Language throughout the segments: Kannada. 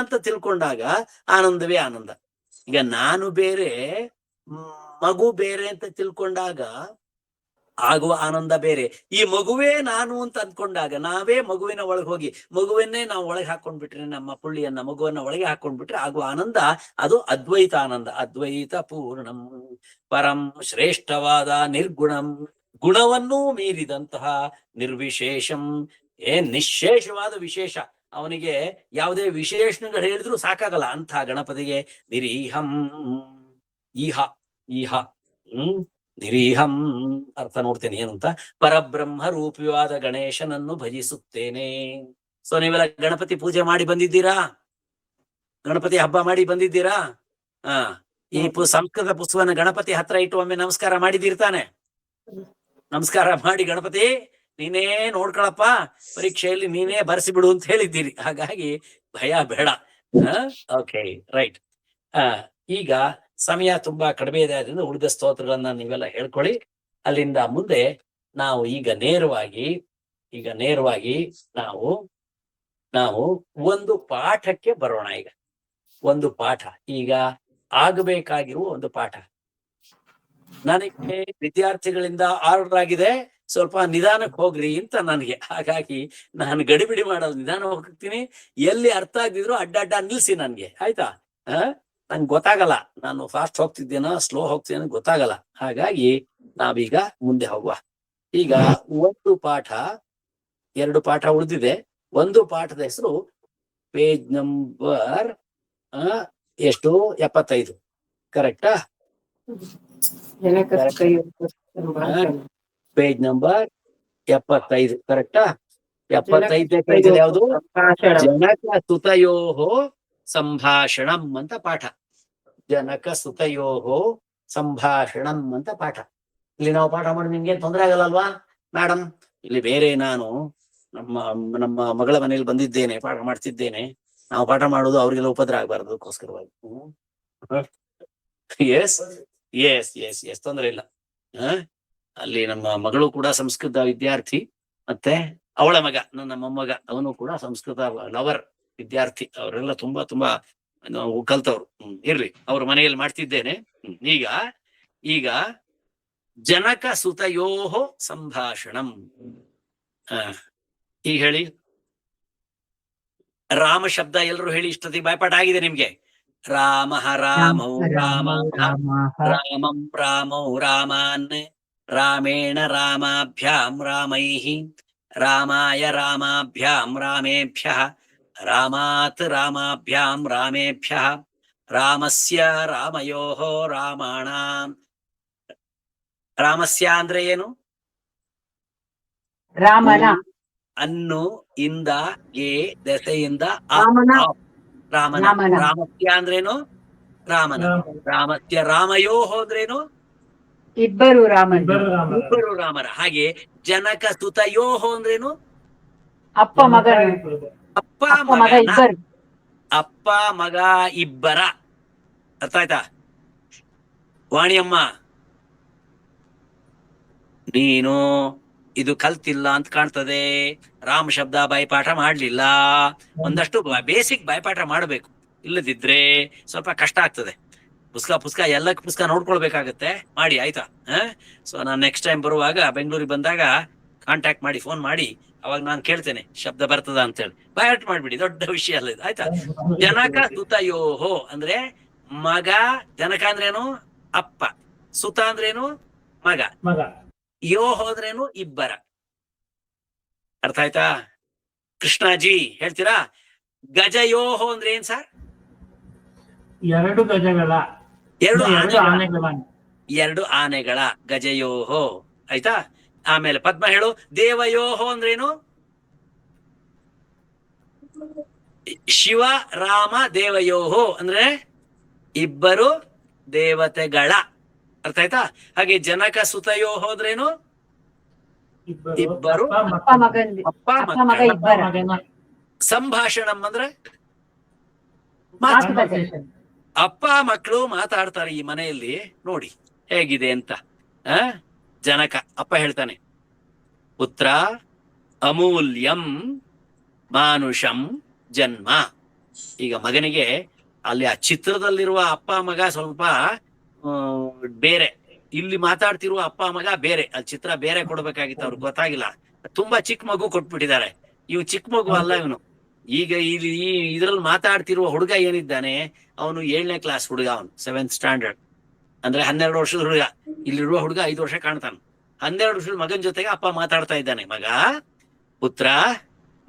ಅಂತ ತಿಳ್ಕೊಂಡಾಗ ಆನಂದವೇ ಆನಂದ. ಈಗ ನಾನು ಬೇರೆ ಮಗು ಬೇರೆ ಅಂತ ತಿಳ್ಕೊಂಡಾಗ ಆಗುವ ಆನಂದ ಬೇರೆ. ಈ ಮಗುವೇ ನಾನು ಅಂತ ಅಂದ್ಕೊಂಡಾಗ, ನಾವೇ ಮಗುವಿನ ಒಳಗೆ ಹೋಗಿ ಮಗುವನ್ನೇ ನಾವು ಒಳಗೆ ಹಾಕೊಂಡ್ಬಿಟ್ರೆ, ನಮ್ಮ ಪುಳ್ಳಿಯನ್ನ ಮಗುವನ್ನ ಒಳಗೆ ಹಾಕೊಂಡ್ಬಿಟ್ರೆ ಆಗುವ ಆನಂದ ಅದು ಅದ್ವೈತ ಆನಂದ. ಅದ್ವೈತ ಪೂರ್ಣಂ ಪರಂ ಶ್ರೇಷ್ಠವಾದ ನಿರ್ಗುಣಂ, ಗುಣವನ್ನೂ ಮೀರಿದಂತಹ ನಿರ್ವಿಶೇಷಂ, ನಿಶೇಷವಾದ ವಿಶೇಷ. ಅವನಿಗೆ ಯಾವುದೇ ವಿಶೇಷಣಗಳು ಹೇಳಿದ್ರು ಸಾಕಾಗಲ್ಲ ಅಂತ ಗಣಪತಿಗೆ. ನಿರೀಹಂ ಈಹ ಈಹ ನಿರೀಹಂ ಅರ್ಥ ನೋಡ್ತೇನೆ ಏನು ಅಂತ. ಪರಬ್ರಹ್ಮ ರೂಪಿಯಾದ ಗಣೇಶನನ್ನು ಭಜಿಸುತ್ತೇನೆ. ಸೊ ನೀವೆಲ್ಲ ಗಣಪತಿ ಪೂಜೆ ಮಾಡಿ ಬಂದಿದ್ದೀರಾ? ಗಣಪತಿ ಹಬ್ಬ ಮಾಡಿ ಬಂದಿದ್ದೀರಾ? ಈ ಸಂಸ್ಕೃತ ಪುಸ್ತಕವನ್ನು ಗಣಪತಿ ಹತ್ರ ಇಟ್ಟು ಒಮ್ಮೆ ನಮಸ್ಕಾರ ಮಾಡಿದಿರ್ತಾನೆ. ನಮಸ್ಕಾರ ಮಾಡಿ ಗಣಪತಿ ನೀನೇ ನೋಡ್ಕೊಳಪ್ಪ, ಪರೀಕ್ಷೆಯಲ್ಲಿ ನೀನೇ ಬರ್ಸಿ ಬಿಡು ಅಂತ ಹೇಳಿದ್ದೀರಿ. ಹಾಗಾಗಿ ಭಯ ಬೇಡ. Okay, right. ಈಗ ಸಮಯ ತುಂಬಾ ಕಡಿಮೆ ಇದೆ, ಅದರಿಂದ ಉಳಿದ ಸ್ತೋತ್ರಗಳನ್ನ ನೀವೆಲ್ಲ ಹೇಳ್ಕೊಳ್ಳಿ. ಅಲ್ಲಿಂದ ಮುಂದೆ ನಾವು ಈಗ ನೇರವಾಗಿ ನಾವು ಒಂದು ಪಾಠಕ್ಕೆ ಬರೋಣ. ಈಗ ಒಂದು ಪಾಠ, ಈಗ ಆಗಬೇಕಾಗಿರುವ ಒಂದು ಪಾಠ. ನನಗೆ ವಿದ್ಯಾರ್ಥಿಗಳಿಂದ ಆರ್ಡರ್ ಆಗಿದೆ, ಸ್ವಲ್ಪ ನಿಧಾನಕ್ಕೆ ಹೋಗ್ರಿ ಅಂತ ನನಗೆ. ಹಾಗಾಗಿ ನಾನು ಗಡಿಬಿಡಿ ಮಾಡೋದು, ನಿಧಾನ ಹೋಗ್ತೀನಿ. ಎಲ್ಲಿ ಅರ್ಥ ಆಗಿದ್ರು ಅಡ್ಡ ನಿಲ್ಸಿ ನನ್ಗೆ, ಆಯ್ತಾ? ನಂಗೆ ಗೊತ್ತಾಗಲ್ಲ, ನಾನು ಫಾಸ್ಟ್ ಹೋಗ್ತಿದ್ದೇನೋ ಸ್ಲೋ ಹೋಗ್ತೀನೋ ಗೊತ್ತಾಗಲ್ಲ. ಹಾಗಾಗಿ ನಾವೀಗ ಮುಂದೆ ಹೋಗುವ. ಈಗ ಒಂದು ಪಾಠ, 2 ಪಾಠ ಉಳಿದಿದೆ. ಒಂದು ಪಾಠದ ಹೆಸರು ಪೇಜ್ ನಂಬರ್ ಎಷ್ಟು? 75. ಕರೆಕ್ಟಾ? ಪೇಜ್ ನಂಬರ್ 75 ಕರೆಕ್ಟಾ? 75ನೇ ಪೇಜ್ ಯಾವುದು? ಜನಕ ಸುತಯೋಹೋ ಸಂಭಾಷಣಂ ಅಂತ ಪಾಠ. ಜನಕ ಸುತಯೋಹೋ ಸಂಭಾಷಣಂ ಅಂತ ಪಾಠ. ಇಲ್ಲಿ ನಾವು ಪಾಠ ಮಾಡಿ ನಿಮ್ಗೆ ತೊಂದರೆ ಆಗಲ್ಲಲ್ವಾ ಮೇಡಮ್? ಇಲ್ಲಿ ಬೇರೆ ನಾನು ನಮ್ಮ ಮಗಳ ಮನೇಲಿ ಬಂದಿದ್ದೇನೆ, ಪಾಠ ಮಾಡ್ತಿದ್ದೇನೆ. ನಾವು ಪಾಠ ಮಾಡೋದು ಅವ್ರಿಗೆಲ್ಲ ಉಪದ್ರ ಆಗ್ಬಾರ್ದು, ಅದಕ್ಕೋಸ್ಕರವಾಗಿ. ಎಸ್ ತೊಂದರೆ ಇಲ್ಲ. ಅಲ್ಲಿ ನಮ್ಮ ಮಗಳು ಕೂಡ ಸಂಸ್ಕೃತ ವಿದ್ಯಾರ್ಥಿ, ಮತ್ತೆ ಅವಳ ಮಗ, ನನ್ನ ಮೊಮ್ಮಗ, ಅವನು ಕೂಡ ಸಂಸ್ಕೃತ ಲವರ್ ವಿದ್ಯಾರ್ಥಿ. ಅವರೆಲ್ಲ ತುಂಬಾ ಕಲ್ತವ್ರು. ಇರ್ಲಿ, ಅವ್ರ ಮನೆಯಲ್ಲಿ ಮಾಡ್ತಿದ್ದೇನೆ. ಈಗ ಜನಕ ಸುತಯೋಹೋ ಸಂಭಾಷಣಂ. ಈಗ ಹೇಳಿ, ರಾಮ ಶಬ್ದ ಎಲ್ಲರೂ ಹೇಳಿ. ಇಷ್ಟೊತ್ತಿಗೆ ಬಾಯ್ಪಾಠ ಆಗಿದೆ ನಿಮ್ಗೆ. ರಾಮ ರಾಮೌ ರಾಮ ರಾಮಂ ರಾಮೌ ರಾಮಾನ್ ರಾಮೇಣ ರಾಮಾಭ್ಯಾಂ ರಾಮೈಃ ರಾಮಾಯ ರಾಮಾಭ್ಯಾಂ ರಾಮೇಭ್ಯಃ ರಾಮಾತ್ ರಾಮಾಭ್ಯಾಂ ರಾಮೇಭ್ಯಃ ರಾಮಸ್ಯ ರಾಮಯೋಃ ರಾಮಾಣಾಂ. ರಾಮಸ್ಯ ಅಂದ್ರೆ ಏನು? ರಾಮನ. ಅನ್ನು ಇಂದ ಗೆ ದೆಸೆಯಿಂದ ರಾಮನ. ರಾಮಸ್ಯ ಅಂದ್ರೇನು? ರಾಮನ. ರಾಮಸ್ಯ ರಾಮಯೋಃ ಅಂದ್ರೇನು? ಇಬ್ಬರು ರಾಮರ. ಹಾಗೆ ಜನಕ ಸುತಯೋಃ ಅಂದ್ರೇನು? ಅಪ್ಪ ಮಗ ಇಬ್ಬರ. ಅರ್ಥ ಆಯ್ತಾ? ವಾಣಿಯಮ್ಮ, ನೀನು ಇದು ಕಲ್ತಿಲ್ಲ ಅಂತ ಕಾಣ್ತದೆ. ರಾಮ ಶಬ್ದ ಬಾಯ್ಪಾಠ ಮಾಡ್ಲಿಲ್ಲ. ಒಂದಷ್ಟು ಬೇಸಿಕ್ ಬಾಯ್ಪಾಠ ಮಾಡಬೇಕು, ಇಲ್ಲದಿದ್ರೆ ಸ್ವಲ್ಪ ಕಷ್ಟ ಆಗ್ತದೆ. ಪುಸ್ತಕ ಎಲ್ಲ ಪುಸ್ತಕ ನೋಡ್ಕೊಳ್ಬೇಕಾಗತ್ತೆ. ಮಾಡಿ, ಆಯ್ತಾ? ಸೊ ನಾನು ನೆಕ್ಸ್ಟ್ ಟೈಮ್ ಬರುವಾಗ, ಬೆಂಗಳೂರಿಗೆ ಬಂದಾಗ ಕಾಂಟ್ಯಾಕ್ಟ್ ಮಾಡಿ, ಫೋನ್ ಮಾಡಿ, ಅವಾಗ ನಾನು ಕೇಳ್ತೇನೆ ಶಬ್ದ ಬರ್ತದ ಅಂತ ಹೇಳಿ. ಬಾಯ್ಪಾಠ ಮಾಡ್ಬಿಡಿ, ದೊಡ್ಡ ವಿಷಯ ಅಲ್ಲ ಇದು, ಆಯ್ತಾ? ಜನಕ ಸುತಯೋಹೋ ಅಂದ್ರೆ ಮಗ. ಜನಕ ಅಂದ್ರೇನು? ಅಪ್ಪ. ಸುತ ಅಂದ್ರೇನು? ಮಗ. ಯೋಹೋ ಅಂದ್ರೇನು? ಇಬ್ಬರ. ಅರ್ಥ ಆಯ್ತಾ? ಕೃಷ್ಣಾಜಿ ಹೇಳ್ತೀರಾ? ಗಜಯೋಹೋ ಅಂದ್ರೆ ಏನ್ ಸರ್? 2 ಗಜಗಳ, 2 ಆನೆಗಳ ಗಜಯೋಹೋ. ಆಯ್ತಾ? ಆಮೇಲೆ ಪದ್ಮ ಹೇಳು. ದೇವಯೋಹೋ ಅಂದ್ರೇನು? ಶಿವ ರಾಮ ದೇವಯೋಹೋ ಅಂದ್ರೆ ಇಬ್ಬರು ದೇವತೆಗಳ. ಅರ್ಥ ಆಯ್ತಾ? ಹಾಗೆ ಜನಕ ಸುತಯೋಹೋ ಅಂದ್ರೇನು? ಇಬ್ಬರು ಅಪ್ಪ ಮಗ. ಸಂಭಾಷಣಂ ಅಂದ್ರೆ ಅಪ್ಪ ಮಕ್ಕಳು ಮಾತಾಡ್ತಾರೆ ಈ ಮನೆಯಲ್ಲಿ, ನೋಡಿ ಹೇಗಿದೆ ಅಂತ. ಜನಕ ಅಪ್ಪ ಹೇಳ್ತಾನೆ, ಪುತ್ರ ಅಮೂಲ್ಯಂ ಮಾನುಷಂ ಜನ್ಮ. ಈಗ ಮಗನಿಗೆ ಅಲ್ಲಿ ಆ ಚಿತ್ರದಲ್ಲಿರುವ ಅಪ್ಪ ಮಗ ಸ್ವಲ್ಪ ಬೇರೆ, ಇಲ್ಲಿ ಮಾತಾಡ್ತಿರುವ ಅಪ್ಪ ಮಗ ಬೇರೆ, ಆ ಚಿತ್ರ ಬೇರೆ ಕೊಡ್ಬೇಕಾಗಿತ್ತು, ಅವ್ರಿಗೆ ಗೊತ್ತಾಗಿಲ್ಲ. ತುಂಬಾ ಚಿಕ್ಕ ಮಗು ಕೊಟ್ಬಿಟ್ಟಿದ್ದಾರೆ. ಇವ್ ಚಿಕ್ಕ ಮಗು ಅಲ್ಲ ಇವನು. ಈಗ ಈ ಇದ್ರಲ್ಲಿ ಮಾತಾಡ್ತಿರುವ ಹುಡುಗ ಏನಿದ್ದಾನೆ, ಅವನು 7ನೇ ಕ್ಲಾಸ್ ಹುಡುಗ, ಅವನು 7th ಸ್ಟ್ಯಾಂಡರ್ಡ್, ಅಂದ್ರೆ 12 ವರ್ಷದ ಹುಡುಗ. ಇಲ್ಲಿರುವ ಹುಡುಗ 5 ವರ್ಷ ಕಾಣ್ತಾನೆ. 12 ವರ್ಷದ ಮಗನ ಜೊತೆಗೆ ಅಪ್ಪ ಮಾತಾಡ್ತಾ ಇದ್ದಾನೆ. ಮಗ, ಪುತ್ರ,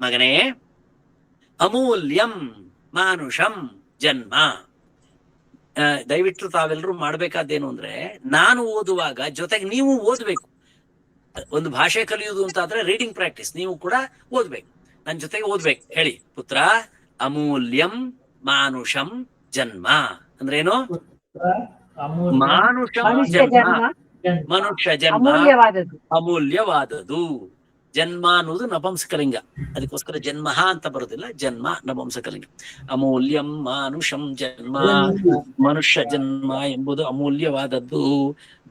ಮಗನೇ, ಅಮೂಲ್ಯಂ ಮಾನುಷಂ ಜನ್ಮ. ದಯವಿಟ್ಟು ತಾವೆಲ್ಲರೂ ಮಾಡ್ಬೇಕಾದ್ದೇನು ಅಂದ್ರೆ, ನಾನು ಓದುವಾಗ ಜೊತೆಗೆ ನೀವು ಓದ್ಬೇಕು. ಒಂದು ಭಾಷೆ ಕಲಿಯುವುದು ಅಂತ ಆದ್ರೆ ರೀಡಿಂಗ್ ಪ್ರಾಕ್ಟೀಸ್, ನೀವು ಕೂಡ ಓದ್ಬೇಕು, ನನ್ ಜೊತೆಗೆ ಓದ್ಬೇಕು. ಹೇಳಿ, ಪುತ್ರ, ಅಮೂಲ್ಯಂ ಮಾನುಷಂ ಜನ್ಮ ಅಂದ್ರೇನು? ಮಾನುಷಂ ಮನುಷ್ಯ ಜನ್ಮ, ಜನ್ಮ ಮನುಷ್ಯ ಜನ್ಮ ಅಮೂಲ್ಯವಾದದ್ದು. ಅಮೂಲ್ಯವಾದದು. ಜನ್ಮ ಅನ್ನೋದು ನಪುಂಸಕಲಿಂಗ, ಅದಕ್ಕೋಸ್ಕರ ಜನ್ಮ ಅಂತ ಬರೋದಿಲ್ಲ, ಜನ್ಮ ನಪುಂಸಕಲಿಂಗ. ಅಮೂಲ್ಯಂ ಮಾನುಷಂ ಜನ್ಮ, ಮನುಷ್ಯ ಜನ್ಮ ಎಂಬುದು ಅಮೂಲ್ಯವಾದದ್ದು.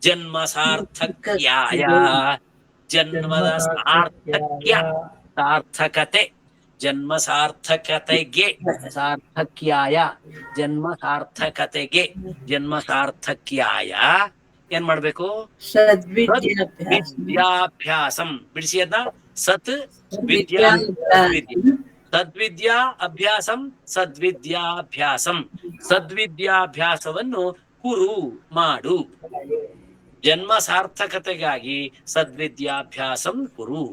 ಜನ್ಮ ಸಾರ್ಥಕ್ಯಾಯ, ಜನ್ಮದ ಸಾರ್ಥಕ್ಯ, ಸಾರ್ಥಕತೆ, ಜನ್ಮ ಸಾರ್ಥಕತೆಗೆ, ಸಾರ್ಥಕ್ಯಾಯ, ಜನ್ಮ ಸಾರ್ಥಕತೆಗೆ, ಜನ್ಮ ಸಾರ್ಥಕ್ಯಾಯ ಏನ್ ಮಾಡ್ಬೇಕು? ವಿದ್ಯಾಭ್ಯಾಸಂ. ಬಿಡಿಸಿ ಅದನ್ನ. ಸತ್ ವಿದ್ಯಾ, ಸದ್ವಿದ್ಯಾ ಅಭ್ಯಾಸಂ, ಸದ್ವಿದ್ಯಾಭ್ಯಾಸಂ. ಸದ್ವಿದ್ಯಾಭ್ಯಾಸವನ್ನು ಕುರು, ಮಾಡು. ಜನ್ಮ ಸಾರ್ಥಕತೆಗಾಗಿ ಸದ್ವಿದ್ಯಾಭ್ಯಾಸಂ ಕುರು.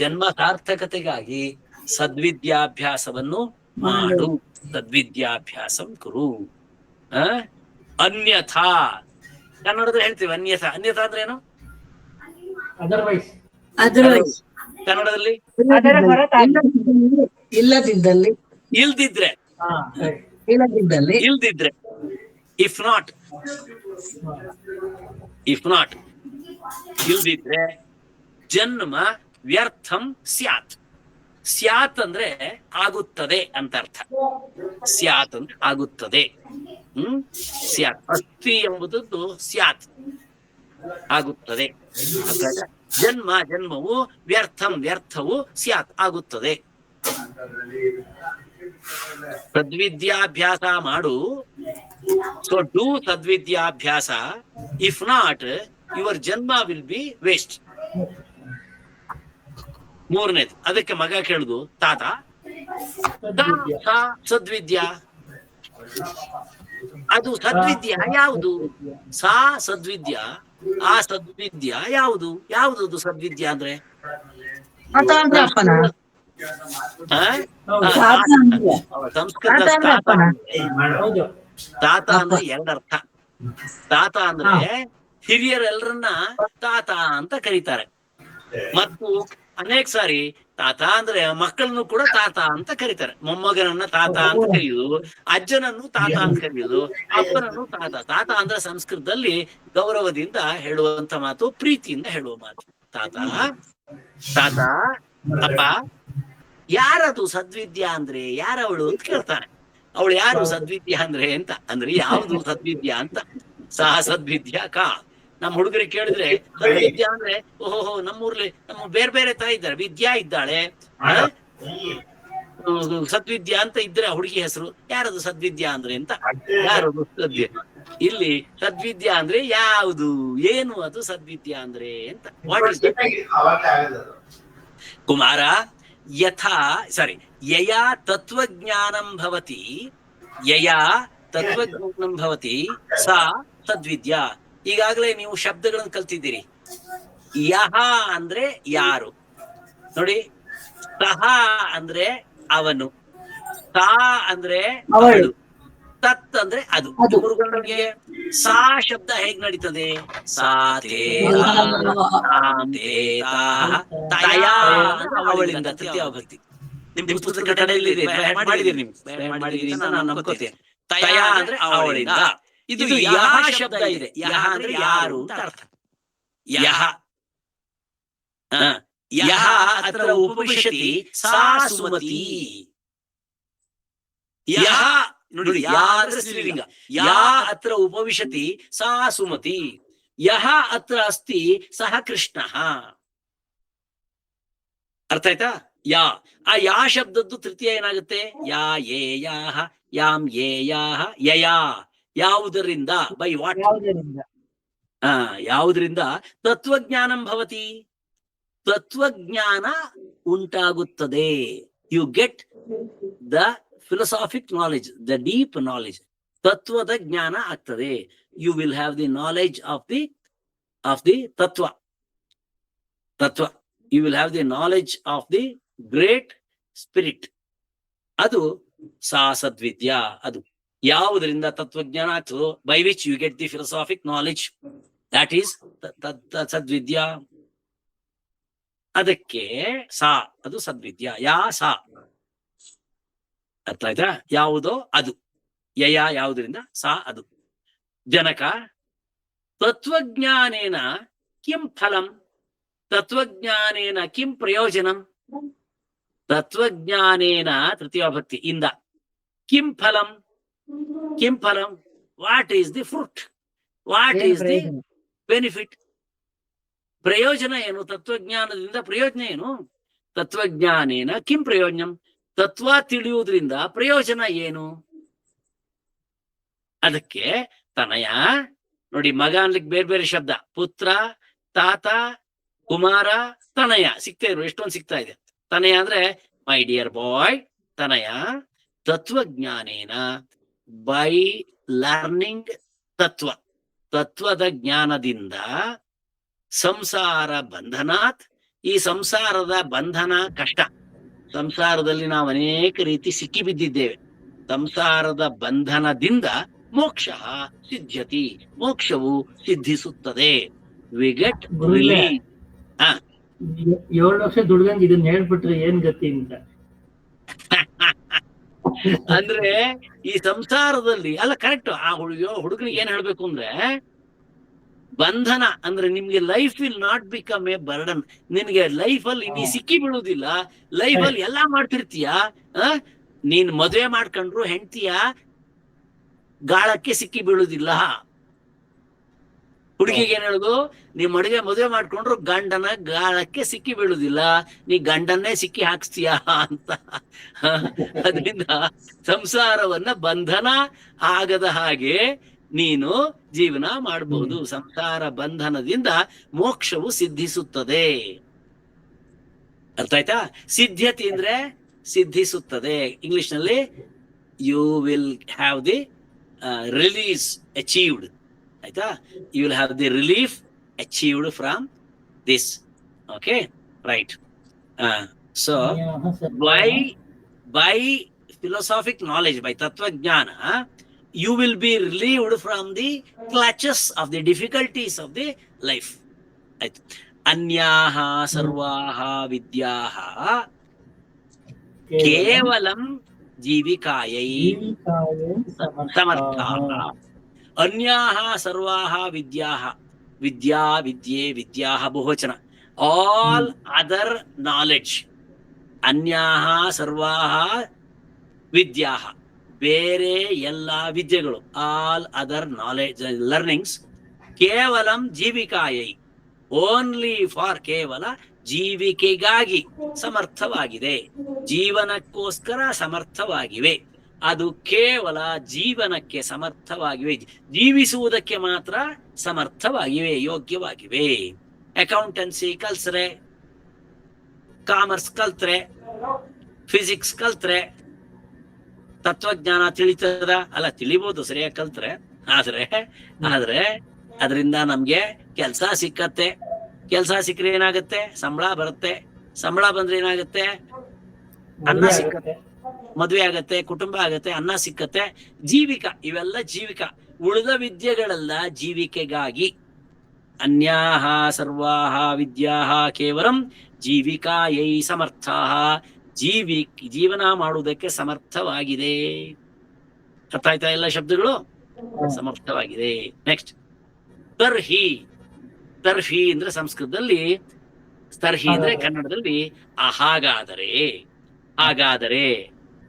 ಜನ್ಮ ಸಾರ್ಥಕತೆಗಾಗಿ ಸದ್ವಿದ್ಯಾಭ್ಯಾಸವನ್ನು ಮಾಡು. ಸದ್ವಿದ್ಯಾಭ್ಯಾಸಂ ಕುರು. ಅನ್ಯಥಾ, ಕನ್ನಡದಲ್ಲಿ ಹೇಳ್ತೀವಿ ಅನ್ಯಥಾ. ಅನ್ಯಥಾ ಅಂದ್ರೆ ಏನು? ಅದರ್ವೈಸ್. ಕನ್ನಡದಲ್ಲಿ ಅದರ ಹೊರತಾಗಿ, ಇಲ್ಲದಿದ್ದಲ್ಲಿ, ಇಲ್ದಿದ್ರೆ, ಇಲ್ಲದಿದ್ದಲ್ಲಿ, ಇಲ್ದಿದ್ರೆ. ಇಫ್ ನಾಟ್, ಇಫ್ ನಾಟ್, ಇಲ್ದಿದ್ರೆ. ಜನ್ಮ ವ್ಯರ್ಥಂ ಸ್ಯಾತ್. ಸ್ಯಾತ್ ಅಂದ್ರೆ ಆಗುತ್ತದೆ ಅಂತ ಅರ್ಥ. ಸ್ಯಾತ್ ಅಂದ್ರೆ ಆಗುತ್ತದೆ. ಸ್ಯಾತ್, ಅಸ್ತಿ ಎಂಬುದದ್ದು ಸ್ಯಾತ್, ಆಗುತ್ತದೆ. ಜನ್ಮ, ಜನ್ಮವು, ವ್ಯರ್ಥಂ, ವ್ಯರ್ಥವು, ಸ್ಯಾತ್, ಆಗುತ್ತದೆ. ಸದ್ವಿದ್ಯಾಭ್ಯಾಸ ಮಾಡು. ಸೊ ಡೂ ಸದ್ವಿದ್ಯಾಭ್ಯಾಸ. ಇಫ್ ನಾಟ್, ಯುವರ್ ಜನ್ಮ ವಿಲ್ ಬಿ ವೇಸ್ಟ್. ಮೂರನೇದು, ಅದಕ್ಕೆ ಮಗ ಕೇಳುದು, ತಾತ ಸದ್ವಿದ್ಯಾ, ಅದು ಸದ್ವಿದ್ಯಾ ಯಾವುದು? ಸಾ ಸದ್ವಿದ್ಯಾ, ಆ ಸದ್ವಿದ್ಯಾ ಯಾವುದು? ಯಾವುದು ಸದ್ವಿದ್ಯಾ ಅಂದ್ರೆ? ಸಂಸ್ಕೃತ ತಾತ ಅಂದ್ರೆ ಎರಡರ್ಥ. ತಾತ ಅಂದ್ರೆ ಹಿರಿಯರೆಲ್ಲರನ್ನ ತಾತ ಅಂತ ಕರೀತಾರೆ. ಮತ್ತು ಅನೇಕ ಸಾರಿ ತಾತ ಅಂದ್ರೆ ಮಕ್ಕಳನ್ನು ಕೂಡ ತಾತ ಅಂತ ಕರೀತಾರೆ. ಮೊಮ್ಮಗನನ್ನ ತಾತ ಅಂತ ಕರೆಯುವುದು, ಅಜ್ಜನನ್ನು ತಾತ ಅಂತ ಕರೆಯುವುದು, ಅಪ್ಪನನ್ನು ತಾತ. ತಾತ ಅಂದ್ರೆ ಸಂಸ್ಕೃತದಲ್ಲಿ ಗೌರವದಿಂದ ಹೇಳುವಂತ ಮಾತು, ಪ್ರೀತಿಯಿಂದ ಹೇಳುವ ಮಾತು. ತಾತ, ತಾತ, ಅಪ್ಪ. ಯಾರದು ಸದ್ವಿದ್ಯಾ ಅಂದ್ರೆ? ಯಾರವಳು ಅಂತ ಕೇಳ್ತಾನೆ. ಅವಳು ಯಾರು ಸದ್ವಿದ್ಯಾ ಅಂದ್ರೆ ಯಾವುದು ಸದ್ವಿದ್ಯಾ ಅಂತ. ಸಹ ಸದ್ವಿದ್ಯಾ ಕಾ. ನಮ್ಮ ಹುಡುಗರಿಗೆ ಕೇಳಿದ್ರೆ ಸದ್ವಿದ್ಯಾ ಅಂದ್ರೆ, ಓಹೋ, ನಮ್ಮೂರ್ಲಿ ನಮ್ಮ ಬೇರೆ ಬೇರೆ ತರ ಇದ್ದಾರೆ. ವಿದ್ಯಾ ಇದ್ದಾಳೆ, ಸದ್ವಿದ್ಯಾ ಅಂತ ಇದ್ರೆ ಹುಡುಗಿ ಹೆಸರು. ಯಾರದು ಸದ್ವಿದ್ಯಾ ಅಂದ್ರೆ ಅಂತ. ಯಾರದು ಸದ್ಯ? ಇಲ್ಲಿ ಸದ್ವಿದ್ಯಾ ಅಂದ್ರೆ ಯಾವುದು, ಏನು ಅದು ಸದ್ವಿದ್ಯಾ ಅಂದ್ರೆ ಅಂತ. ವಾಟ್ ಇಸ್ ಕುಮಾರ? ಯಥಾ ಯಯಾ ತತ್ವಜ್ಞಾನಂ ಭವತಿ, ಯಯಾ ತತ್ವಜ್ಞಾನಂ ಭವತಿ ಸಾ ಸದ್ವಿದ್ಯಾ. ಈಗಾಗಲೇ ನೀವು ಶಬ್ದಗಳನ್ನು ಕಲ್ತಿದ್ದೀರಿ. ಯಹ ಅಂದ್ರೆ ಯಾರು ನೋಡಿ, ಸಹ ಅಂದ್ರೆ ಅವನು, ಸಾ ಅಂದ್ರೆ ಅವಳು, ತತ್ ಅಂದ್ರೆ ಅದು. ಗುರುಗಳಿಗೆ ಸಾ ಶಬ್ದ ಹೇಗ್ ನಡೀತದೆ? ಅವಳಿಂದ ತೃತೀಯ ಭಕ್ತಿ. ನಿಮ್ ಪುಸ್ತಕ ಕಡೆಯಲ್ಲಿ ಮಾಡಿದಿರಿ ನೀವು, ಮಾಡಿದಿರಿ ಅಂತ ನಾನು ನಂಬ್ಕೋತೇನೆ. ತಯ ಅಂದ್ರೆ ಅವಳಿಂದ. ಇದು ಯಹ ಶಬ್ದ ಇದೆ. ಯಹ ಅಂದ್ರೆ ಯಾರು ಅಂತ ಅರ್ಥ. ಯಹ, ಯಹ ಅತ್ರ ಉಪವಿಶತಿ ಸಾ ಸುಮತಿ. ಯಹ ನೋಡಿ, ಯಾ ಅಂದ್ರೆ ಸ್ತ್ರೀಲಿಂಗ. ಯಾ ಅತ್ರ ಉಪವಿಶತಿ ಸಾ ಸುಮತಿ. ಯಹ ಅತ್ರ ಅಸ್ತಿ ಸಹ ಕೃಷ್ಣ. ಅರ್ಥ ಆಯ್ತಾ? ಯಾ. ಆ ಯಾ ಶಬ್ದದ್ದು ತೃತೀಯ ಏನಾಗುತ್ತೆ? ಯಾ ಯೇ ಯಾಹ ಯಾಂ ಯೇ ಯಾಹ ಯಯಾ. ಯಾವುದರಿಂದ? By what? ಯಾವುದರಿಂದ? ಯಾವುದರಿಂದ? ತತ್ವಜ್ಞಾನಂ ಭವತಿ. ತತ್ವಜ್ಞಾನ ಉಂಟಾಗುತ್ತದೆ. You get the philosophic knowledge, the deep knowledge. ತತ್ವದ ಜ್ಞಾನ ಆಗ್ತದೆ. You will have the knowledge of the ತತ್ವ. You will have the knowledge of the great spirit. ಅದು ಸಾ ಸದ್ವಿದ್ಯಾ. ಅದು ಯಾವುದರಿಂದ ತತ್ವಜ್ಞಾನ ಆಗ್ತದೋ, by which you get the philosophic knowledge, that is ಸದ್ವಿದ್ಯಾ. ಅದಕ್ಕೆ ಸಾ, ಅದು ಸದ್ವಿದ್ಯಾ. ಯಾ ಸಾ. ಅರ್ಥ ಆಯ್ತಾ? ಯಾವುದೋ ಅದು. ಯಯ ಯಾವುದರಿಂದ, ಸಾ ಅದು. ಜನಕ ತತ್ವಜ್ಞಾನೇನ ಕಿಂ ಫಲಂ? ತತ್ವಜ್ಞಾನೇನ ಕಿಂ ಪ್ರಯೋಜನಂ? ತತ್ವಜ್ಞಾನೇನ ತೃತೀಯ ಭಕ್ತಿ ಇಂದ ಕಿಂ ಫಲಂ? ಕಿಂ ಫಲಂ? What is the fruit? What is the benefit? ಪ್ರಯೋಜನ ಏನು? ತತ್ವಜ್ಞಾನದಿಂದ ಪ್ರಯೋಜನ ಏನು? ತತ್ವಜ್ಞಾನೇನ ಕಿಂ ಪ್ರಯೋಜನಂ? ತತ್ವ ತಿಳಿಯುವುದರಿಂದ ಪ್ರಯೋಜನ ಏನು? ಅದಕ್ಕೆ ತನಯ ನೋಡಿ, ಮಗ ಅನ್ಲಿಕ್ಕೆ ಬೇರೆ ಬೇರೆ ಶಬ್ದ. ಪುತ್ರ, ತಾತ, ಕುಮಾರ, ತನಯ ಸಿಗ್ತಾ ಇರು. ಎಷ್ಟೊಂದು ಸಿಗ್ತಾ ಇದೆ. ತನಯ ಅಂದ್ರೆ ಮೈ ಡಿಯರ್ ಬಾಯ್. ತನಯ ತತ್ವಜ್ಞಾನೇನ, ಬೈ ಲರ್ನಿಂಗ್ ತತ್ವದ ಜ್ಞಾನದಿಂದ, ಸಂಸಾರ ಬಂಧನಾತ್, ಈ ಸಂಸಾರದ ಬಂಧನ ಕಷ್ಟ. ಸಂಸಾರದಲ್ಲಿ ನಾವು ಅನೇಕ ರೀತಿ ಸಿಕ್ಕಿ ಬಿದ್ದಿದ್ದೇವೆ. ಸಂಸಾರದ ಬಂಧನದಿಂದ ಮೋಕ್ಷ ಸಿದ್ಧ್ಯತಿ, ಮೋಕ್ಷವು ಸಿದ್ಧಿಸುತ್ತದೆ. We get relief. 7 ವರ್ಷ ದುಡ್ದಂಗ್ ಇದನ್ನ ಹೇಳ್ಬಿಟ್ರೆ ಏನ್ ಗತಿ ಅಂತ. ಅಂದ್ರೆ ಈ ಸಂಸಾರದಲ್ಲಿ ಅಲ್ಲ, ಕರೆಕ್ಟ್. ಆ ಹುಡುಗನಿಗೆ ಏನ್ ಹೇಳ್ಬೇಕು ಅಂದ್ರೆ, ಬಂಧನ ಅಂದ್ರೆ ನಿಮ್ಗೆ life will not become A burden. ನಿನ್ಗೆ ಲೈಫ್ ಅಲ್ಲಿ ನೀ ಸಿಕ್ಕಿ ಬೀಳುವುದಿಲ್ಲ. ಲೈಫ್ ಅಲ್ಲಿ ಎಲ್ಲಾ ಮಾಡ್ತಿರ್ತೀಯ. ನೀನ್ ಮದುವೆ ಮಾಡ್ಕೊಂಡ್ರು ಹೆಂಡತಿಯ ಗಾಳಕ್ಕೆ ಸಿಕ್ಕಿ ಬೀಳುದಿಲ್ಲ. ಹುಡುಗಿಗೆ ಏನ್ ಹೇಳುದು? ನೀ ಮದುವೆ ಮಾಡ್ಕೊಂಡ್ರು ಗಂಡನ ಗಾಳಕ್ಕೆ ಸಿಕ್ಕಿ ಬೀಳುದಿಲ್ಲ, ನೀ ಗಂಡನ್ನೇ ಸಿಕ್ಕಿ ಹಾಕ್ಸ್ತೀಯ ಅಂತ. ಅದರಿಂದ ಸಂಸಾರವನ್ನ ಬಂಧನ ಆಗದ ಹಾಗೆ ನೀನು ಜೀವನ ಮಾಡಬಹುದು. ಸಂಸಾರ ಬಂಧನದಿಂದ ಮೋಕ್ಷವು ಸಿದ್ಧಿಸುತ್ತದೆ. ಅರ್ಥ ಆಯ್ತಾ? ಸಿದ್ಧ್ಯತೆ ಅಂದ್ರೆ ಸಿದ್ಧಿಸುತ್ತದೆ. ಇಂಗ್ಲಿಷ್ ನಲ್ಲಿ you will have the release achieved. ಆಯ್ತಾ? You will have the relief achieved from this. Okay, right. So by philosophic knowledge, by ತತ್ವಜ್ಞಾನ, you will be relieved from the clutches of the difficulties of the life. Anyaha sarvaha vidyaha kevalam जीविकायै समर्थाः. अन्याः सर्वाः विद्याः, विद्या विद्ये विद्याः बहुवचन. all other knowledge. अन्याः सर्वाः विद्याः, ಬೇರೆ ಎಲ್ಲ ವಿದ್ಯೆಗಳು, ಆಲ್ ಅದರ್ ನಾಲೆಜ್ ಲರ್ನಿಂಗ್ಸ್, ಕೇವಲಂ ಜೀವಿಕಾಯೈ, ಓನ್ಲಿ ಫಾರ್, ಕೇವಲ ಜೀವಿಕೆಗಾಗಿ ಸಮರ್ಥವಾಗಿದೆ, ಜೀವನಕ್ಕೋಸ್ಕರ ಸಮರ್ಥವಾಗಿವೆ. ಅದು ಕೇವಲ ಜೀವನಕ್ಕೆ ಸಮರ್ಥವಾಗಿವೆ, ಜೀವಿಸುವುದಕ್ಕೆ ಮಾತ್ರ ಸಮರ್ಥವಾಗಿವೆ, ಯೋಗ್ಯವಾಗಿವೆ. ಅಕೌಂಟೆನ್ಸಿ ಕಲ್ಸ್ರೆ, ಕಾಮರ್ಸ್ ಕಲ್ತ್ರೆ, ಫಿಸಿಕ್ಸ್ ಕಲ್ತ್ರೆ ತತ್ವಜ್ಞಾನ ತಿಳಿತದ? ಅಲ್ಲ, ತಿಳಿಬಹುದು ಸರಿಯಾಗಿ ಕಲ್ತ್ರೆ. ಆದ್ರೆ ಅದರಿಂದ ನಮ್ಗೆ ಕೆಲ್ಸ ಸಿಕ್ಕತ್ತೆ. ಕೆಲ್ಸ ಸಿಕ್ಕರೆ ಏನಾಗುತ್ತೆ? ಸಂಬಳ ಬರುತ್ತೆ. ಸಂಬಳ ಬಂದ್ರೆ ಏನಾಗುತ್ತೆ? ಅನ್ನ ಸಿಕ್ಕತ್ತೆ, ಮದುವೆ ಆಗತ್ತೆ, ಕುಟುಂಬ ಆಗತ್ತೆ, ಅನ್ನ ಸಿಕ್ಕತ್ತೆ, ಜೀವಿಕ. ಇವೆಲ್ಲ ಜೀವಿಕ. ಉಳಿದ ವಿದ್ಯೆಗಳೆಲ್ಲ ಜೀವಿಕೆಗಾಗಿ. ಅನ್ಯಾಹ ಸರ್ವಾಹ ವಿದ್ಯಾಹ ಕೇವಲಂ ಜೀವಿಕಾಯೈ ಸಮರ್ಥಾಹ, ಜೀವನ ಮಾಡುವುದಕ್ಕೆ ಸಮರ್ಥವಾಗಿದೆ. ಅರ್ಥ ಆಯ್ತಾ? ಎಲ್ಲ ಶಬ್ದಗಳು ಸಮರ್ಥವಾಗಿದೆ. ನೆಕ್ಸ್ಟ್, ತರ್ಹಿ. ತರ್ಹಿ ಅಂದ್ರೆ ಸಂಸ್ಕೃತದಲ್ಲಿ, ತರ್ಹಿ ಅಂದ್ರೆ ಕನ್ನಡದಲ್ಲಿ ಹಾಗಾದರೆ. ಹಾಗಾದರೆ,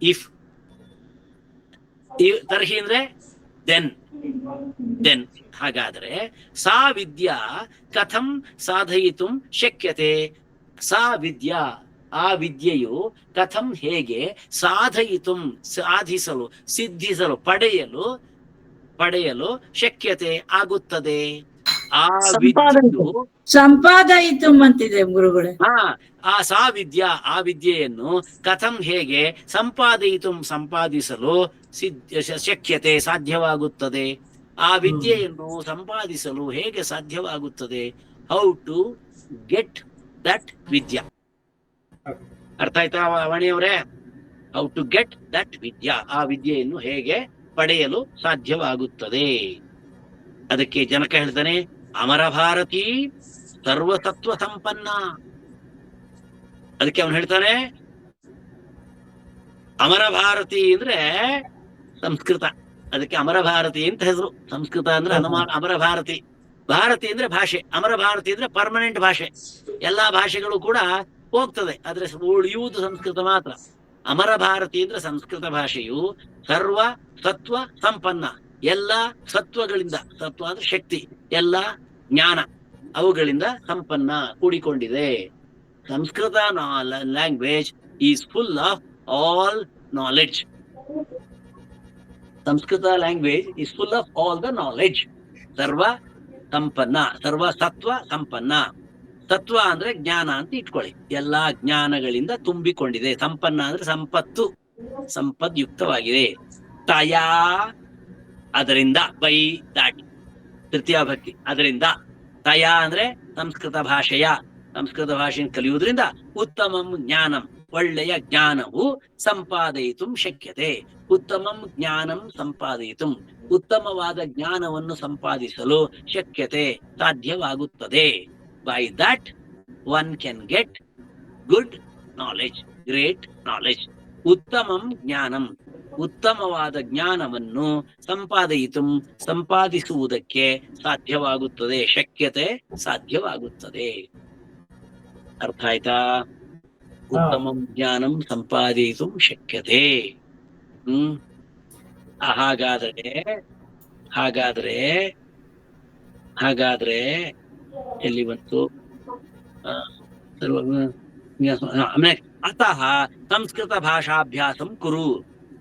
ಇಫ್. ತರ್ಹಿ ಅಂದ್ರೆ ದೆನ್. ಹಾಗಾದರೆ ಸಾ ವಿದ್ಯಾ ಕಥಂ ಸಾಧಯಿತುಂ ಶಕ್ಯತೆ? ಸಾ ವಿದ್ಯಾ, ಆ ವಿದ್ಯೆಯು ಕಥಂ ಹೇಗೆ ಸಾಧಿಸಲು ಸಿದ್ಧಿಸಲು ಪಡೆಯಲು ಶಕ್ಯತೆ ಆಗುತ್ತದೆ. ಆ ವಿದ್ಯೆಯು ಸಂಪಾದಯಿತು ಅಂತಿದೆ ಗುರುಗಳೇ. ಆ ವಿದ್ಯೆಯನ್ನು ಕಥಂ ಹೇಗೆ ಸಂಪಾದಿಸಲು ಶಕ್ಯತೆ ಸಾಧ್ಯವಾಗುತ್ತದೆ. ಆ ವಿದ್ಯೆಯನ್ನು ಸಂಪಾದಿಸಲು ಹೇಗೆ ಸಾಧ್ಯವಾಗುತ್ತದೆ. ಹೌ ಟು ಗೆಟ್ ದಟ್ ವಿದ್ಯಾ. ಅರ್ಥ ಆಯ್ತಾ ವಾಣಿಯವರೇ? ಹೌ ಟು ಗೆಟ್ ದಟ್ ವಿದ್ಯಾ, ಆ ವಿದ್ಯೆಯನ್ನು ಹೇಗೆ ಪಡೆಯಲು ಸಾಧ್ಯವಾಗುತ್ತದೆ. ಅದಕ್ಕೆ ಜನಕ ಹೇಳ್ತಾನೆ, ಅಮರ ಭಾರತಿ ಸರ್ವತತ್ವ ಸಂಪನ್ನ. ಅದಕ್ಕೆ ಅವನು ಹೇಳ್ತಾನೆ, ಅಮರ ಭಾರತಿ ಅಂದ್ರೆ ಸಂಸ್ಕೃತ, ಅದಕ್ಕೆ ಅಮರ ಭಾರತಿ ಅಂತ ಹೆಸರು. ಸಂಸ್ಕೃತ ಅಂದ್ರೆ ಅಮರ ಭಾರತಿ. ಭಾರತಿ ಅಂದ್ರೆ ಭಾಷೆ, ಅಮರ ಭಾರತಿ ಅಂದ್ರೆ ಪರ್ಮನೆಂಟ್ ಭಾಷೆ. ಎಲ್ಲಾ ಭಾಷೆಗಳು ಕೂಡ ಹೋಗ್ತದೆ, ಆದ್ರೆ ಉಳಿಯುವುದು ಸಂಸ್ಕೃತ ಮಾತ್ರ. ಅಮರ ಭಾರತಿ ಅಂದ್ರೆ ಸಂಸ್ಕೃತ ಭಾಷೆಯು ಸರ್ವ ಸತ್ವ ಸಂಪನ್ನ, ಎಲ್ಲ ಸತ್ವಗಳಿಂದ, ಸತ್ವ ಅಂದ್ರೆ ಶಕ್ತಿ, ಎಲ್ಲ ಜ್ಞಾನ ಅವುಗಳಿಂದ ಸಂಪನ್ನ ಕೂಡಿಕೊಂಡಿದೆ. Sanskrit language is full of all knowledge. Sanskrit language is full of all the knowledge. ಸರ್ವ ಸಂಪನ್ನ, ಸರ್ವ ಸತ್ವ ಸಂಪನ್ನ. ತತ್ವ ಅಂದ್ರೆ ಜ್ಞಾನ ಅಂತ ಇಟ್ಕೊಳ್ಳಿ, ಎಲ್ಲಾ ಜ್ಞಾನಗಳಿಂದ ತುಂಬಿಕೊಂಡಿದೆ. ಸಂಪನ್ನ ಅಂದ್ರೆ ಸಂಪದ್ಯುಕ್ತವಾಗಿದೆ. ತಯಾ, ಅದರಿಂದ, ಬೈ ದಾಟ್ ತೃತೀಯ ಭಕ್ತಿ. ಅದರಿಂದ ತಯಾ ಅಂದ್ರೆ ಸಂಸ್ಕೃತ ಭಾಷೆಯನ್ನು ಕಲಿಯುವುದರಿಂದ ಉತ್ತಮಂ ಜ್ಞಾನಂ, ಒಳ್ಳೆಯ ಜ್ಞಾನವು ಸಂಪಾದಯಿತು ಶಕ್ಯತೆ. ಉತ್ತಮಂ ಜ್ಞಾನಂ ಸಂಪಾದಯಿತು, ಉತ್ತಮವಾದ ಜ್ಞಾನವನ್ನು ಸಂಪಾದಿಸಲು ಶಕ್ಯತೆ ಸಾಧ್ಯವಾಗುತ್ತದೆ. By that one can get good knowledge, great knowledge. ಉತ್ತಮಂ ಜ್ಞಾನಂ, ಉತ್ತಮವಾದ ಜ್ಞಾನವನ್ನು ಸಂಪಾದಿಸುವುದಕ್ಕೆ ಸಾಧ್ಯವಾಗುತ್ತದೆ, ಶಕ್ಯತೆ ಸಾಧ್ಯವಾಗುತ್ತದೆ. ಅರ್ಥ ಆಯ್ತಾ? ಉತ್ತಮಂ ಜ್ಞಾನಂ ಸಂಪಾದಿತು ಶಕ್ಯತೆ. ಹಾಗಾದ್ರೆ ಎಲ್ಲಿ ಬಂತು? ಅತಃ ಸಂಸ್ಕೃತ ಭಾಷಾಭ್ಯಾಸಂ ಕುರು.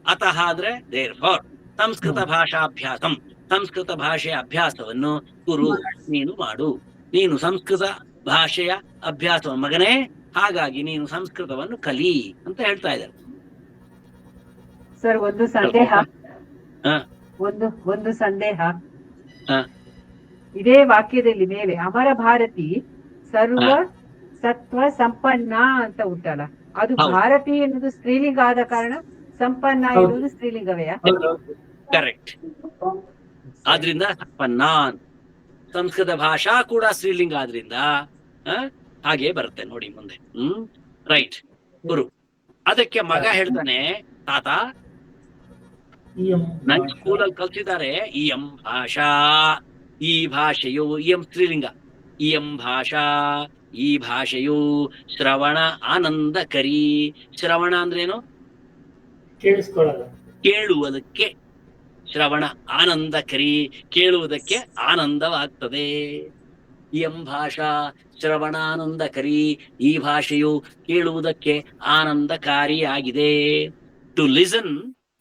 ಅತಃ ಅಂದ್ರೆ ದೇರ್ಫೋರ್, ಸಂಸ್ಕೃತ ಭಾಷಾಭ್ಯಾಸಂ, ಸಂಸ್ಕೃತ ಭಾಷೆಯ ಅಭ್ಯಾಸವನ್ನು ಕುರು, ನೀನು ಮಾಡು. ನೀನು ಸಂಸ್ಕೃತ ಭಾಷೆಯ ಅಭ್ಯಾಸ ಮಗನೇ, ಹಾಗಾಗಿ ನೀನು ಸಂಸ್ಕೃತವನ್ನು ಕಲಿ ಅಂತ ಹೇಳ್ತಾ ಇದ್ದಾರೆ. ಸರ್, ಒಂದು ಸಂದೇಹ. ಹ. ಒಂದು ಸಂದೇಹ. ಹ. ಇದೇ ವಾಕ್ಯದಲ್ಲಿ ಮೇಲೆ ಅಮರ ಭಾರತಿ ಸರ್ವ ಸತ್ವ ಸಂಪನ್ನ ಅಂತ ಉಂಟಲ್ಲ, ಅದು ಹೌದು. ಭಾರತಿ ಎನ್ನುವುದು ಸ್ತ್ರೀಲಿಂಗ ಆದ ಕಾರಣ ಸಂಪನ್ನ ಎನ್ನುವುದು ಸ್ತ್ರೀಲಿಂಗವೇ? ಕರೆಕ್ಟ್. ಆದ್ರಿಂದ ಸಂಪನ್ನ, ಸಂಸ್ಕೃತ ಭಾಷಾ ಕೂಡ ಸ್ತ್ರೀಲಿಂಗ ಆದ್ರಿಂದ ಹಾಗೆ ಬರುತ್ತೆ ನೋಡಿ ಮುಂದೆ. ರೈಟ್ ಗುರು. ಅದಕ್ಕೆ ಮಗ ಹೇಳ್ತಾನೆ, ತಾತ ನನ್ ಸ್ಕೂಲಲ್ಲಿ ಕಲ್ಸಿದ್ದಾರೆ ಇಯಂ ಭಾಷಾ, ಈ ಭಾಷೆಯು, ಇಯಂ ಸ್ತ್ರೀಲಿಂಗ, ಇಯಂ ಭಾಷಾ, ಈ ಭಾಷೆಯು ಶ್ರವಣ ಆನಂದಕರಿ. ಶ್ರವಣ ಅಂದ್ರೇನು? ಕೇಳುವುದಕ್ಕೆ. ಶ್ರವಣ ಆನಂದಕರಿ, ಕೇಳುವುದಕ್ಕೆ ಆನಂದವಾಗ್ತದೆ. ಇಯಂ ಭಾಷಾ ಶ್ರವಣಾನಂದಕರಿ, ಈ ಭಾಷೆಯು ಕೇಳುವುದಕ್ಕೆ ಆನಂದಕಾರಿಯಾಗಿದೆ. To listen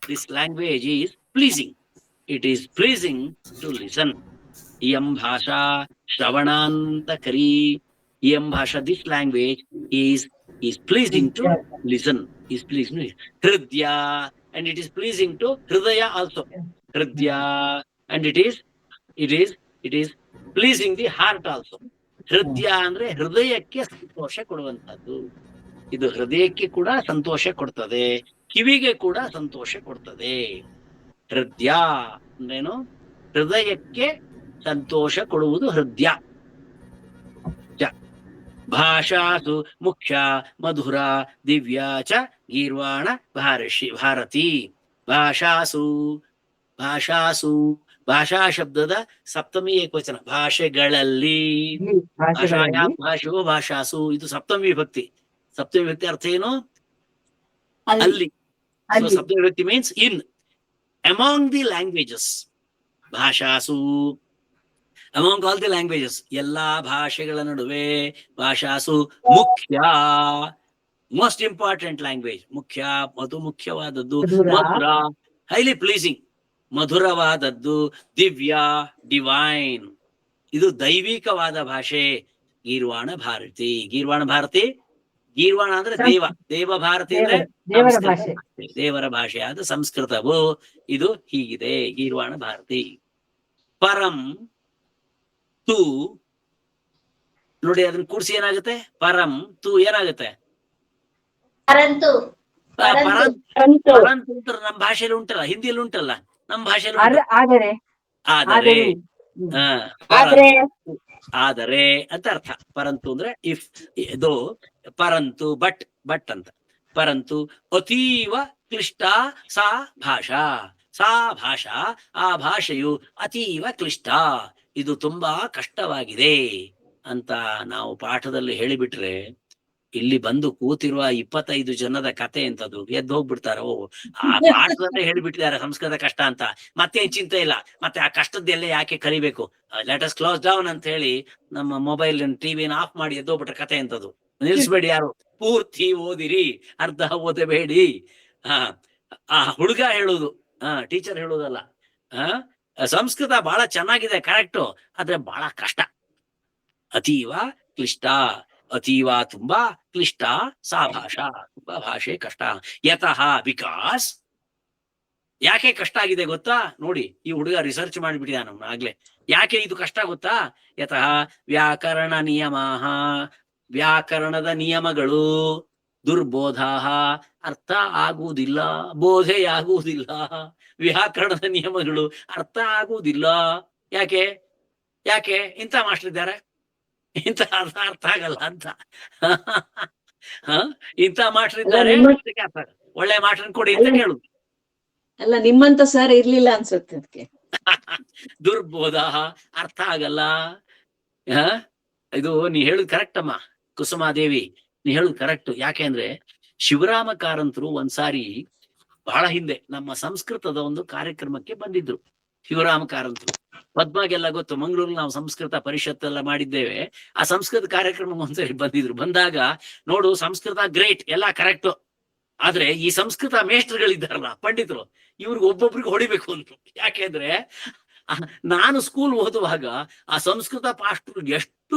this language is pleasing. It is pleasing to listen. ಇಯಂ ಭಾಷಾ ಶ್ರವಣಾನಂದಕರಿ, ಇಯಂ ಭಾಷಾ, this language is pleasing to listen, is pleasing ಹೃದಯ, and it is pleasing to hridaya also. Hridaya, and it is pleasing the heart also. ಹೃದಯ ಅಂದ್ರೆ ಹೃದಯಕ್ಕೆ ಸಂತೋಷ ಕೊಡುವಂತದ್ದು. ಇದು ಹೃದಯಕ್ಕೆ ಕೂಡ ಸಂತೋಷ ಕೊಡ್ತದೆ, ಕಿವಿಗೆ ಕೂಡ ಸಂತೋಷ ಕೊಡ್ತದೆ. ಹೃದಯ ಅಂದ್ರೇನು? ಹೃದಯಕ್ಕೆ ಸಂತೋಷ ಕೊಡುವುದು ಹೃದಯ. ಭಾಷಾಸು ಮುಖ್ಯ ಮಧುರ ದಿವ್ಯ ಚ ಗೀರ್ವಾಣ ಭಾರತಿ. ಭಾಷಾಸು ಭಾಷಾ ಶಬ್ದದ ಸಪ್ತಮಿ ಏಕವಚನ. ಭಾಷೆಗಳಲ್ಲಿ, ಭಾಷೆಯೋ ಭಾಷಾಸು, ಇದು ಸಪ್ತಮಿ ವಿಭಕ್ತಿ. ಸಪ್ತಮಿ ವಿಭಕ್ತಿ ಅರ್ಥ ಏನು? ಅಲ್ಲಿ. ಸಪ್ತಮಿ ವಿಭಕ್ತಿ means in, among the languages. ಭಾಷಾಸು ಅಮಾಂಗ್ ಆಲ್ ದಿ ಲ್ಯಾಂಗ್ವೇಜಸ್, ಎಲ್ಲಾ ಭಾಷೆಗಳ ನಡುವೆ. ಭಾಷಾಸು ಮುಖ್ಯ, ಮೋಸ್ಟ್ ಇಂಪಾರ್ಟೆಂಟ್ ಲ್ಯಾಂಗ್ವೇಜ್, ಮುಖ್ಯವಾದದ್ದು, ಮಧುರ. ಮಧುರ, ಹೈಲಿ ಪ್ಲೀಸಿಂಗ್, ಮಧುರವಾದದ್ದು, ದಿವ್ಯ, ಡಿವೈನ್, ಇದು ದೈವಿಕವಾದ ಭಾಷೆ. ಗೀರ್ವಾಣ ಭಾರತಿ, ಗೀರ್ವಾಣ ಅಂದ್ರೆ ದೇವ ಭಾರತಿ ಅಂದ್ರೆ ದೇವರ ಸಂಸ್ಕೃತ ಭಾಷೆ. ದೇವರ ಭಾಷೆಯಾದ ಸಂಸ್ಕೃತವು ಇದು ಹೀಗಿದೆ, ಗೀರ್ವಾಣ ಭಾರತಿ. ಪರಂ ತು, ನೋಡಿ ಅದನ್ನ ಕೂಡಿಸಿ ಏನಾಗುತ್ತೆ, ಪರಂ ತು ಏನಾಗುತ್ತೆ, ಪರಂತು ಪರಂತು ಅಂತ ನಮ್ಮ ಭಾಷೆಯಲ್ಲಿ ಉಂಟಲ್ಲ, ಹಿಂದಿಯಲ್ಲಿ ಉಂಟಲ್ಲ, ನಮ್ಮ ಭಾಷೆಯಲ್ಲಿ ಉಂಟು. ಆದರೆ ಆದರೆ ಹ್ಮ್. ಆದರೆ ಅಂತ ಅರ್ಥ. ಪರಂತು ಅಂದ್ರೆ ಇಫ್, ಇದು ಪರಂತು ಬಟ್ ಅಂತ. ಪರಂತು ಅತೀವ ಕ್ಲಿಷ್ಟ ಸಾ ಭಾಷಾ, ಆ ಭಾಷೆಯು ಅತೀವ ಕ್ಲಿಷ್ಟ, ಇದು ತುಂಬಾ ಕಷ್ಟವಾಗಿದೆ ಅಂತ ನಾವು ಪಾಠದಲ್ಲಿ ಹೇಳಿಬಿಟ್ರೆ, ಇಲ್ಲಿ ಬಂದು ಕೂತಿರುವ 25 ಜನದ ಕತೆ ಎಂತದ್ದು ಎದ್ದು ಹೋಗ್ಬಿಡ್ತಾರೆ. ಆ ಪಾಠದಲ್ಲೇ ಹೇಳಿಬಿಟ್ಟಿದ್ದಾರೆ ಸಂಸ್ಕೃತ ಕಷ್ಟ ಅಂತ, ಮತ್ತೇನ್ ಚಿಂತೆ ಇಲ್ಲ, ಮತ್ತೆ ಆ ಕಷ್ಟದ್ದೆಲ್ಲ ಯಾಕೆ ಕಲಿಬೇಕು, ಲೆಟ್ ಅಸ್ ಕ್ಲೋಸ್ ಡೌನ್ ಅಂತ ಹೇಳಿ ನಮ್ಮ ಮೊಬೈಲ್ ಟಿವಿನ ಆಫ್ ಮಾಡಿ ಎದ್ದೋಗ್ಬಿಟ್ರೆ ಕತೆ ಎಂತದ್ದು. ನಿಲ್ಸ್ಬೇಡಿ ಯಾರು, ಪೂರ್ತಿ ಓದಿರಿ, ಅರ್ಧ ಓದಬೇಡಿ. ಆ ಹುಡುಗ ಹೇಳುದು, ಟೀಚರ್ ಹೇಳುದಲ್ಲ. ಸಂಸ್ಕೃತ ಬಹಳ ಚೆನ್ನಾಗಿದೆ, ಕರೆಕ್ಟು, ಆದ್ರೆ ಬಹಳ ಕಷ್ಟ. ಅತೀವ ಕ್ಲಿಷ್ಟ, ಅತೀವ ತುಂಬಾ, ಕ್ಲಿಷ್ಟ ಸಾ ಭಾಷಾ, ತುಂಬಾ ಭಾಷೆ ಕಷ್ಟ. ಯತಃ ಬಿಕಾಸ್, ಯಾಕೆ ಕಷ್ಟ ಆಗಿದೆ ಗೊತ್ತಾ? ನೋಡಿ, ಈ ಹುಡುಗ ರಿಸರ್ಚ್ ಮಾಡಿಬಿಟ್ಟಿದ್ದಾನ ಆಗ್ಲೇ. ಯಾಕೆ ಇದು ಕಷ್ಟ ಗೊತ್ತಾ? ಯತಃ ವ್ಯಾಕರಣ ನಿಯಮಃ, ವ್ಯಾಕರಣದ ನಿಯಮಗಳು, ದುರ್ಬೋಧ, ಅರ್ಥ ಆಗುವುದಿಲ್ಲ, ಬೋಧೆಯಾಗುವುದಿಲ್ಲ. ವ್ಯಾಕರಣದ ನಿಯಮಗಳು ಅರ್ಥ ಆಗುವುದಿಲ್ಲ. ಯಾಕೆ ಇಂಥ ಮಾಸ್ಟರ್ ಇದ್ದಾರೆ, ಇಂಥ ಅರ್ಥ ಆಗಲ್ಲ ಅಂತ. ಇಂಥ ಮಾಸ್ಟರ್ ಇದ್ದಾರೆ, ಒಳ್ಳೆ ಮಾಸ್ಟರ್ ಕೊಡಿ ಅಂತ ಕೇಳುದು. ಅಲ್ಲ, ನಿಮ್ಮಂತ ಸರ್ ಇರ್ಲಿಲ್ಲ ಅನ್ಸುತ್ತೆ ಅದಕ್ಕೆ. ದುರ್ಬೋಧ, ಅರ್ಥ ಆಗಲ್ಲ. ಇದು ನೀ ಹೇಳುದು ಕರೆಕ್ಟ್ ಅಮ್ಮ ಕುಸುಮಾದೇವಿ, ನೀ ಹೇಳುದು ಕರೆಕ್ಟ್. ಯಾಕೆಂದ್ರೆ ಶಿವರಾಮ ಕಾರಂತರು ಒಂದ್ಸಾರಿ ಬಹಳ ಹಿಂದೆ ನಮ್ಮ ಸಂಸ್ಕೃತದ ಒಂದು ಕಾರ್ಯಕ್ರಮಕ್ಕೆ ಬಂದಿದ್ರು. ಶಿವರಾಮ ಕಾರಂತರು ಪದ್ಮಗೆಲ್ಲ ಗೊತ್ತು, ಮಂಗಳೂರು ನಾವು ಸಂಸ್ಕೃತ ಪರಿಷತ್ ಎಲ್ಲ ಮಾಡಿದ್ದೇವೆ. ಆ ಸಂಸ್ಕೃತ ಕಾರ್ಯಕ್ರಮ ಒಂದ್ಸರಿ ಬಂದಿದ್ರು. ಬಂದಾಗ ನೋಡು, ಸಂಸ್ಕೃತ ಗ್ರೇಟ್, ಎಲ್ಲ ಕರೆಕ್ಟ್, ಆದ್ರೆ ಈ ಸಂಸ್ಕೃತ ಮೇಷ್ಟ್ರುಗಳಿದ್ದಾರಲ್ಲ, ಪಂಡಿತರು, ಇವ್ರಿಗೆ ಒಬ್ಬೊಬ್ರಿಗೆ ಹೊಡಿಬೇಕು ಅಂದ್ರು. ಯಾಕೆಂದ್ರೆ ನಾನು ಸ್ಕೂಲ್ ಓದುವಾಗ ಆ ಸಂಸ್ಕೃತ ಪಾಸ್ಟ್ರು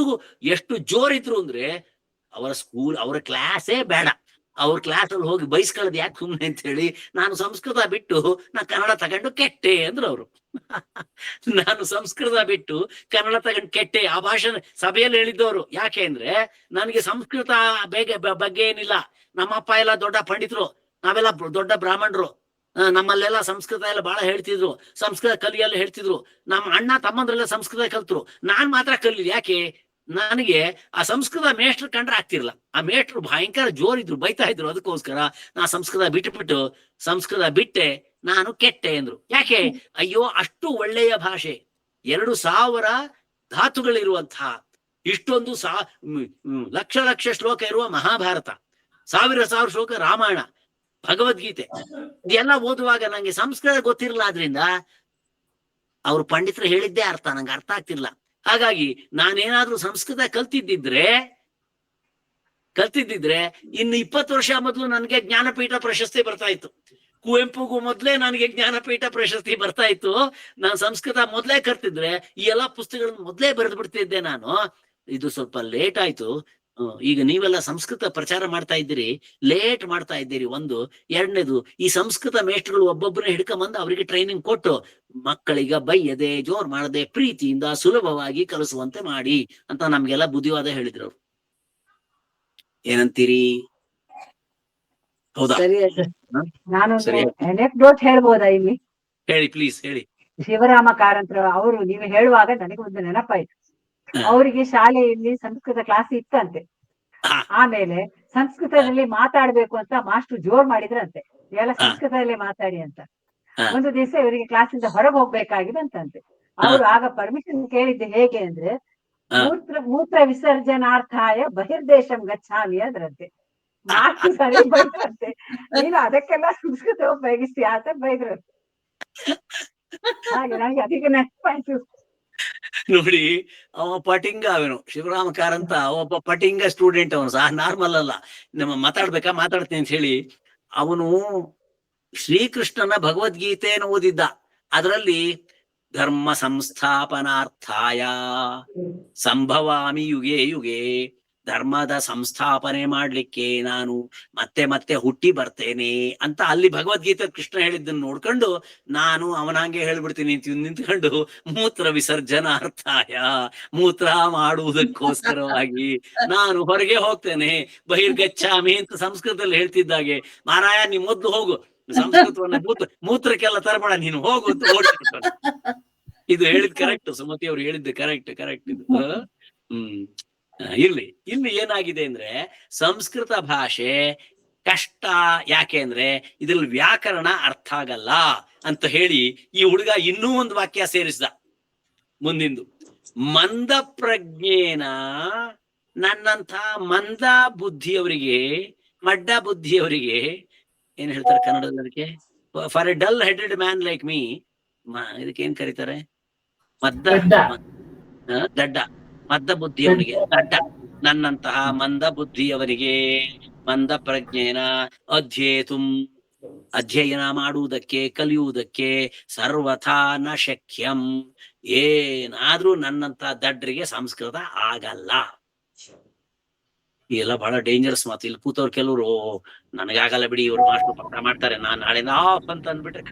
ಎಷ್ಟು ಜೋರಿದ್ರು ಅಂದ್ರೆ, ಅವರ ಕ್ಲಾಸೇ ಬೇಡ, ಅವ್ರ ಕ್ಲಾಸಲ್ಲಿ ಹೋಗಿ ಬೈಸ್ಕೊಳ್ಳೋದು ಯಾಕೆ ಸುಮ್ಮನೆ ಅಂತ ಹೇಳಿ ನಾನು ಸಂಸ್ಕೃತ ಬಿಟ್ಟು ಕನ್ನಡ ತಗೊಂಡು ಕೆಟ್ಟೆ ಅಂದ್ರು ಅವರು. ನಾನು ಸಂಸ್ಕೃತ ಬಿಟ್ಟು ಕನ್ನಡ ತಗೊಂಡು ಕೆಟ್ಟೆ, ಆ ಭಾಷೆ ಸಭೆಯಲ್ಲಿ ಹೇಳಿದ್ದವರು. ಯಾಕೆ ಅಂದ್ರೆ ನನಗೆ ಸಂಸ್ಕೃತ ಬಗ್ಗೆ ಏನಿಲ್ಲ, ನಮ್ಮಪ್ಪ ಎಲ್ಲ ದೊಡ್ಡ ಪಂಡಿತರು, ನಾವೆಲ್ಲ ದೊಡ್ಡ ಬ್ರಾಹ್ಮಣರು, ನಮ್ಮಲ್ಲೆಲ್ಲ ಸಂಸ್ಕೃತ ಎಲ್ಲ ಬಹಳ ಹೇಳ್ತಿದ್ರು, ಸಂಸ್ಕೃತ ಕಲಿಯಲ್ಲ ಹೇಳ್ತಿದ್ರು. ನಮ್ಮ ಅಣ್ಣ ತಮ್ಮಂದ್ರೆಲ್ಲ ಸಂಸ್ಕೃತ ಕಲ್ತರು, ನಾನ್ ಮಾತ್ರ ಕಲಿಲಿ. ಯಾಕೆ? ನನಗೆ ಆ ಸಂಸ್ಕೃತ ಮೇಷ್ಟ್ರು ಕಂಡ್ರೆ ಆಗ್ತಿರ್ಲಿಲ್ಲ. ಆ ಮೇಷ್ಟ್ರು ಭಯಂಕರ ಜೋರಿದ್ರು, ಬೈತಾ ಇದ್ರು. ಅದಕ್ಕೋಸ್ಕರ ನಾ ಸಂಸ್ಕೃತ ಬಿಟ್ಟೆ, ನಾನು ಕೆಟ್ಟೆ ಎಂದ್ರು. ಯಾಕೆ? ಅಯ್ಯೋ, ಅಷ್ಟು ಒಳ್ಳೆಯ ಭಾಷೆ, 2000 ಧಾತುಗಳಿರುವಂತಹ, ಇಷ್ಟೊಂದು ಲಕ್ಷ ಶ್ಲೋಕ ಇರುವ ಮಹಾಭಾರತ, 1000 ಶ್ಲೋಕ ರಾಮಾಯಣ, ಭಗವದ್ಗೀತೆ, ಇದೆಲ್ಲ ಓದುವಾಗ ನಂಗೆ ಸಂಸ್ಕೃತ ಗೊತ್ತಿರಲಿಲ್ಲ. ಆದ್ರಿಂದ ಅವ್ರು ಪಂಡಿತರು ಹೇಳಿದ್ದೇ ಅರ್ಥ ನಂಗೆ ಅರ್ಥ ಆಗ್ತಿರ್ಲಿಲ್ಲ. ಹಾಗಾಗಿ ನಾನೇನಾದ್ರೂ ಸಂಸ್ಕೃತ ಕಲ್ತಿದ್ದಿದ್ರೆ ಇನ್ನು 20 ವರ್ಷ ಮೊದಲು ನನಗೆ ಜ್ಞಾನಪೀಠ ಪ್ರಶಸ್ತಿ ಬರ್ತಾ ಇತ್ತು. ಕುವೆಂಪುಗೂ ಮೊದ್ಲೇ ನನಗೆ ಜ್ಞಾನಪೀಠ ಪ್ರಶಸ್ತಿ ಬರ್ತಾ ಇತ್ತು. ನಾನು ಸಂಸ್ಕೃತ ಮೊದ್ಲೇ ಕಲ್ತಿದ್ರೆ ಈ ಎಲ್ಲಾ ಪುಸ್ತಕಗಳನ್ನು ಮೊದ್ಲೇ ಬರೆದು ಬಿಡ್ತಿದ್ದೆ ನಾನು. ಇದು ಸ್ವಲ್ಪ ಲೇಟ್ ಆಯ್ತು. ಈಗ ನೀವೆಲ್ಲ ಸಂಸ್ಕೃತ ಪ್ರಚಾರ ಮಾಡ್ತಾ ಇದ್ದೀರಿ, ಲೇಟ್ ಮಾಡ್ತಾ ಇದ್ದೀರಿ. ಒಂದು, ಎರಡನೇದು, ಈ ಸಂಸ್ಕೃತ ಮೇಷ್ಟ್ರುಗಳು ಒಬ್ಬೊಬ್ಬರನ್ನ ಹಿಡ್ಕೊಂಬಂದು ಅವರಿಗೆ ಟ್ರೈನಿಂಗ್ ಕೊಟ್ಟು ಮಕ್ಕಳಿಗೆ ಬೈಯದೆ, ಜೋರ್ ಮಾಡದೆ, ಪ್ರೀತಿಯಿಂದ ಸುಲಭವಾಗಿ ಕಲಿಸುವಂತೆ ಮಾಡಿ ಅಂತ ನಮ್ಗೆಲ್ಲ ಬುದ್ಧಿವಾದ ಹೇಳಿದ್ರು. ಏನಂತೀರಿ? ಹೌದಾ? ನಾನೊಂದು ಅನೆಕ್ಡೋಟ್ ಹೇಳ್ಬೋದಾ ಇಲ್ಲಿ? ಹೇಳಿ, ಪ್ಲೀಸ್ ಹೇಳಿ. ಶಿವರಾಮ ಕಾರಂತರು ಅವರು ನೀವು ಹೇಳುವಾಗ ನನಗೆ ಒಂದು ನೆನಪಾಯ್ತು. ಅವರಿಗೆ ಶಾಲೆಯಲ್ಲಿ ಸಂಸ್ಕೃತ ಕ್ಲಾಸ್ ಇತ್ತಂತೆ. ಆಮೇಲೆ ಸಂಸ್ಕೃತದಲ್ಲಿ ಮಾತಾಡ್ಬೇಕು ಅಂತ ಮಾಸ್ಟರ್ ಜೋರ್ ಮಾಡಿದ್ರಂತೆ, ಎಲ್ಲ ಸಂಸ್ಕೃತದಲ್ಲೇ ಮಾತಾಡಿ ಅಂತ. ಒಂದು ದಿವಸ ಇವರಿಗೆ ಕ್ಲಾಸಿಂದ ಹೊರಗೆ ಹೋಗ್ಬೇಕಾಗಿದೆ ಅಂತಂತೆ. ಅವ್ರು ಆಗ ಪರ್ಮಿಷನ್ ಕೇಳಿದ್ದು ಹೇಗೆ ಅಂದ್ರೆ, ಮೂತ್ರ ವಿಸರ್ಜನಾರ್ಥಾಯ ಬಹಿರ್ದೇಶಂ ಗಚ್ಚಾಮಿ ಅದ್ರಂತೆ. ಮಾಸ್ಟರ್ ಸರಿ ಬೈದ್ರಂತೆ, ನೀನು ಅದಕ್ಕೆಲ್ಲ ಸಂಸ್ಕೃತ ಉಪಯೋಗಿಸ್ತೀಯ ಅಂತ ಬೈದ್ರಂತೆ. ಹಾಗೆ ನನಗೆ ಅದಕ್ಕೆ ನೆನಪಾಯ್ತು. ನೋಡಿ, ಅವ ಪಟಿಂಗ, ಅವನು ಶಿವರಾಮ ಕಾರಂತ ಒಬ್ಬ ಪಟಿಂಗ ಸ್ಟೂಡೆಂಟ್. ಅವನು ಸಹ ನಾರ್ಮಲ್ ಅಲ್ಲ. ನಮ್ಮ ಮಾತಾಡ್ತೀನಿ ಅಂತ ಹೇಳಿ ಅವನು ಶ್ರೀಕೃಷ್ಣನ ಭಗವದ್ಗೀತೆಯನ್ನು ಓದಿದ್ದ. ಅದರಲ್ಲಿ ಧರ್ಮ ಸಂಸ್ಥಾಪನಾರ್ಥಾಯ ಸಂಭವಾಮಿ ಯುಗೆ ಯುಗೆ, ಧರ್ಮದ ಸಂಸ್ಥಾಪನೆ ಮಾಡ್ಲಿಕ್ಕೆ ನಾನು ಮತ್ತೆ ಮತ್ತೆ ಹುಟ್ಟಿ ಬರ್ತೇನೆ ಅಂತ ಅಲ್ಲಿ ಭಗವದ್ಗೀತೆ ಕೃಷ್ಣ ಹೇಳಿದ್ದನ್ನು ನೋಡ್ಕೊಂಡು ನಾನು ಅವನಂಗೆ ಹೇಳ್ಬಿಡ್ತೀನಿ ನಿಂತ್ಕೊಂಡು, ಮೂತ್ರ ವಿಸರ್ಜನಾರ್ಥಾಯ, ಮೂತ್ರ ಮಾಡುವುದಕ್ಕೋಸ್ಕರವಾಗಿ ನಾನು ಹೊರಗೆ ಹೋಗ್ತೇನೆ, ಬಹಿರ್ಗಚ್ಚಾಮಿ ಅಂತ ಸಂಸ್ಕೃತದಲ್ಲಿ ಹೇಳ್ತಿದ್ದಾಗೆ, ಮಾರಾಯ ನೀ ಮೊದ್ಲು ಹೋಗು, ಸಂಸ್ಕೃತವನ್ನ ಮೂತ್ರಕ್ಕೆಲ್ಲ ತರಬೇಡ, ನೀನು ಹೋಗು ಅಂತ ಓಡಿಸ್ಬಿಟ್ಟು. ಇದು ಹೇಳಿದ್ ಕರೆಕ್ಟ್, ಸುಮತಿ ಅವ್ರು ಹೇಳಿದ್ದು ಕರೆಕ್ಟ್ ಇದು. ಇಲ್ಲಿ ಏನಾಗಿದೆ ಅಂದ್ರೆ ಸಂಸ್ಕೃತ ಭಾಷೆ ಕಷ್ಟ. ಯಾಕೆ ಅಂದ್ರೆ ಇದ್ರಲ್ಲಿ ವ್ಯಾಕರಣ ಅರ್ಥ ಆಗಲ್ಲ ಅಂತ ಹೇಳಿ ಈ ಹುಡುಗ ಇನ್ನೂ ಒಂದು ವಾಕ್ಯ ಸೇರಿಸಿದ ಮುಂದಿಂದು. ಮಂದ ಪ್ರಜ್ಞೇನ, ನನ್ನಂಥ ಮಂದ ಬುದ್ಧಿಯವರಿಗೆ, ಮಡ್ಡ ಬುದ್ಧಿಯವರಿಗೆ ಏನ್ ಹೇಳ್ತಾರೆ ಕನ್ನಡದಲ್ಲಿ ಅದಕ್ಕೆ? For A dull headed man like me, ಇದಕ್ಕೆ ಏನ್ ಕರೀತಾರೆ? ದಡ್ಡ, ಮದ್ದ ಬುದ್ಧಿಯವರಿಗೆ ದಡ್ಡ. ನನ್ನಂತಹ ಮಂದ ಬುದ್ಧಿಯವರಿಗೆ, ಮಂದ ಪ್ರಜ್ಞೇನ ಅಧ್ಯಯನ ಮಾಡುವುದಕ್ಕೆ, ಕಲಿಯುವುದಕ್ಕೆ ಸರ್ವಥಾ ನ ಶಕ್ಯಂ, ಏನಾದ್ರೂ ನನ್ನಂತ ದಡ್ಡರಿಗೆ ಸಂಸ್ಕೃತ ಆಗಲ್ಲ. ಇದೆಲ್ಲ ಬಹಳ ಡೇಂಜರಸ್ ಮಾತು. ಇಲ್ಲಿ ಕೂತವ್ರು ಕೆಲವರು ನನಗಾಗಲ್ಲ ಬಿಡಿ, ಇವ್ರು ಮಾಸ್ಟರ್ ಪಾಠ ಮಾಡ್ತಾರೆ, ನಾನ್ ನಾಳೆಯಿಂದ ಆಫ್ ಅಂತ ಅಂದ್ಬಿಟ್ರೆ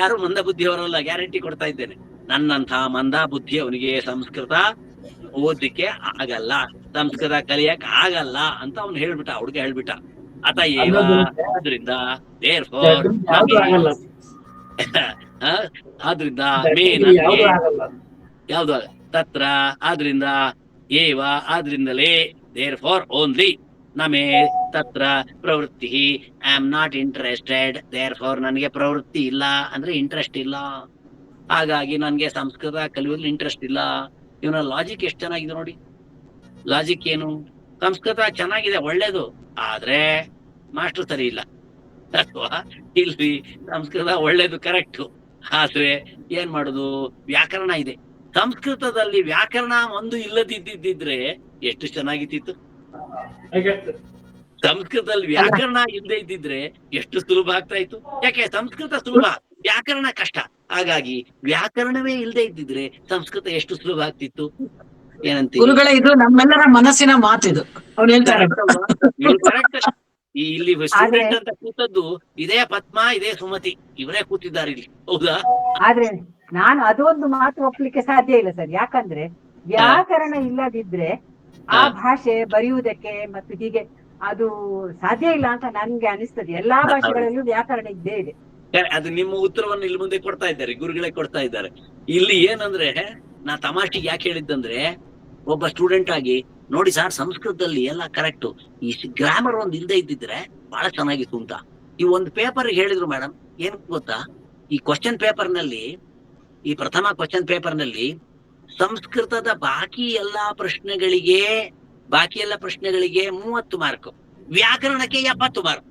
ಯಾರು ಮಂದ ಬುದ್ಧಿಯವರಲ್ಲ, ಗ್ಯಾರಂಟಿ ಕೊಡ್ತಾ ಇದ್ದೇನೆ. ನನ್ನಂಥ ಮಂದ ಬುದ್ಧಿ ಅವನಿಗೆ ಸಂಸ್ಕೃತ ಓದ್ಲಿಕ್ಕೆ ಆಗಲ್ಲ, ಸಂಸ್ಕೃತ ಕಲಿಯಕ್ ಆಗಲ್ಲ ಅಂತ ಅವ್ನು ಹೇಳ್ಬಿಟ್ಟ, ಹುಡುಗ ಹೇಳ್ಬಿಟ್ಟ. ಅತಏವ, ಆದ್ರಿಂದ ಆದ್ರಿಂದ ಯಾವ್ದು ತತ್ರ, ಆದ್ರಿಂದ ಏವ, ಆದ್ರಿಂದಲೇ, ದೇರ್ ಫಾರ್ ಓನ್ಲಿ, ನಮೇ ತತ್ರ ಪ್ರವೃತ್ತಿ, I am not interested, therefore ನನಗೆ ಪ್ರವೃತ್ತಿ ಇಲ್ಲ ಅಂದ್ರೆ ಇಂಟ್ರೆಸ್ಟ್ ಇಲ್ಲ, ಹಾಗಾಗಿ ನನ್ಗೆ ಸಂಸ್ಕೃತ ಕಲಿಯೋದ್ರಲ್ಲಿ ಇಂಟ್ರೆಸ್ಟ್ ಇಲ್ಲ. ಇವನ ಲಾಜಿಕ್ ಎಷ್ಟು ಚೆನ್ನಾಗಿದೆ ನೋಡಿ. ಲಾಜಿಕ್ ಏನು? ಸಂಸ್ಕೃತ ಚೆನ್ನಾಗಿದೆ, ಒಳ್ಳೇದು, ಆದ್ರೆ ಮಾಸ್ಟರ್ ಸರಿ ಇಲ್ಲ ಅಥವಾ ಇಲ್ಲಿ ಸಂಸ್ಕೃತ ಒಳ್ಳೇದು ಕರೆಕ್ಟ್, ಆದ್ರೆ ಏನ್ ಮಾಡುದು? ವ್ಯಾಕರಣ ಇದೆ. ಸಂಸ್ಕೃತದಲ್ಲಿ ವ್ಯಾಕರಣ ಒಂದು ಇಲ್ಲದಿದ್ದಿದ್ರೆ ಎಷ್ಟು ಚೆನ್ನಾಗಿತ್ತಿತ್ತು. ಸಂಸ್ಕೃತದಲ್ಲಿ ವ್ಯಾಕರಣ ಇಲ್ಲದೆ ಇದ್ದಿದ್ರೆ ಎಷ್ಟು ಸುಲಭ ಆಗ್ತಾ ಇತ್ತು. ಯಾಕೆ? ಸಂಸ್ಕೃತ ಸುಲಭ, ವ್ಯಾಕರಣ ಕಷ್ಟ. ಹಾಗಾಗಿ ವ್ಯಾಕರಣವೇ ಇಲ್ಲದೆ ಇದ್ದಿದ್ರೆ ಸಂಸ್ಕೃತ ಎಷ್ಟು ಸುಲಭ ಆಗ್ತಿತ್ತು. ಏನಂತ ಗುರುಗಳೇ, ಇದು ನಮ್ಮೆಲ್ಲರ ಮನಸ್ಸಿನ ಮಾತಿದು. ಅವ್ರು ಹೇಳ್ತಾರೆ ಕರೆಕ್ಟ್. ಇಲ್ಲಿ ಸ್ಟೂಡೆಂಟ್ ಅಂತ ಕೂತದ್ದು ಇದೇ ಪದ್ಮ, ಇದೇ ಸುಮತಿ, ಇವರೇ ಕೂತಿದ್ದಾರೆ ಇಲ್ಲಿ, ಹೌದಾ? ಆದ್ರೆ ನಾನು ಅದೊಂದು ಮಾತು ಒಪ್ಲಿಕ್ಕೆ ಸಾಧ್ಯ ಇಲ್ಲ ಸರ್. ಯಾಕಂದ್ರೆ ವ್ಯಾಕರಣ ಇಲ್ಲದಿದ್ರೆ ಆ ಭಾಷೆ ಬರೆಯುವುದಕ್ಕೆ ಮತ್ತು ಹೀಗೆ ಅದು ಸಾಧ್ಯ ಇಲ್ಲ ಅಂತ ನನ್ಗೆ ಅನಿಸ್ತದೆ. ಎಲ್ಲಾ ಭಾಷೆಗಳಲ್ಲೂ ವ್ಯಾಕರಣ ಇದ್ದೇ ಇದೆ. ಅದು ನಿಮ್ಮ ಉತ್ತರವನ್ನು ಇಲ್ಲಿ ಮುಂದೆ ಕೊಡ್ತಾ ಇದ್ದಾರೆ, ಗುರುಗಳೇ ಕೊಡ್ತಾ ಇದ್ದಾರೆ. ಇಲ್ಲಿ ಏನಂದ್ರೆ, ನಾ ತಮಾಷೆಗೆ ಯಾಕೆ ಹೇಳಿದ್ದಂದ್ರೆ, ಒಬ್ಬ ಸ್ಟೂಡೆಂಟ್ ಆಗಿ ನೋಡಿ ಸರ್, ಸಂಸ್ಕೃತದಲ್ಲಿ ಎಲ್ಲ ಕರೆಕ್ಟ್, ಈ ಗ್ರಾಮರ್ ಒಂದು ಇಲ್ಲದೆ ಇದ್ದಿದ್ರೆ ಬಹಳ ಚೆನ್ನಾಗಿತ್ತು ಅಂತ ಈ ಒಂದು ಪೇಪರ್ ಹೇಳಿದ್ರು. ಮೇಡಮ್ ಏನ್ ಗೊತ್ತಾ, ಈ ಕ್ವಶನ್ ಪೇಪರ್ ನಲ್ಲಿ, ಈ ಪ್ರಥಮ ಕ್ವಶನ್ ಪೇಪರ್ ನಲ್ಲಿ ಸಂಸ್ಕೃತದ ಬಾಕಿ ಎಲ್ಲಾ ಪ್ರಶ್ನೆಗಳಿಗೆ 30 ಮಾರ್ಕ್, ವ್ಯಾಕರಣಕ್ಕೆ 70 ಮಾರ್ಕ್.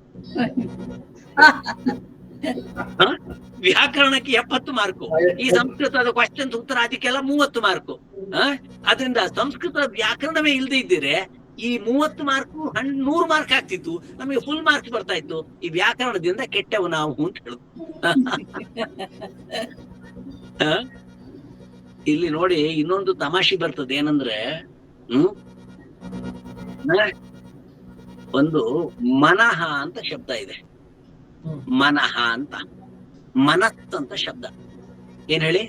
ವ್ಯಾಕರಣಕ್ಕೆ 70 ಮಾರ್ಕು, ಈ ಸಂಸ್ಕೃತದ ಕ್ವಶನ್ಸ್ ಉತ್ತರ ಅದಕ್ಕೆಲ್ಲ 30 ಮಾರ್ಕು. ಅದರಿಂದ ಸಂಸ್ಕೃತ ವ್ಯಾಕರಣವೇ ಇಲ್ಲದೆ ಇದ್ದೀರೆ ಈ 30 ಮಾರ್ಕು 100 ಮಾರ್ಕ್ ಆಗ್ತಿತ್ತು, ನಮಗೆ ಫುಲ್ ಮಾರ್ಕ್ಸ್ ಬರ್ತಾ ಇತ್ತು. ಈ ವ್ಯಾಕರಣದಿಂದ ಕೆಟ್ಟವು ನಾವು ಅಂತ ಹೇಳುದು. ಇಲ್ಲಿ ನೋಡಿ, ಇನ್ನೊಂದು ತಮಾಷೆ ಬರ್ತದೆ. ಏನಂದ್ರೆ ಒಂದು ಮನಃ ಅಂತ ಶಬ್ದ ಇದೆ. ಮನಃ ಅಂತ, ಮನಸ್ಸು ಅಂತ ಶಬ್ದ. ಏನ್ ಹೇಳಿ?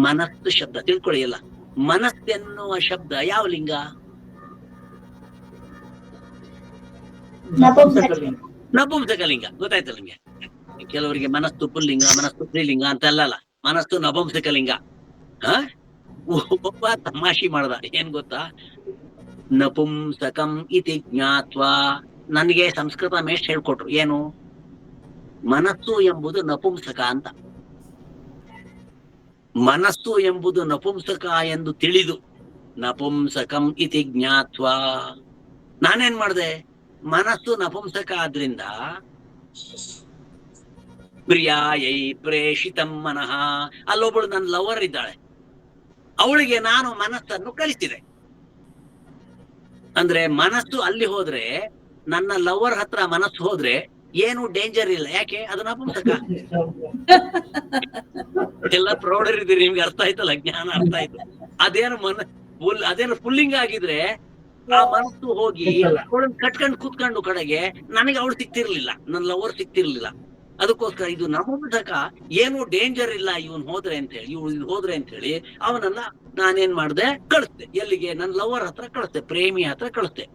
ಮನಸ್ಸು ಶಬ್ದ ತಿಳ್ಕೊಳ್ಳಿ ಎಲ್ಲ. ಮನಸ್ಸೆನ್ನುವ ಶಬ್ದ ಯಾವ ಲಿಂಗ? ನಪುಂಸಕ ಲಿಂಗ. ಗೊತ್ತಾಯ್ತಲ್ಲ ನಿಂಗೆ? ಕೆಲವರಿಗೆ ಮನಸ್ಸು ಪುಲ್ಲಿಂಗ, ಮನಸ್ಸು ಸ್ತ್ರೀಲಿಂಗ ಅಂತ ಅಲ್ಲಲ್ಲ, ಮನಸ್ಸು ನಪುಂಸಕ ಲಿಂಗ. ಒಬ್ಬ ತಮಾಷೆ ಮಾಡ್ದ. ಏನ್ ಗೊತ್ತಾ? ನಪುಂಸಕಂ ಇತಿ ಜ್ಞಾತ್ವಾ, ನನಗೆ ಸಂಸ್ಕೃತ ಮೇಷ್ಟ್ರು ಹೇಳ್ಕೊಟ್ರು. ಏನು? ಮನಸ್ಸು ಎಂಬುದು ನಪುಂಸಕ ಅಂತ. ಮನಸ್ಸು ಎಂಬುದು ನಪುಂಸಕ ಎಂದು ತಿಳಿದು, ನಪುಂಸಕಂ ಇತಿ ಜ್ಞಾತ್ವಾ, ನಾನೇನ್ ಮಾಡ್ದೆ? ಮನಸ್ಸು ನಪುಂಸಕ ಆದ್ರಿಂದ ಪ್ರಿಯಾಯೈ ಪ್ರೇಷಿತಂ ಮನಃ. ಅಲ್ಲೊಬ್ಬಳು ನನ್ನ ಲವರ್ ಇದ್ದಾಳೆ, ಅವಳಿಗೆ ನಾನು ಮನಸ್ಸನ್ನು ಕಲಿಸಿದೆ. ಅಂದ್ರೆ ಮನಸ್ಸು ಅಲ್ಲಿ ಹೋದ್ರೆ, ನನ್ನ ಲವರ್ ಹತ್ರ ಮನಸ್ಸು ಹೋದ್ರೆ ಏನು ಡೇಂಜರ್ ಇಲ್ಲ. ಯಾಕೆ? ಅದು ನಪುಂಸಕ. ಎಲ್ಲ ಪ್ರೌಢರಿದ್ದೀರಿ, ನಿಮ್ಗೆ ಅರ್ಥ ಆಯ್ತಲ್ಲ, ಜ್ಞಾನ ಅರ್ಥ ಆಯ್ತು. ಅದೇನು ಫುಲ್ಲಿಂಗ್ ಆಗಿದ್ರೆ ಆ ಮನಸ್ಸು ಹೋಗಿ ಅವಳನ್ನ ಕಟ್ಕೊಂಡು ಕೂತ್ಕೊಂಡು ಕಡೆಗೆ ನನಗೆ ಅವಳು ಸಿಕ್ತಿರ್ಲಿಲ್ಲ, ನನ್ನ ಲವರ್ ಸಿಕ್ತಿರ್ಲಿಲ್ಲ. ಅದಕ್ಕೋಸ್ಕರ ಇದು ನಪುಂಸಕ, ಏನು ಡೇಂಜರ್ ಇಲ್ಲ ಇವನ್ ಹೋದ್ರೆ ಅಂತ ಹೇಳಿ, ಇವ್ಳು ಹೋದ್ರೆ ಅಂತ ಹೇಳಿ ಅವನನ್ನ ನಾನೇನ್ ಮಾಡ್ದೆ, ಕಳಿಸ್ದೆ. ಎಲ್ಲಿಗೆ? ನನ್ನ ಲವರ್ ಹತ್ರ ಕಳಿಸ್ದೆ, ಪ್ರೇಮಿ ಹತ್ರ ಕಳಿಸ್ದೆ.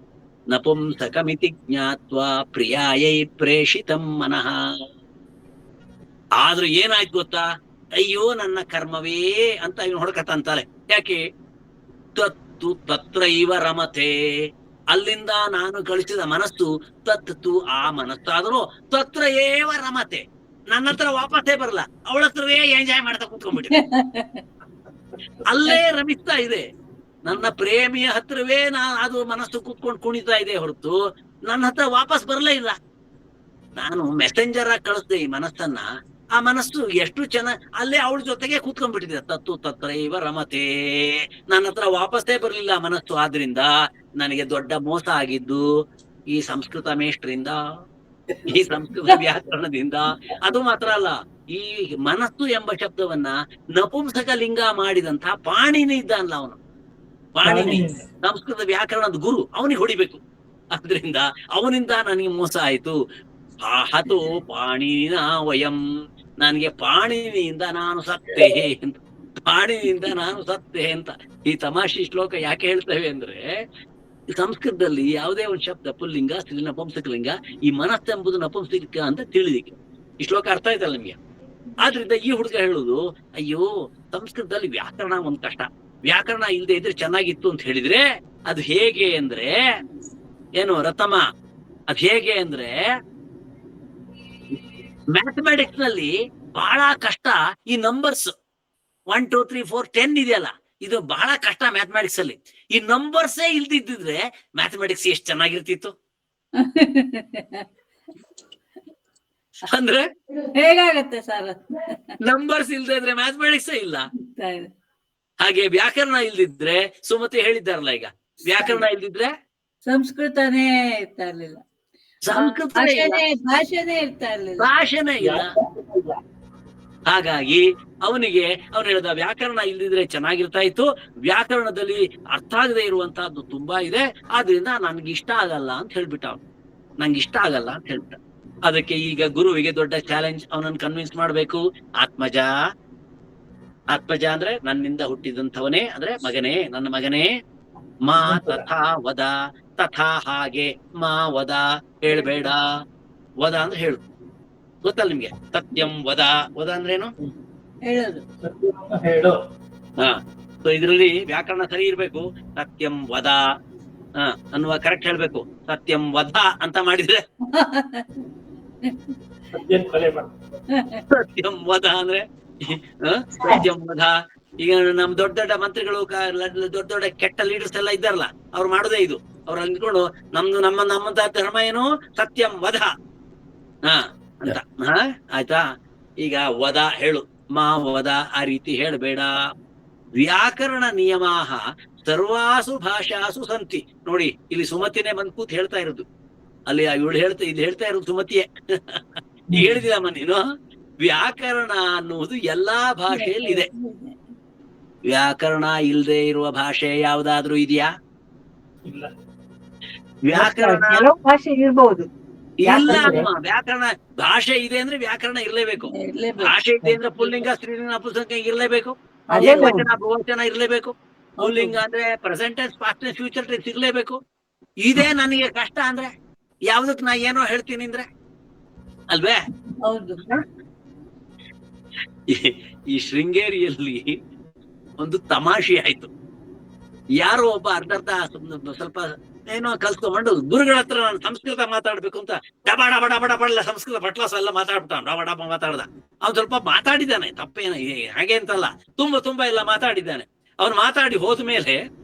ನಪುಂಸಕಮಿತಿ ಜ್ಞಾತ್ವಾ ಪ್ರಿಯಾಯೈ ಪ್ರೇಷಿತಂ ಮನಃ. ಆದ್ರೂ ಏನಾಯ್ತು ಗೊತ್ತಾ? ಅಯ್ಯೋ ನನ್ನ ಕರ್ಮವೇ ಅಂತ ಇವನು ಹೊಡ್ಕತ್ತಂತಾಳೆ. ಯಾಕೆ? ತತ್ತು ತತ್ರೈವ ರಮತೆ. ಅಲ್ಲಿಂದ ನಾನು ಕಳಿಸಿದ ಮನಸ್ಸು ತತ್ತು, ಆ ಮನಸ್ಸಾದರೂ ತತ್ರ ಏವ ರಮತೆ, ನನ್ನ ಹತ್ರ ವಾಪಸ್ಸೇ ಬರಲ್ಲ, ಅವಳ ಹತ್ರವೇ ಎಂಜಾಯ್ ಮಾಡ್ತಾ ಕೂತ್ಕೊಂಡ್ಬಿಟ್ಟಿದೆ. ಅಲ್ಲೇ ರಮಿಸ್ತಾ ಇದೆ, ನನ್ನ ಪ್ರೇಮಿಯ ಹತ್ರವೇ ಅದು ಮನಸ್ಸು ಕೂತ್ಕೊಂಡು ಕುಣಿತಾ ಇದೆ ಹೊರತು ನನ್ನ ಹತ್ರ ವಾಪಸ್ ಬರಲೇ ಇಲ್ಲ. ನಾನು ಮೆಸೆಂಜರ್ ಆಗಿ ಕಳಿಸ್ದೆ ಈ ಮನಸ್ಸನ್ನ, ಆ ಮನಸ್ಸು ಎಷ್ಟು ಅಲ್ಲೇ ಅವಳ ಜೊತೆಗೆ ಕೂತ್ಕೊಂಡ್ಬಿಟ್ಟಿದೆ. ತತ್ತು ತತ್ರೈವ ರಮತೆ, ನನ್ನ ಹತ್ರ ವಾಪಸ್ಸೇ ಬರ್ಲಿಲ್ಲ ಮನಸ್ಸು. ಆದ್ರಿಂದ ನನಗೆ ದೊಡ್ಡ ಮೋಸ ಆಗಿದ್ದು ಈ ಸಂಸ್ಕೃತ ಮೇಷ್ಟ್ರಿಂದ, ಈ ಸಂಸ್ಕೃತ ವ್ಯಾಕರಣದಿಂದ. ಅದು ಮಾತ್ರ ಅಲ್ಲ, ಈ ಮನಸ್ಸು ಎಂಬ ಶಬ್ದವನ್ನ ನಪುಂಸಕ ಲಿಂಗ ಮಾಡಿದಂತ ಪಾಣಿನಿ ಇದ್ದಾನಲ್ಲ, ಅವನು ಪಾಣಿನಿ ಸಂಸ್ಕೃತ ವ್ಯಾಕರಣದ ಗುರು, ಅವನಿಗೆ ಹೊಡಿಬೇಕು. ಆದ್ರಿಂದ ಅವನಿಂದ ನನಗೆ ಮೋಸ ಆಯ್ತು. ಹತೋ ಪಾಣಿನಿನ ವಯಂ, ನನಗೆ ಪಾಣಿನಿಯಿಂದ ನಾನು ಸತ್ತೆ ಅಂತ, ಪಾಣಿನಿಂದ ನಾನು ಸತ್ತೆ ಅಂತ. ಈ ತಮಾಷೆ ಶ್ಲೋಕ ಯಾಕೆ ಹೇಳ್ತೇವೆ ಅಂದ್ರೆ, ಸಂಸ್ಕೃತದಲ್ಲಿ ಯಾವುದೇ ಒಂದು ಶಬ್ದ ಪುಲ್ಲಿಂಗ, ಸ್ತ್ರೀ, ನಪುಂಸಕಲಿಂಗ, ಈ ಮನಸ್ಸೆಂಬುದು ನಪುಂಸಕ ಅಂತ ತಿಳಿದಿಕ್ಕೆ ಈ ಶ್ಲೋಕ ಅರ್ಥ ಆಯ್ತಲ್ಲ ನಿಮ್ಗೆ. ಆದ್ರಿಂದ ಈ ಹುಡುಗ ಹೇಳುದು, ಅಯ್ಯೋ ಸಂಸ್ಕೃತದಲ್ಲಿ ವ್ಯಾಕರಣ ಒಂದ್ ಕಷ್ಟ, ವ್ಯಾಕರಣ ಇಲ್ಲದೆ ಇದ್ರೆ ಚೆನ್ನಾಗಿತ್ತು ಅಂತ ಹೇಳಿದ್ರೆ, ಅದು ಹೇಗೆ ಅಂದ್ರೆ ಏನು ರತಮ, ಅದ್ ಹೇಗೆ ಅಂದ್ರೆ ಮ್ಯಾಥಮೆಟಿಕ್ಸ್ ನಲ್ಲಿ ಬಹಳ ಕಷ್ಟ ಈ ನಂಬರ್ಸ್ 1 2 3 4 10 ಇದೆಯಲ್ಲ, ಇದು ಬಹಳ ಕಷ್ಟ ಮ್ಯಾಥಮೆಟಿಕ್ಸ್ ಅಲ್ಲಿ. ಈ ನಂಬರ್ಸೇ ಇಲ್ದಿದ್ದಿದ್ರೆ ಮ್ಯಾಥಮೆಟಿಕ್ಸ್ ಎಷ್ಟು ಚೆನ್ನಾಗಿರ್ತಿತ್ತು. ಅಂದ್ರೆ ಹೇಗಾಗತ್ತೆ ಸರ್? ನಂಬರ್ಸ್ ಇಲ್ದೇ ಇದ್ರೆ ಮ್ಯಾಥಮೆಟಿಕ್ಸೇ ಇಲ್ಲ. ಹಾಗೆ ವ್ಯಾಕರಣ ಇಲ್ದಿದ್ರೆ, ಸುಮತಿ ಹೇಳಿದ್ದಾರಲ್ಲ ಈಗ, ವ್ಯಾಕರಣ ಇಲ್ದಿದ್ರೆ ಸಂಸ್ಕೃತನೇ ಇರ್ತಾ ಇರ್ಲಿಲ್ಲ, ಸಂಸ್ಕೃತನೇ ಇಲ್ಲ, ಭಾಷೆನೇ ಇರ್ತಾ ಇರ್ಲಿಲ್ಲ, ಭಾಷೆನೇ ಇಲ್ಲ. ಹಾಗಾಗಿ ಅವನು ಹೇಳಿದ ವ್ಯಾಕರಣ ಇಲ್ದಿದ್ರೆ ಚೆನ್ನಾಗಿರ್ತಾ ಇತ್ತು, ವ್ಯಾಕರಣದಲ್ಲಿ ಅರ್ಥ ಆಗದೆ ಇರುವಂತಹದ್ದು ತುಂಬಾ ಇದೆ, ಆದ್ರಿಂದ ನನ್ಗೆ ಇಷ್ಟ ಆಗಲ್ಲ ಅಂತ ಹೇಳ್ಬಿಟ್ಟ ಅವನು. ನಂಗೆ ಇಷ್ಟ ಆಗಲ್ಲ ಅಂತ ಹೇಳ್ಬಿಟ್ಟ. ಅದಕ್ಕೆ ಈಗ ಗುರುವಿಗೆ ದೊಡ್ಡ ಚಾಲೆಂಜ್, ಅವನನ್ನು ಕನ್ವಿನ್ಸ್ ಮಾಡ್ಬೇಕು. ಆತ್ಮಜ, ಆತ್ಮಜ ಅಂದ್ರೆ ನನ್ನಿಂದ ಹುಟ್ಟಿದಂಥವನೇ, ಅಂದ್ರೆ ಮಗನೇ, ನನ್ನ ಮಗನೇ, ಮಾ ತಥಾ ವದ, ತಥಾ ಹಾಗೆ, ಮಾ ವದ, ಹೇಳ್ಬೇಡ. ವದ ಅಂದ್ರೆ ಹೇಳು, ಗೊತ್ತಲ್ಲ ನಿಮ್ಗೆ? ಸತ್ಯಂ ವದ, ವದ ಅಂದ್ರೇನು? ಹೇಳೋದು. ಹೇಳು. ಹಾ, ಸೊ ಇದ್ರಲ್ಲಿ ವ್ಯಾಕರಣ ಸರಿ ಇರ್ಬೇಕು. ಸತ್ಯಂ ವದ ಅನ್ನುವ ಕರೆಕ್ಟ್ ಹೇಳ್ಬೇಕು. ಸತ್ಯಂ ವದ ಅಂತ ಮಾಡಿದ್ರೆ ಸತ್ಯಂ ವದ ಅಂದ್ರೆ ಸತ್ಯಂ ವದ. ಈಗ ನಮ್ ದೊಡ್ಡ ದೊಡ್ಡ ಮಂತ್ರಿಗಳು, ದೊಡ್ಡ ದೊಡ್ಡ ಕೆಟ್ಟ ಲೀಡರ್ಸ್ ಎಲ್ಲ ಇದ್ದಾರಲ್ಲ, ಅವ್ರು ಮಾಡೋದೇ ಇದು. ಅವ್ರು ಅಂದ್ಕೊಂಡು ನಮ್ಮಂತ ಧರ್ಮ ಏನು, ಸತ್ಯಂ ವದ ಅಂತ. ಆಯ್ತಾ? ಈಗ ವದ ಹೇಳು, ಮಾ ವದ, ಆ ರೀತಿ ಹೇಳ್ಬೇಡ. ವ್ಯಾಕರಣ ನಿಯಮಾಹ ಸರ್ವಾಸು ಭಾಷಾಸು ಸಂತಿ. ನೋಡಿ, ಇಲ್ಲಿ ಸುಮತಿನೇ ಬಂದ್ ಕೂತ್ ಹೇಳ್ತಾ ಇರೋದು, ಅಲ್ಲಿ ಇವಳು ಇದು ಹೇಳ್ತಾ ಇರೋದು ಸುಮತಿಯೇ. ಈಗ ಹೇಳಿದಿಲ್ಲಮ್ಮ ನೀನು, ವ್ಯಾಕರಣ ಅನ್ನುವುದು ಎಲ್ಲಾ ಭಾಷೆಯಲ್ಲಿ ಇದೆ. ವ್ಯಾಕರಣ ಇಲ್ಲದೆ ಇರುವ ಭಾಷೆ ಯಾವ್ದಾದ್ರೂ ಇದೆಯಾ? ಇಲ್ಲ. ವ್ಯಾಕರಣ ಕೆಲವು ಭಾಷೆ ಇರ್ಬಹುದು. ಇಲ್ಲ ಅಮ್ಮ, ವ್ಯಾಕರಣ ಭಾಷೆ ಇದೆ ಅಂದ್ರೆ ವ್ಯಾಕರಣ ಇರ್ಲೇಬೇಕು. ಭಾಷೆ ಇದೆ ಅಂದ್ರೆ ಪುಲ್ಲಿಂಗ, ಸ್ತ್ರೀಲಿಂಗ, ನಪುಂಸಕ ಇರ್ಲೇಬೇಕು, ಏಕವಚನ ಬಹುವಚನ ಇರ್ಲೇಬೇಕು. ಪುಲ್ಲಿಂಗ ಅಂದ್ರೆ present tense, past tense, future tense ಇರ್ಲೇಬೇಕು. ಇದೇ ನನಗೆ ಕಷ್ಟ ಅಂದ್ರೆ ಯಾವ್ದಕ್ ನಾ ಏನೋ ಹೇಳ್ತೀನಿ ಅಂದ್ರೆ ಅಲ್ವೇ? ಹೌದು. ಈ ಶೃಂಗೇರಿಯಲ್ಲಿ ಒಂದು ತಮಾಷೆ ಆಯ್ತು. ಯಾರೋ ಒಬ್ಬ ಅರ್ಧ ಸ್ವಲ್ಪ ಏನೋ ಕಲ್ತ್ಕೊಂಡು ಗುರುಗಳ ಹತ್ರ ನಾನು ಸಂಸ್ಕೃತ ಮಾತಾಡ್ಬೇಕು ಅಂತ ಡಬ ಡಬ ಡಬ ಡಬ ಎಲ್ಲ ಸಂಸ್ಕೃತ ಬಟ್ಲಾಸ ಎಲ್ಲ ಮಾತಾಡ್ಬಿಟ್ಟಾನ. ಡಬ ಡಬ ಮಾತಾಡ್ದ. ಅವ್ನು ಸ್ವಲ್ಪ ಮಾತಾಡಿದ್ದಾನೆ, ತಪ್ಪೇನ ಹಾಗೆ ಅಂತಲ್ಲ, ತುಂಬಾ ಎಲ್ಲ ಮಾತಾಡಿದ್ದಾನೆ. ಅವನು ಮಾತಾಡಿ ಹೋದ್ಮೇಲೆ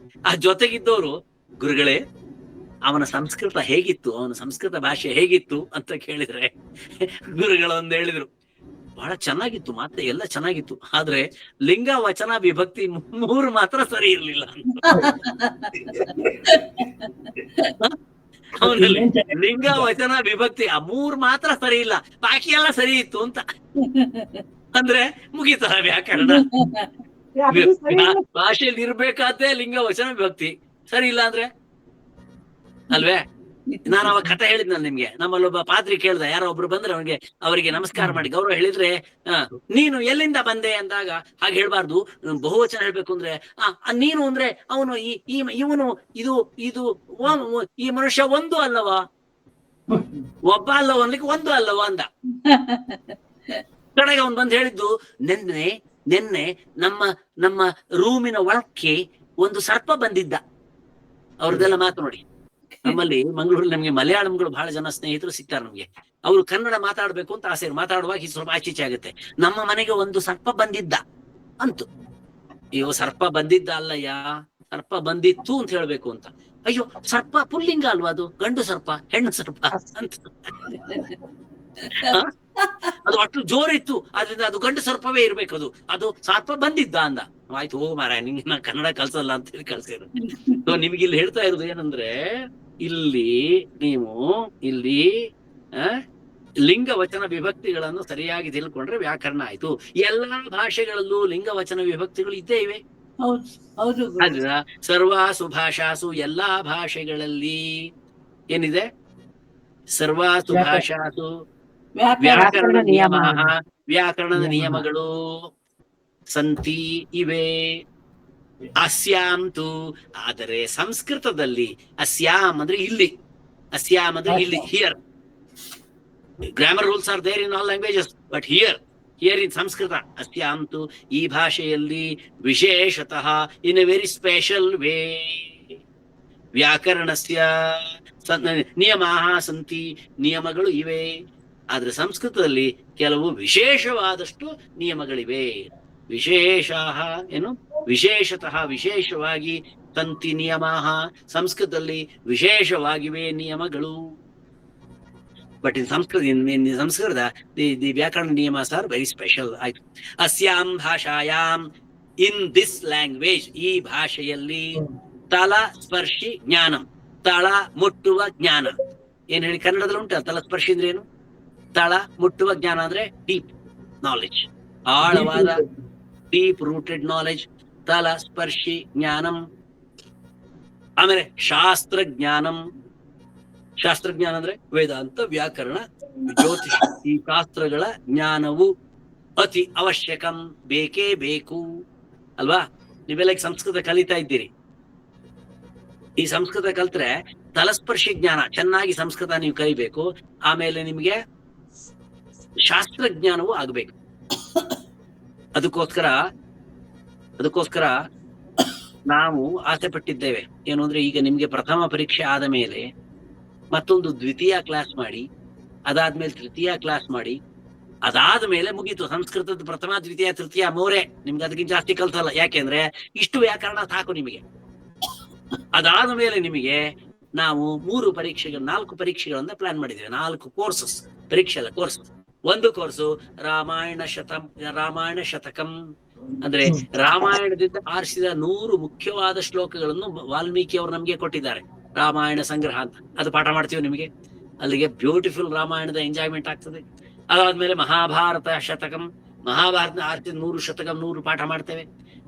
ಆ ಜೊತೆಗಿದ್ದವರು, ಗುರುಗಳೇ ಅವನ ಸಂಸ್ಕೃತ ಹೇಗಿತ್ತು, ಅವನ ಸಂಸ್ಕೃತ ಭಾಷೆ ಹೇಗಿತ್ತು ಅಂತ ಕೇಳಿದ್ರೆ ಗುರುಗಳೊಂದು ಹೇಳಿದ್ರು, ಬಹಳ ಚೆನ್ನಾಗಿತ್ತು, ಮಾತೆ ಎಲ್ಲ ಚೆನ್ನಾಗಿತ್ತು. ಆದ್ರೆ ಲಿಂಗ ವಚನ ವಿಭಕ್ತಿ 3 ಮಾತ್ರ ಸರಿ ಇರ್ಲಿಲ್ಲ. ಅವನಲ್ಲಿ ಲಿಂಗ ವಚನ ವಿಭಕ್ತಿ ಆ 3 ಮಾತ್ರ ಸರಿ ಇಲ್ಲ, ಬಾಕಿ ಎಲ್ಲ ಸರಿ ಇತ್ತು ಅಂತ. ಅಂದ್ರೆ ಮುಗೀತಲ್ಲ ವ್ಯಾಕರಣ. ಅದು ಸರಿ ಇಲ್ಲ. ಭಾಷೆಯಲ್ಲಿ ಇರ್ಬೇಕಾದ್ದೇ ಲಿಂಗ ವಚನ ವಿಭಕ್ತಿ, ಸರಿ ಇಲ್ಲ ಅಂದ್ರೆ ಅಲ್ವೇ? ನಾನು ಅವಾಗ ಕಥೆ ಹೇಳಿದ್ನಲ್ಲ ನಿಮ್ಗೆ, ನಮ್ಮಲ್ಲೊಬ್ಬ ಪಾದ್ರಿ ಕೇಳ್ದ, ಯಾರೋ ಒಬ್ರು ಬಂದ್ರೆ ಅವರಿಗೆ ನಮಸ್ಕಾರ ಮಾಡಿ ಗೌರವ ಹೇಳಿದ್ರೆ, ನೀನು ಎಲ್ಲಿಂದ ಬಂದೆ ಅಂದಾಗ ಹಾಗೆ ಹೇಳ್ಬಾರ್ದು, ಬಹುವಚನ ಹೇಳ್ಬೇಕು ಅಂದ್ರೆ ನೀನು ಅಂದ್ರೆ ಅವನು ಇವನು ಇದು ಈ ಮನುಷ್ಯ ಒಂದು ಅಲ್ಲವಾ, ಒಬ್ಬ ಅಲ್ಲವ ಅನ್ಲಿಕ್ಕೆ ಒಂದು ಅಲ್ಲವಾ ಅಂದ. ಕಡೆಗೆ ಅವನು ಬಂದು ಹೇಳಿದ್ದು, ನೆನ್ನೆ ನಮ್ಮ ರೂಮಿನ ಒಳಕ್ಕೆ ಒಂದು ಸರ್ಪ ಬಂದಿದ್ದ. ಅವ್ರದ್ದೆಲ್ಲ ಮಾತು ನೋಡಿ. ನಮ್ಮಲ್ಲಿ ಮಂಗಳೂರಲ್ಲಿ ನಮ್ಗೆ ಮಲಯಾಳಂಗಳು ಬಹಳ ಜನ ಸ್ನೇಹಿತರು ಸಿಗ್ತಾರೆ ನಮ್ಗೆ. ಅವರು ಕನ್ನಡ ಮಾತಾಡ್ಬೇಕು ಅಂತ ಆಸೆ, ಮಾತಾಡುವಾಗ ಸ್ವಲ್ಪ ಆಚೀಚೆ ಆಗುತ್ತೆ. ನಮ್ಮ ಮನೆಗೆ ಒಂದು ಸರ್ಪ ಬಂದಿದ್ದ ಅಂತು. ಅಯ್ಯೋ ಸರ್ಪ ಬಂದಿದ್ದ ಅಲ್ಲಯ್ಯ, ಸರ್ಪ ಬಂದಿತ್ತು ಅಂತ ಹೇಳ್ಬೇಕು ಅಂತ. ಅಯ್ಯೋ ಸರ್ಪ ಪುಲ್ಲಿಂಗ ಅಲ್ವಾ, ಅದು ಗಂಡು ಸರ್ಪ ಹೆಣ್ಣು ಸರ್ಪ ಅಂತ. ಅದು ಅಷ್ಟು ಜೋರಿತ್ತು, ಆದ್ರಿಂದ ಅದು ಗಂಡು ಸರ್ಪವೇ ಇರ್ಬೇಕು, ಅದು ಸರ್ಪ ಬಂದಿದ್ದ ಅಂದ. ಆಯ್ತು ಹೋಗು ಮಾರಾಯ, ನಿಂಗೆ ನಾ ಕನ್ನಡ ಕಲ್ಸಲ್ಲ ಅಂತ ಹೇಳಿ ಕಳ್ಸಿದ್ರು. ಸೊ ನಿಮ್ಗೆ ಇಲ್ಲಿ ಹೇಳ್ತಾ ಇರೋದು ಏನಂದ್ರೆ, ಇಲ್ಲಿ ಲಿಂಗ ವಚನ ವಿಭಕ್ತಿಗಳನ್ನು ಸರಿಯಾಗಿ ತಿಳ್ಕೊಂಡ್ರೆ ವ್ಯಾಕರಣ ಆಯ್ತು. ಎಲ್ಲಾ ಭಾಷೆಗಳಲ್ಲೂ ಲಿಂಗ ವಚನ ವಿಭಕ್ತಿಗಳು ಇದ್ದೇ ಇವೆ. ಹೌದು. ಅದ್ರ ಸರ್ವಾಸು ಭಾಷಾಸು, ಎಲ್ಲಾ ಭಾಷೆಗಳಲ್ಲಿ ಏನಿದೆ, ಸರ್ವಾಸು ಭಾಷಾಸು ವ್ಯಾಕರಣ ನಿಯಮ, ವ್ಯಾಕರಣದ ನಿಯಮಗಳು ಸಂತಿ ಇವೆ. ಅಸ್ಯಾಂತು, ಆದರೆ ಸಂಸ್ಕೃತದಲ್ಲಿ ಅಸ್ಯಾಂ ಅಂದ್ರೆ ಇಲ್ಲಿ, ಅಸ್ಯಾಂ ಅಂದ್ರೆ ಇಲ್ಲಿ, here. Grammar rules are there in all languages, but here in Sanskrit ಅಸ್ಯಾಂತು, ಈ ಭಾಷೆಯಲ್ಲಿ ವಿಶೇಷತಃ in a very special way ವ್ಯಾಕರಣಸ್ಯ ನಿಯಮಾಃ ಸಂತಿ, ನಿಯಮಗಳು ಇವೆ. ಆದ್ರೆ ಸಂಸ್ಕೃತದಲ್ಲಿ ಕೆಲವು ವಿಶೇಷವಾದಷ್ಟು ನಿಯಮಗಳಿವೆ. ವಿಶೇಷಃ ಏನು, ವಿಶೇಷತಃ ವಿಶೇಷವಾಗಿ ತಂತಿ ನಿಯಮಾಃ, ಸಂಸ್ಕೃತದಲ್ಲಿ ವಿಶೇಷವಾಗಿವೆ ನಿಯಮಗಳು. ಬಟ್ ಇನ್ ಸಂಸ್ಕೃತ ದಿ ವ್ಯಾಕರಣ ನಿಯಮಾಸ್ ಆರ್ ವೆರಿ ಸ್ಪೆಷಲ್. ಆಯ್ತು. ಅಸ್ಯಾಂ ಭಾಷಾಯಾಂ, ಇನ್ ದಿಸ್ ಲ್ಯಾಂಗ್ವೇಜ್, ಈ ಭಾಷೆಯಲ್ಲಿ ತಲ ಸ್ಪರ್ಶಿ ಜ್ಞಾನಂ, ತಳ ಮುಟ್ಟುವ ಜ್ಞಾನ. ಏನ್ ಹೇಳಿ ಕನ್ನಡದಲ್ಲಿ ಉಂಟ ತಲ ಸ್ಪರ್ಶಿ ಅಂದ್ರೆ ಏನು? ತಳ ಮುಟ್ಟುವ ಜ್ಞಾನ ಅಂದ್ರೆ ಡೀಪ್ ನಾಲೆಜ್, ಆಳವಾದ ಡೀಪ್ ರೂಟೆಡ್ ನಾಲೆಜ್, ತಲ ಸ್ಪರ್ಶಿ ಜ್ಞಾನಂ. ಆಮೇಲೆ ಶಾಸ್ತ್ರಜ್ಞಾನಂ, ಶಾಸ್ತ್ರಜ್ಞಾನ ಅಂದ್ರೆ ವೇದಾಂತ, ವ್ಯಾಕರಣ, ಜ್ಯೋತಿಷ, ಈ ಶಾಸ್ತ್ರಗಳ ಜ್ಞಾನವು ಅತಿ ಅವಶ್ಯಕಂ, ಬೇಕೇ ಬೇಕು ಅಲ್ವಾ? ನೀವೆಲ್ಲ ಸಂಸ್ಕೃತ ಕಲಿತಾ ಇದ್ದೀರಿ. ಈ ಸಂಸ್ಕೃತ ಕಲ್ತ್ರೆ ತಲಸ್ಪರ್ಶಿ ಜ್ಞಾನ, ಚೆನ್ನಾಗಿ ಸಂಸ್ಕೃತ ನೀವು ಕಲಿಬೇಕು. ಆಮೇಲೆ ನಿಮಗೆ ಶಾಸ್ತ್ರಜ್ಞಾನವೂ ಆಗ್ಬೇಕು. ಅದಕ್ಕೋಸ್ಕರ ನಾವು ಆಸೆ ಪಟ್ಟಿದ್ದೇವೆ ಏನು ಅಂದ್ರೆ, ಈಗ ನಿಮ್ಗೆ ಪ್ರಥಮ ಪರೀಕ್ಷೆ ಆದ ಮೇಲೆ ಮತ್ತೊಂದು ದ್ವಿತೀಯ ಕ್ಲಾಸ್ ಮಾಡಿ, ಅದಾದ್ಮೇಲೆ ತೃತೀಯ ಕ್ಲಾಸ್ ಮಾಡಿ, ಅದಾದ ಮೇಲೆ ಮುಗೀತು ಸಂಸ್ಕೃತದ ಪ್ರಥಮ ದ್ವಿತೀಯ ತೃತೀಯ ಮೂರೇ. ನಿಮ್ಗೆ ಅದಕ್ಕಿಂತ ಜಾಸ್ತಿ ಕಲ್ಸಲ್ಲ, ಯಾಕೆಂದ್ರೆ ಇಷ್ಟು ವ್ಯಾಕರಣ ಸಾಕು ನಿಮಗೆ. ಅದಾದ ಮೇಲೆ ನಿಮಗೆ ನಾವು 4 ಪರೀಕ್ಷೆಗಳನ್ನ ಪ್ಲಾನ್ ಮಾಡಿದ್ದೇವೆ. 4 ಕೋರ್ಸಸ್, ಪರೀಕ್ಷೆ ಅಲ್ಲ ಕೋರ್ಸ್. ಒಂದು ಕೋರ್ಸು ರಾಮಾಯಣ ಶತಕಂ, ಅಂದ್ರೆ ರಾಮಾಯಣದಿಂದ ಆರಿಸಿದ 100 ಮುಖ್ಯವಾದ ಶ್ಲೋಕಗಳನ್ನು ವಾಲ್ಮೀಕಿ ಅವರು ನಮ್ಗೆ ಕೊಟ್ಟಿದ್ದಾರೆ, ರಾಮಾಯಣ ಸಂಗ್ರಹ ಅಂತ. ಅದು ಪಾಠ ಮಾಡ್ತೀವಿ ನಿಮಗೆ. ಅಲ್ಲಿಗೆ ಬ್ಯೂಟಿಫುಲ್ ರಾಮಾಯಣದ ಎಂಜಾಯ್ಮೆಂಟ್ ಆಗ್ತದೆ. ಅದಾದ್ಮೇಲೆ ಮಹಾಭಾರತ ಶತಕಂ, ಮಹಾಭಾರತ ಆರಿಸಿದ 100 ಶತಕಂ 100 ಪಾಠ ಮಾಡ್ತೇವೆ.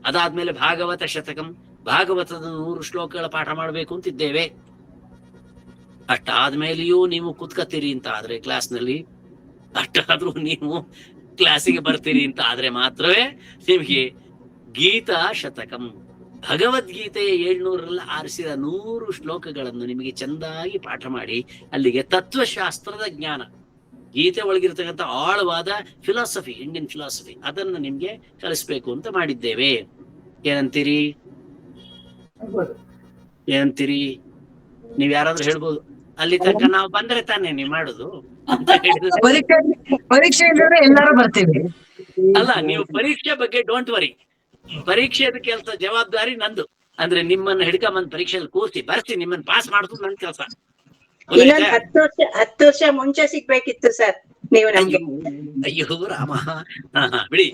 ಅದಾದ್ಮೇಲೆ ಭಾಗವತ ಶತಕಂ, ಭಾಗವತದ 100 ಶ್ಲೋಕಗಳ ಪಾಠ ಮಾಡ್ಬೇಕು ಅಂತಿದ್ದೇವೆ. ಅಷ್ಟಾದ್ಮೇಲೆಯೂ ನೀವು ಕೂತ್ಕತ್ತೀರಿ ಅಂತ ಆದ್ರೆ ಕ್ಲಾಸ್ನಲ್ಲಿ, ಅಷ್ಟಾದ್ರೂ ನೀವು ಕ್ಲಾಸಿಗೆ ಬರ್ತೀರಿ ಅಂತ ಆದ್ರೆ ಮಾತ್ರವೇ ನಿಮಗೆ ಗೀತಾ ಶತಕಂ, ಭಗವದ್ಗೀತೆ 700ರಲ್ಲಿ ಆರಿಸಿದ 100 ಶ್ಲೋಕಗಳನ್ನು ನಿಮಗೆ ಚೆಂದಾಗಿ ಪಾಠ ಮಾಡಿ, ಅಲ್ಲಿಗೆ ತತ್ವಶಾಸ್ತ್ರದ ಜ್ಞಾನ, ಗೀತೆ ಒಳಗಿರ್ತಕ್ಕಂಥ ಆಳವಾದ ಫಿಲಾಸಫಿ, ಇಂಡಿಯನ್ ಫಿಲಾಸಫಿ, ಅದನ್ನ ನಿಮ್ಗೆ ಕಲಿಸ್ಬೇಕು ಅಂತ ಮಾಡಿದ್ದೇವೆ. ಏನಂತೀರಿ? ನೀವ್ ಯಾರಾದ್ರೂ ಹೇಳ್ಬೋದು, ಅಲ್ಲಿ ತನಕ ನಾವು ಬಂದ್ರೆ ತಾನೇ ನೀವ್ ಮಾಡುದು ಅಂತ ಹೇಳಿದ್ರೆ. ಪರೀಕ್ಷೆ ಇದ್ರೆ ಎಲ್ಲರೂ ಬರ್ತೀವಿ. ಅಲ್ಲ, ನೀವು ಪರೀಕ್ಷೆ ಬಗ್ಗೆ ಡೋಂಟ್ ವರಿ, ಪರೀಕ್ಷೆದ ಕೆಲಸ ಜವಾಬ್ದಾರಿ ನಂದು. ಅಂದ್ರೆ ನಿಮ್ಮನ್ನ ಹಿಡ್ಕೊಂಬಂದ್ ಪರೀಕ್ಷೆಯಲ್ಲಿ ಕೂರ್ಸಿ ಬರ್ಸಿ ನಿಮ್ಮನ್ನ ಪಾಸ್ ಮಾಡುದು ನನ್ ಕೆಲಸ. ಇನ್ನೊಂದು 10 ವರ್ಷ ಮುಂಚೆ ಸಿಗ್ಬೇಕಿತ್ತು ಸರ್. ನೀವು ನಮ್ಗೆ ಅಯ್ಯೋ ರಾಮ. ಬಿಡಿ.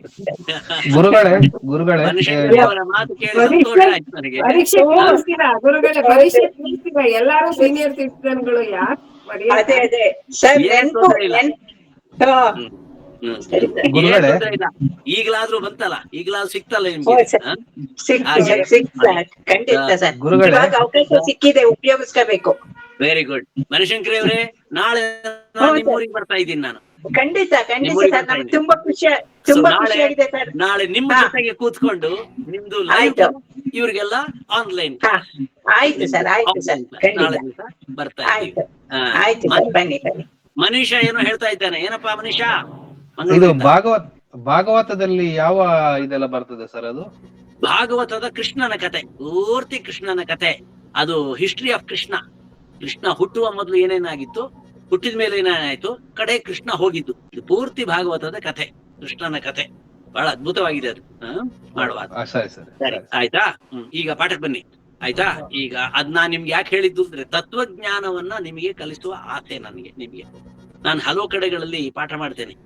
ಗುರುಗಳೇ ಬನಶಂಕರಿ ಅವರ ಮಾತು ಕೇಳಿ ಸಂತೋಷ ಆಯ್ತು ನನಗೆ. ಪರೀಕ್ಷೆ ಮುಗಿಸ್ತೀರಾ ಗುರುಗಳೇ? ಪರೀಕ್ಷೆ ಮುಗಿಸ್ತೀರಾ? ಎಲ್ಲಾರು ಸೀನಿಯರ್ ಸಿಟಿಜನ್ಗಳು ಯಾಕೆ ಅದೇ ಅದೇ ಸರ್ ಏನ್ ನೆನ್ಪು ತೊಂದ್ರೆ ಇಲ್ಲ. ಸರಿ ಸರ್. ಗುರುಗಳೇ. ಏನ್ ತೊಂದ್ರೆ ಇಲ್ಲ. ಈಗಲಾದ್ರೂ ಬಂತಲ್ಲ, ಈಗಲಾದ್ರೂ ಸಿಕ್ತಲ್ಲ ಓ, ನಿಮ್ಗೆ. ಸರ್. ಖಂಡಿತ ಸರ್. ಗುರುಗಳೇ. ಇವಾಗ ಅವಕಾಶ ಸಿಕ್ಕಿದೆ, ಉಪಯೋಗಿಸ್ಕೋಬೇಕು. Very good. ಬನಶಂಕರಿ ಅವರೇ, ನಾಳೆ ನಿಮ್ಮೂರಿಗೆ ಬರ್ತಾ ಇದ್ದೀನಿ ನಾನು. ಖಂಡಿತ ಖಂಡಿತ ನಿಮ್ಮೂರಿಗೆ ಸರ್. ಬರ್ತಾ ನಮ್ಗೆ ಇದ್ದೀನಿ. ತುಂಬಾ ನಾಳೆ- ಖುಷಿಯಾಗಿದೆ ಸರ್. ನಾಳೆ ನಿಮ್ಮ ಹಾ. ಜೊತೆಗೆ ಕೂತ್ಕೊಂಡು ನಿಮ್ದು ಲೈವ್ ಆಯ್ತು. ಇವ್ರಿಗೆಲ್ಲ ಆನ್ಲೈನ್ ಹಾ, ಆಯ್ತು ಸರ್, ಆಯ್ತು ಸರ್, ನಾಳೆ ಖಂಡಿತ ದಿವಸ ಬರ್ತಾ ಇದ್ದೀವಿ. ಆಯ್ತು ಹಾ. ಆಯ್ತು ಸರ್, ಬನ್ನಿ ಬನ್ನಿ. ಮನೀಷಾ ಏನೋ ಹೇಳ್ತಾ ಇದ್ದಾನೆ. ಏನಪ್ಪಾ ಮನೀಷಾ? ಇದು ಮಂಗಳೂರಿಂದ. ಭಾಗವತದಲ್ಲಿ ಯಾವ ಇದೆಲ್ಲ ಬರ್ತದೆ ಸರ್ ಅದು? ಭಾಗವತದ ಕೃಷ್ಣನ ಕತೆ, ಪೂರ್ತಿ ಕೃಷ್ಣನ ಕತೆ. ಅದು ಹಿಸ್ಟ್ರಿ ಆಫ್ ಕೃಷ್ಣ. ಕೃಷ್ಣ ಹುಟ್ಟುವ ಮೊದಲು ಏನೇನಾಗಿತ್ತು, ಹುಟ್ಟಿದ ಮೇಲೆ ಏನೇನಾಯ್ತು, ಕಡೆ ಕೃಷ್ಣ ಹೋಗಿದ್ದು. ಇದು ಪೂರ್ತಿ ಭಾಗವತದ ಕತೆ, ಕೃಷ್ಣನ ಕತೆ. ಬಹಳ ಅದ್ಭುತವಾಗಿದೆ ಅದು. ಮಾಡುವ. ಸರಿ ಸರಿ ಸರಿ, ಆಯ್ತಾ? ಈಗ ಪಾಠಕ್ಕೆ ಬನ್ನಿ. ಆಯ್ತಾ? ಈಗ ಅದ್ ನಾನ್ ನಿಮ್ಗೆ ಯಾಕೆ ಹೇಳಿದ್ದು ಅಂದ್ರೆ, ತತ್ವಜ್ಞಾನವನ್ನ ನಿಮಗೆ ಕಲಿಸುವ ಆಸೆ ನಿಮಗೆ. ನಾನು ಹಲವು ಕಡೆಗಳಲ್ಲಿ ಪಾಠ ಮಾಡ್ತೇನೆ.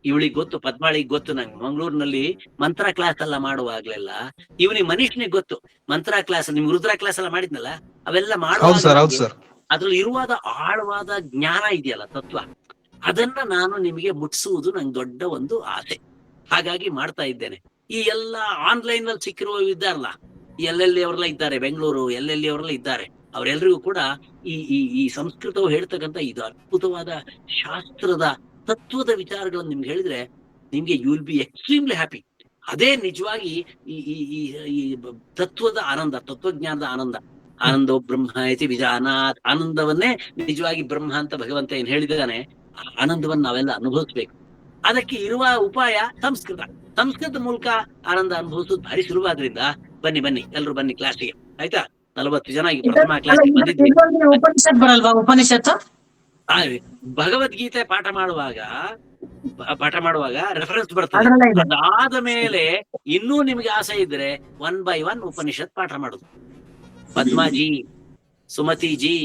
ಇವಳಿಗೆ ಗೊತ್ತು, ಪದ್ಮಾಳಿಗೆ ಗೊತ್ತು, ನಂಗೆ ಮಂಗಳೂರಿನಲ್ಲಿ ಮಂತ್ರ ಕ್ಲಾಸ್ ಎಲ್ಲ ಮಾಡುವಾಗ್ಲೆಲ್ಲ ಇವನಿಗೆ ಮನುಷ್ಯನಿಗೆ ಗೊತ್ತು. ಮಂತ್ರ ಕ್ಲಾಸ್, ನಿಮ್ಗೆ ರುದ್ರ ಕ್ಲಾಸ್ ಎಲ್ಲ ಮಾಡಿದ್ನಲ್ಲ, ಅವೆಲ್ಲ ಮಾಡುವಾಗ ಅದ್ರಲ್ಲಿ ಇರುವಾದ ಆಳವಾದ ಜ್ಞಾನ ಇದೆಯಲ್ಲ, ತತ್ವ, ಅದನ್ನ ನಾನು ನಿಮಗೆ ಮುಟ್ಟಿಸುವುದು ನಂಗೆ ದೊಡ್ಡ ಒಂದು ಆಸೆ. ಹಾಗಾಗಿ ಮಾಡ್ತಾ ಇದ್ದೇನೆ. ಈ ಎಲ್ಲ ಆನ್ಲೈನ್ ನಲ್ಲಿ ಸಿಕ್ಕಿರುವ ಇದ್ದಾರಲ್ಲ, ಎಲ್ಲೆಲ್ಲಿ ಅವರೆಲ್ಲ ಇದ್ದಾರೆ, ಬೆಂಗಳೂರು ಎಲ್ಲೆಲ್ಲಿ ಅವರೆಲ್ಲ ಇದ್ದಾರೆ, ಅವರೆಲ್ಲರಿಗೂ ಕೂಡ ಈ ಈ ಈ ಸಂಸ್ಕೃತವು ಹೇಳ್ತಕ್ಕಂಥ ಇದು ಅದ್ಭುತವಾದ ಶಾಸ್ತ್ರದ ತತ್ವದ ವಿಚಾರಗಳನ್ನು ನಿಮ್ಗೆ ಹೇಳಿದ್ರೆ ನಿಮ್ಗೆ you will be extremely happy. ಅದೇ ನಿಜವಾಗಿ ಈ ಈ ಈ ಈ ತತ್ವದ ಆನಂದ, ತತ್ವಜ್ಞಾನದ ಆನಂದ. ಆನಂದೋ ಬ್ರಹ್ಮ ಇತಿ ವಿಜಾನಾತ್. ಆನಂದವನ್ನೇ ನಿಜವಾಗಿ ಬ್ರಹ್ಮ ಅಂತ ಭಗವಂತ ಏನ್ ಹೇಳಿದಾನೆ, ಆನಂದವನ್ನ ನಾವೆಲ್ಲ ಅನುಭವಿಸ್ಬೇಕು. ಅದಕ್ಕೆ ಇರುವ ಉಪಾಯ ಸಂಸ್ಕೃತ. ಸಂಸ್ಕೃತ ಮೂಲಕ ಆನಂದ ಅನುಭವಿಸೋದು ಭಾರಿ ಸುಲಭಾದ್ರಿಂದ ಬನ್ನಿ ಬನ್ನಿ ಎಲ್ರು ಬನ್ನಿ ಕ್ಲಾಸಿಗೆ. ಆಯ್ತಾ? 40 ಜನ ಈಗ ಪ್ರಥಮ ಕ್ಲಾಸಿಗೆ ಬಂದಿದ್ದೀವಿ. ಉಪನಿಷತ್ ಬರಲ್ವಾ? ಉಪನಿಷತ್ತು ಭಗವದ್ಗೀತೆ ಪಾಠ ಮಾಡುವಾಗ ರೆಫರೆನ್ಸ್ ಬರ್ತದೆ. ಅದ್ರಲ್ಲೇ ಇದೆ. ಅದಾದ ಮೇಲೆ ಇನ್ನೂ ನಿಮ್ಗೆ ಆಸೆ ಇದ್ರೆ 1 by 1 ಉಪನಿಷತ್ ಪಾಠ ಮಾಡುದು. ಪದ್ಮಾಜಿ, ಸುಮತಿಜಿ,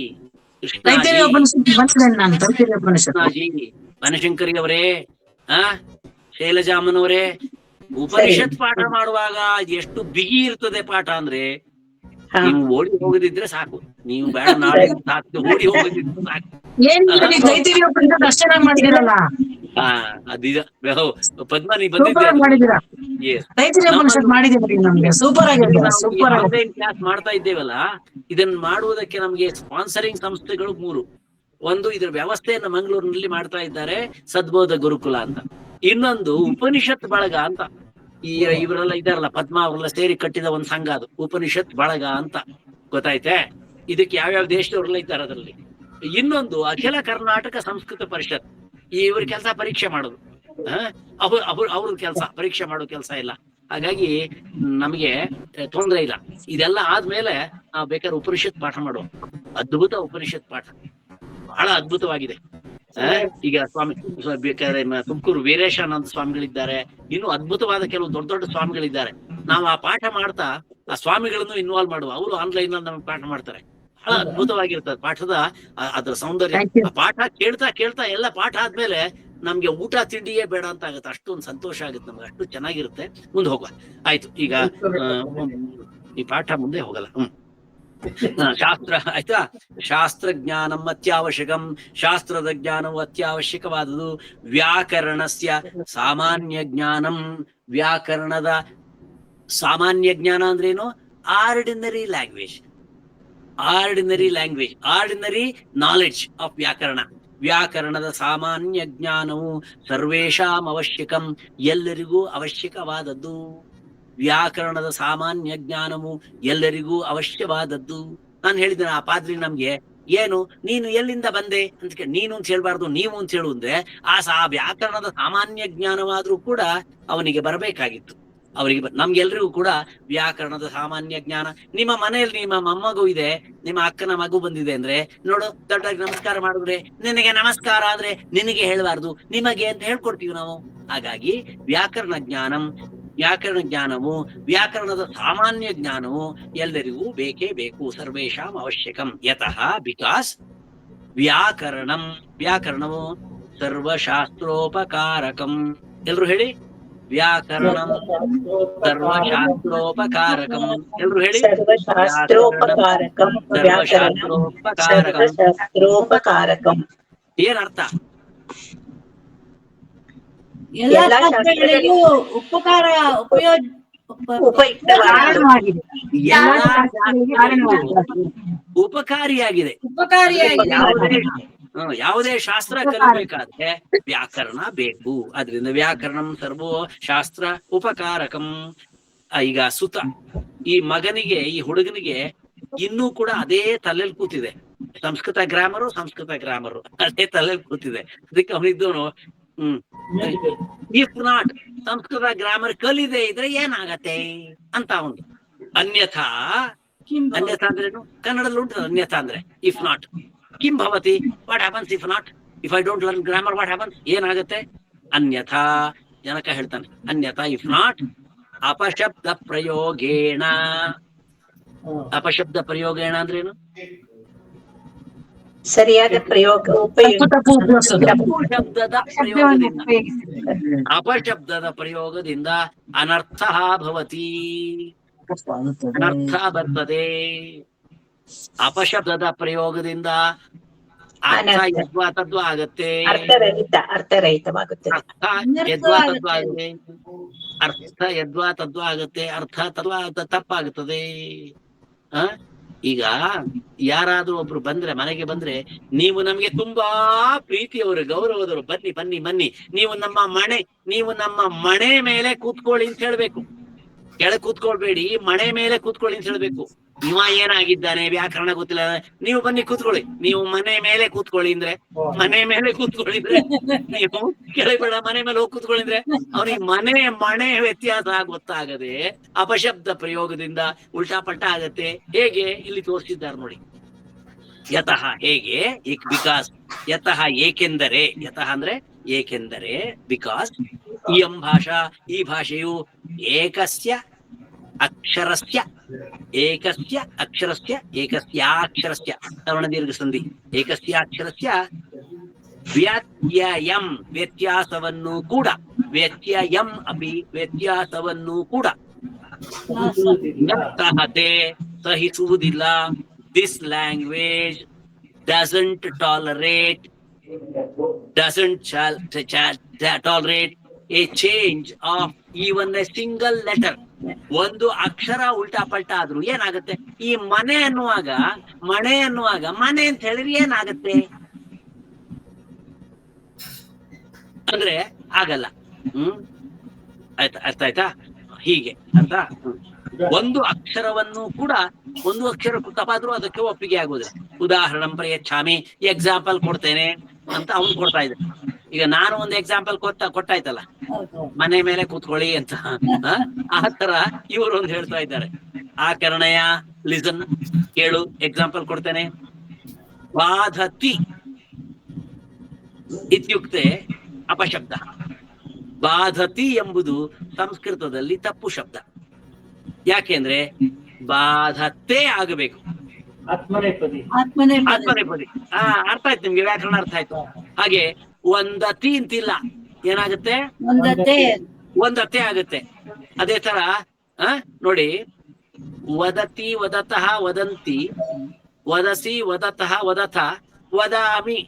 ತೈತಿರಿಯ ಉಪನಿಷತ್ತು ಬಂದಿದೆ. ನಾನು ತೈತಿರಿಯ ಉಪನಿಷತ್ತು. ಕೃಷ್ಣಾಜಿ, ಬನಶಂಕರಿ ಅವರೇ, ಶೈಲಜಾಮನವರೇ, ಉಪನಿಷತ್ ಪಾಠ ಮಾಡುವಾಗ ಎಷ್ಟು ಬಿಗಿ ಇರ್ತದೆ ಪಾಠ ಅಂದ್ರೆ, ನೀವು ಓಡಿ ಹೋಗದಿದ್ರೆ ಸಾಕು. ನೀವು ಬೇಡ ನಾಳೆ ಸಾಕು, ಓಡಿ ಹೋಗದಿದ್ರೆ ಸಾಕು. ಏನ್ ನೀವು ತೈತಿರಿಯ ಉಪನಿಷತ್ತು ಅಷ್ಟೇ ಮಾಡಿದಿರಲ್ಲ? ಪದ್ಮ, ನೀ ಸೂಪರ್ ಆಗಿ ಮಾಡಿದೀರಾ. ತೈತಿರಿಯ ಉಪನಿಷತ್ತು ಮಾಡಿದೀರಿ, ನಮ್ಗೆ ಸೂಪರ್ ಆಗಿದೆ. ಸೂಪರ್ ಆಗಿದೆ. ಆನ್ಲೈನ್ ಕ್ಲಾಸ್ ಮಾಡ್ತಾ ಇದ್ದೇವಲ್ಲ, ಇದನ್ನ ಮಾಡುವುದಕ್ಕೆ ನಮ್ಗೆ ಸ್ಪಾನ್ಸರಿಂಗ್ ಸಂಸ್ಥೆಗಳು 3. ಒಂದು, ಇದ್ರ ವ್ಯವಸ್ಥೆಯನ್ನ ಮಂಗಳೂರಿನಲ್ಲಿ ಮಾಡ್ತಾ ಇದ್ದಾರೆ, ಸದ್ಬೋಧ ಗುರುಕುಲ ಅಂತ. ಇನ್ನೊಂದು ಉಪನಿಷತ್ ಬಳಗ ಅಂತ. ಇವರೆಲ್ಲ ಇದಾರಲ್ಲ, ಪದ್ಮ ಅವರೆಲ್ಲ ಸೇರಿ ಕಟ್ಟಿದ ಒಂದು ಸಂಘ, ಅದು ಉಪನಿಷತ್ ಬಳಗ ಅಂತ. ಗೊತ್ತಾಯ್ತೆ? ಇದಕ್ಕೆ ಯಾವ್ಯಾವ ದೇಶದವರೆಲ್ಲ ಇದ್ದಾರೆ ಅದರಲ್ಲಿ. ಇನ್ನೊಂದು ಅಖಿಲ ಕರ್ನಾಟಕ ಸಂಸ್ಕೃತ ಪರಿಷತ್. ಇವ್ರ ಕೆಲಸ ಪರೀಕ್ಷೆ ಮಾಡೋದು. ಅವ್ರ ಕೆಲಸ ಪರೀಕ್ಷೆ ಮಾಡೋ ಕೆಲಸ ಇಲ್ಲ. ಹಾಗಾಗಿ ನಮಗೆ ತೊಂದರೆ ಇಲ್ಲ. ಇದೆಲ್ಲ ಆದ್ಮೇಲೆ ನಾವು ಬೇಕಾದ್ರೆ ಉಪನಿಷತ್ ಪಾಠ ಮಾಡುವ. ಅದ್ಭುತ ಉಪನಿಷತ್ ಪಾಠ, ಬಹಳ ಅದ್ಭುತವಾಗಿದೆ. ಈಗ ಸ್ವಾಮಿ ಬೇಕಾದ್ರೆ ತುಮಕೂರು ವೀರೇಶಾನಂದ ಸ್ವಾಮಿಗಳಿದ್ದಾರೆ, ಇನ್ನು ಅದ್ಭುತವಾದ ಕೆಲವು ದೊಡ್ಡ ದೊಡ್ಡ ಸ್ವಾಮಿಗಳಿದ್ದಾರೆ. ನಾವು ಆ ಪಾಠ ಮಾಡ್ತಾ ಆ ಸ್ವಾಮಿಗಳನ್ನು ಇನ್ವಾಲ್ವ್ ಮಾಡುವ. ಅವರು ಆನ್ಲೈನ್ ನಲ್ಲಿ ನಮ್ಗೆ ಪಾಠ ಮಾಡ್ತಾರೆ. ಬಹಳ ಅದ್ಭುತವಾಗಿರ್ತದೆ ಪಾಠದ ಅದ್ರ ಸೌಂದರ್ಯ. ಆ ಪಾಠ ಕೇಳ್ತಾ ಕೇಳ್ತಾ ಎಲ್ಲ ಪಾಠ ಆದ್ಮೇಲೆ ನಮ್ಗೆ ಊಟ ತಿಂಡಿಯೇ ಬೇಡ ಅಂತ ಆಗುತ್ತೆ. ಅಷ್ಟೊಂದು ಸಂತೋಷ ಆಗುತ್ತೆ ನಮ್ಗೆ, ಅಷ್ಟು ಚೆನ್ನಾಗಿರುತ್ತೆ. ಮುಂದೆ ಹೋಗುವ. ಆಯ್ತು, ಈಗ ಈ ಪಾಠ ಮುಂದೆ ಹೋಗಲ್ಲ. ಶಾಸ್ತ್ರ ಆಯ್ತಾ? ಶಾಸ್ತ್ರಜ್ಞಾನಂ ಅತ್ಯವಶ್ಯಕಂ. ಶಾಸ್ತ್ರದ ಜ್ಞಾನವು ಅತ್ಯವಶ್ಯಕವಾದುದು. ವ್ಯಾಕರಣಸ್ಯ ಸಾಮಾನ್ಯ ಜ್ಞಾನಂ. ವ್ಯಾಕರಣದ ಸಾಮಾನ್ಯ ಜ್ಞಾನ ಅಂದ್ರೇನು? Ordinary language, ordinary knowledge of ವ್ಯಾಕರಣ. ವ್ಯಾಕರಣದ ಸಾಮಾನ್ಯ ಜ್ಞಾನವು ಸರ್ವೇಷಾಂ ಅವಶ್ಯಕಂ, ಎಲ್ಲರಿಗೂ ಅವಶ್ಯಕವಾದದ್ದು. ವ್ಯಾಕರಣದ ಸಾಮಾನ್ಯ ಜ್ಞಾನವು ಎಲ್ಲರಿಗೂ ಅವಶ್ಯವಾದದ್ದು. ನಾನು ಹೇಳಿದ್ದೇನೆ, ಆ ಪಾದ್ರಿ ನಮ್ಗೆ ಏನು, ನೀನು ಎಲ್ಲಿಂದ ಬಂದೆ ಅಂತ ನೀನು ಅಂತ ಹೇಳ್ಬಾರ್ದು, ನೀವು ಅಂತ ಹೇಳುವುದ್ರೆ ಆ ವ್ಯಾಕರಣದ ಸಾಮಾನ್ಯ ಜ್ಞಾನವಾದ್ರೂ ಕೂಡ ಅವನಿಗೆ ಬರಬೇಕಾಗಿತ್ತು. ಅವರಿಗೆ ನಮ್ಗೆಲ್ರಿಗೂ ಕೂಡ ವ್ಯಾಕರಣದ ಸಾಮಾನ್ಯ ಜ್ಞಾನ. ನಿಮ್ಮ ಮನೆಯಲ್ಲಿ ನಿಮ್ಮ ಮೊಮ್ಮಗು ಇದೆ, ನಿಮ್ಮ ಅಕ್ಕನ ಮಗು ಬಂದಿದೆ ಅಂದ್ರೆ ನೋಡು, ದೊಡ್ಡದಾಗಿ ನಮಸ್ಕಾರ ಮಾಡಿದ್ರೆ ನಿನಗೆ ನಮಸ್ಕಾರ ಆದ್ರೆ ನಿನಗೆ ಹೇಳಬಾರ್ದು, ನಿಮಗೆ ಅಂತ ಹೇಳ್ಕೊಡ್ತೀವಿ ನಾವು. ಹಾಗಾಗಿ ವ್ಯಾಕರಣ ಜ್ಞಾನವು, ವ್ಯಾಕರಣದ ಸಾಮಾನ್ಯ ಜ್ಞಾನವು ಎಲ್ಲರಿಗೂ ಬೇಕೇ ಬೇಕು. ಸರ್ವೇಷಾಂ ಅವಶ್ಯಕಂ. ಯತಃ ಬಿಕಾಸ್ ವ್ಯಾಕರಣವು ಸರ್ವಶಾಸ್ತ್ರೋಪಕಾರಕಂ. ಎಲ್ರು ಹೇಳಿ. ವ್ಯಾಕರಣಂ ಸರ್ವಶಾಸ್ತ್ರೋಪಕಾರಕಂ. ಎಲ್ರು ಹೇಳಿ. ಸರ್ವಶಾಸ್ತ್ರೋಪಕಾರಕಂ ವ್ಯಾಕರಣಂ ಸರ್ವಶಾಸ್ತ್ರೋಪಕಾರಕಂ. ಏನರ್ಥ? ಎಲ್ಲಾ ಶಾಸ್ತ್ರಗಳಿಗೂ ಉಪಕಾರ ಉಪಯುಕ್ತವಾದ ಕಾರಣವಾಗಿದೆ. ಎಲ್ಲ ಶಾಸ್ತ್ರಗಳಿಗೆ ಕಾರಣವಾಗಿದೆ. ಉಪಕಾರಿಯಾಗಿದೆ. ಉಪಕಾರಿಯಾಗಿದೆ. ಯಾವುದೇ ಶಾಸ್ತ್ರ ಕಲಿಬೇಕಾದ್ರೆ ವ್ಯಾಕರಣ ಬೇಕು. ಅದರಿಂದ ವ್ಯಾಕರಣಂ ಸರ್ವೋ ಶಾಸ್ತ್ರ ಉಪಕಾರಕಂ. ಈಗ ಸುತ ಈ ಮಗನಿಗೆ, ಈ ಹುಡುಗನಿಗೆ ಇನ್ನೂ ಕೂಡ ಅದೇ ತಲೆಯಲ್ಲಿ ಕೂತಿದೆ. ಸಂಸ್ಕೃತ ಗ್ರಾಮರು ಅದೇ ತಲೆಯಲ್ಲಿ ಕೂತಿದೆ. ಅದಕ್ಕೆ ಅವನಿದ್ದವನು ಇಫ್ ನಾಟ್ ಸಂಸ್ಕೃತ ಗ್ರಾಮರ್ ಕಲಿದೆ ಇದ್ರೆ ಏನಾಗತ್ತೆ ಅಂತ ಅವನು. ಅನ್ಯಥಾ ಅಂದ್ರೇನು? ಕನ್ನಡದಲ್ಲಿ ಉಂಟು ಅನ್ಯಥಾ ಅಂದ್ರೆ ಇಫ್ ನಾಟ್. ಕಿಂ ಭವತಿ, what happens if not? If I don't learn grammar what happens? ಏನಾಗುತ್ತೆ? ಅನ್ಯಥಾ ಜನಕ ಹೇಳ್ತಾನೆ, ಅನ್ಯಥಾ ಇಫ್ ನಾಟ್ ಅಪಶಬ್ದ ಪ್ರಯೋಗೇಣ. ಅಪಶಬ್ದ ಪ್ರಯೋಗೇಣ ಅಂದ್ರೇನು? ಸರಿಯಾದ ಪ್ರಯೋಗ ಶಬ್ದದ ಪ್ರಯೋಗದಿಂದ, ಅಪಶಬ್ದದ ಪ್ರಯೋಗದಿಂದ ಅನರ್ಥ ಭವತಿ, ಅನರ್ಥ ಬರ್ತದೆ. ಅಪಶಬ್ದದ ಪ್ರಯೋಗದಿಂದ ಅರ್ಥ ಯದ್ವಾ ತದ್ವಾ ಆಗತ್ತೆ, ಅರ್ಥರಹಿತವಾಗುತ್ತದೆ. ಅರ್ಥ ಯದ್ವಾ ತದ್ವಾ ಆಗುತ್ತೆ, ಅರ್ಥ ಯದ್ವಾ ತದ್ವಾ ಆಗತ್ತೆ, ಅರ್ಥ ತದ್ವಾ ತಪ್ಪಾಗುತ್ತದೆ. ಈಗ ಯಾರಾದ್ರೂ ಒಬ್ರು ಬಂದ್ರೆ, ಮನೆಗೆ ಬಂದ್ರೆ, ನೀವು ನಮ್ಗೆ ತುಂಬಾ ಪ್ರೀತಿಯವರು, ಗೌರವದವರು, ಬನ್ನಿ ಬನ್ನಿ ಬನ್ನಿ, ನೀವು ನಮ್ಮ ಮಣೆ ಮೇಲೆ ಕೂತ್ಕೊಳ್ಳಿ ಅಂತ ಹೇಳ್ಬೇಕು. ಕೆಳಗೆ ಕೂತ್ಕೊಳ್ಬೇಡಿ, ಮಣೆ ಮೇಲೆ ಕೂತ್ಕೊಳ್ಳಿ ಅಂತ ಹೇಳ್ಬೇಕು. ಇವ ಏನಾಗಿದ್ದಾನೆ, ವ್ಯಾಕರಣ ಗೊತ್ತಿಲ್ಲ, ನೀವು ಬನ್ನಿ ಕೂತ್ಕೊಳ್ಳಿ. ನೀವು ಮನೆ ಮೇಲೆ ಕೂತ್ಕೊಳ್ಳಿ ಅಂದ್ರೆ, ಮನೆ ಮೇಲೆ ಕೂತ್ಕೊಳ್ಳಿದ್ರೆ, ನೀವು ಕೆಳಬೇಡ ಮನೆ ಮೇಲೆ ಹೋಗಿ ಕೂತ್ಕೊಳ್ಳಿದ್ರೆ ಅವನಿಗೆ ಮಣೆ ವ್ಯತ್ಯಾಸ ಗೊತ್ತಾಗದೆ ಅಪಶಬ್ದ ಪ್ರಯೋಗದಿಂದ ಉಲ್ಟಾ ಪಲ್ಟಾ ಆಗತ್ತೆ. ಹೇಗೆ? ಇಲ್ಲಿ ತೋರಿಸಿದ್ದಾರೆ ನೋಡಿ. ಯತಃ ಹೇಗೆ? ಬಿಕಾಸ್. ಯತಃ ಏಕೆಂದರೆ. ಯತಃ ಅಂದ್ರೆ ಏಕೆಂದರೆ, ಬಿಕಾಸ್. ಇಯಂ ಭಾಷಾ, ಈ ಭಾಷೆಯು ಏಕಸ್ಯ ಅಕ್ಷರಸ್ಯ ಏಕಸ್ಯಾಕ್ಷರಸ್ಯ ಶ್ರವಣ ದೀರ್ಘ ಸಂಧಿ, ಏಕಸ್ಯಾಕ್ಷರಸ್ಯ ವ್ಯತ್ಯಯಂ ವ್ಯತ್ಯಾಸವನ್ನು ಕೂಡ, ವ್ಯತ್ಯಯಂ ಅಪಿ ವ್ಯತ್ಯಾಸವನ್ನು ಕೂಡ, ಸಹತೆ ಸಹಿಸುವುದಿಲ್ಲ. This language doesn't tolerate a change of even a single letter. ಒಂದು ಅಕ್ಷರ ಉಲ್ಟಾ ಪಲ್ಟಾ ಆದ್ರೂ ಏನಾಗುತ್ತೆ? ಈ ಮನೆ ಅನ್ನುವಾಗ ಮನೆ ಅಂತ ಹೇಳಿದ್ರೆ ಏನಾಗತ್ತೆ ಅಂದ್ರೆ ಆಗಲ್ಲ. ಅರ್ಥ ಆಯ್ತಾ? ಹೀಗೆ ಅರ್ಥ. ಒಂದು ಅಕ್ಷರವನ್ನು ಕೂಡ, ಒಂದು ಅಕ್ಷರ ತಪ್ಪಾದ್ರೂ ಅದಕ್ಕೆ ಒಪ್ಪಿಗೆ ಆಗುದಿಲ್ಲ. ಉದಾಹರಣೆ ಪ್ರಯಚ್ಛಾಮಿ, ಎಕ್ಸಾಂಪಲ್ ಕೊಡ್ತೇನೆ ಅಂತ ಅವ್ನು ಕೊಡ್ತಾ ಇದ್ದ. ಈಗ ನಾನು ಒಂದು ಎಕ್ಸಾಂಪಲ್ ಕೊಟ್ಟಾಯ್ತಲ್ಲ, ಮನೆ ಮೇಲೆ ಕೂತ್ಕೊಳ್ಳಿ ಅಂತ. ಆ ತರ ಇವರು ಒಂದು ಹೇಳ್ತಾ ಇದ್ದಾರೆ. ಆಕರಣಯ, ಲಿಸನ್, ಕೇಳು, ಎಕ್ಸಾಂಪಲ್ ಕೊಡ್ತೇನೆ. ಬಾಧತಿ ಇತ್ಯುಕ್ತೆ ಅಪಶಬ್ದ. ಬಾಧತಿ ಎಂಬುದು ಸಂಸ್ಕೃತದಲ್ಲಿ ತಪ್ಪು ಶಬ್ದ. ಯಾಕೆಂದ್ರೆ ಬಾಧತೆ ಆಗಬೇಕು, ಆತ್ಮನೇಪದಿ. ಆತ್ಮನೇಪದಿ. ಅರ್ಥ ಆಯ್ತು ನಿಮ್ಗೆ, ವ್ಯಾಕರಣ ಅರ್ಥ ಆಯ್ತು. ಹಾಗೆ ಒಂದತಿ ಅಂತಿಲ್ಲ, ಏನಾಗುತ್ತೆ? ಒಂದತೆ ಆಗುತ್ತೆ. ಅದೇ ತರ ನೋಡಿ, ವದತಿ ವದತಃ ವದಂತಿ, ವದಸಿ ವದತಃ ವದಥ, ವದಾಮಿ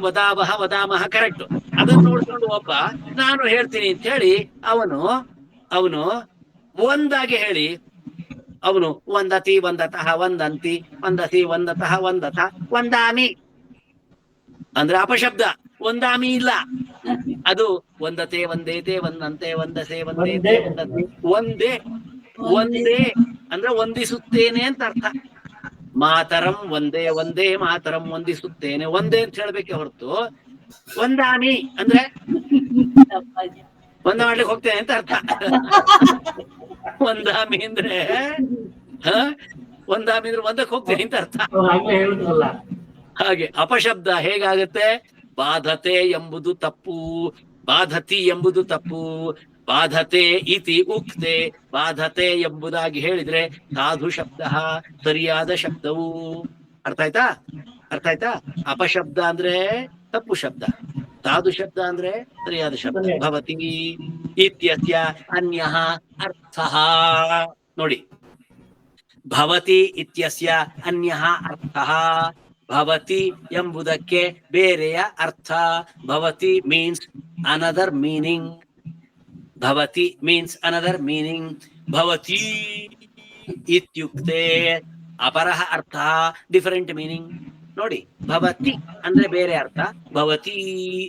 ವದಾವಹ ವದಾಮಹ. ಕರೆಕ್ಟ್. ಅದನ್ನ ನೋಡ್ಕೊಂಡು ಒಬ್ಬ ನಾನು ಹೇಳ್ತೀನಿ ಅಂತ ಹೇಳಿ ಅವನು ಒಂದಾಗಿ ಹೇಳಿ, ಅವನು ವಂದತಿ ವಂದತಃ ವಂದಂತಿ, ವಂದಸಿ ವಂದತಃ ವಂದಥ, ವಂದಾಮಿ ಅಂದ್ರೆ ಅಪಶಬ್ದ. ಒಂದಾಮಿ ಇಲ್ಲ, ಅದು ವಂದತೆ ವಂದೇತೆ ವಂದಂತೆ ವಂದಸೆ ವಂದೇತೆ ವಂದತೆ. ಒಂದೇ ಅಂದ್ರೆ ವಂದಿಸುತ್ತೇನೆ ಅಂತ ಅರ್ಥ. ಮಾತರಂ ಒಂದೇ ಮಾತರಂ ವಂದಿಸುತ್ತೇನೆ, ಒಂದೇ ಅಂತ ಹೇಳ್ಬೇಕೆ ಹೊರತು ಒಂದಾಮಿ ಅಂದ್ರೆ ಒಂದ ಮಾಡ್ಲಿಕ್ಕೆ ಹೋಗ್ತೇನೆ ಅಂತ ಅರ್ಥ. ಒಂದಾಮಿ ಅಂದ್ರೆ ಒಂದಕ್ಕೆ ಹೋಗ್ತೇನೆ ಅಂತ ಅರ್ಥ. ಹಾಗೆ ಅಪಶಬ್ದ ಹೇಗಾಗುತ್ತೆ? ಬಾಧತೆ ಎಂಬುದು ತಪ್ಪು, ಬಾಧತಿ ಎಂಬುದು ತಪ್ಪು. ಬಾಧತೆ ಇತಿ ಉಕ್ತೆ, ಬಾಧತೆ ಎಂಬುದಾಗಿ ಹೇಳಿದ್ರೆ ಸಾಧು ಶಬ್ದ, ಸರಿಯಾದ ಶಬ್ದವು. ಅರ್ಥ ಆಯ್ತಾ? ಅರ್ಥ ಆಯ್ತಾ? ಅಪಶಬ್ದ ಅಂದ್ರೆ ತಪ್ಪು ಶಬ್ದ, ಸಾಧು ಶಬ್ದ ಅಂದ್ರೆ ಸರಿಯಾದ ಶಬ್ದ. ಭವತಿ ಇತ್ಯಸ್ಯ ಅನ್ಯಃ ಅರ್ಥಃ. ನೋಡಿ, ಭವತಿ ಇತ್ಯಸ್ಯ ಅನ್ಯಃ ಅರ್ಥಃ. ಭವತಿ ಎಂಬುದಕ್ಕೆ ಬೇರೆಯ ಅರ್ಥ. ಭವತಿ ಮೀನ್ಸ್ ಅನದರ್ ಮೀನಿಂಗ್. ಭವತಿ ಮೀನ್ಸ್ ಅನದರ್ ಮೀನಿಂಗ್. ಭವತಿ ಇತ್ಯುಕ್ತೆ ಅಪರಃ ಅರ್ಥ, ಡಿಫರೆಂಟ್ ಮೀನಿಂಗ್. ನೋಡಿ, ಭವತಿ ಅಂದ್ರೆ ಬೇರೆ ಅರ್ಥ, ಭವತಿ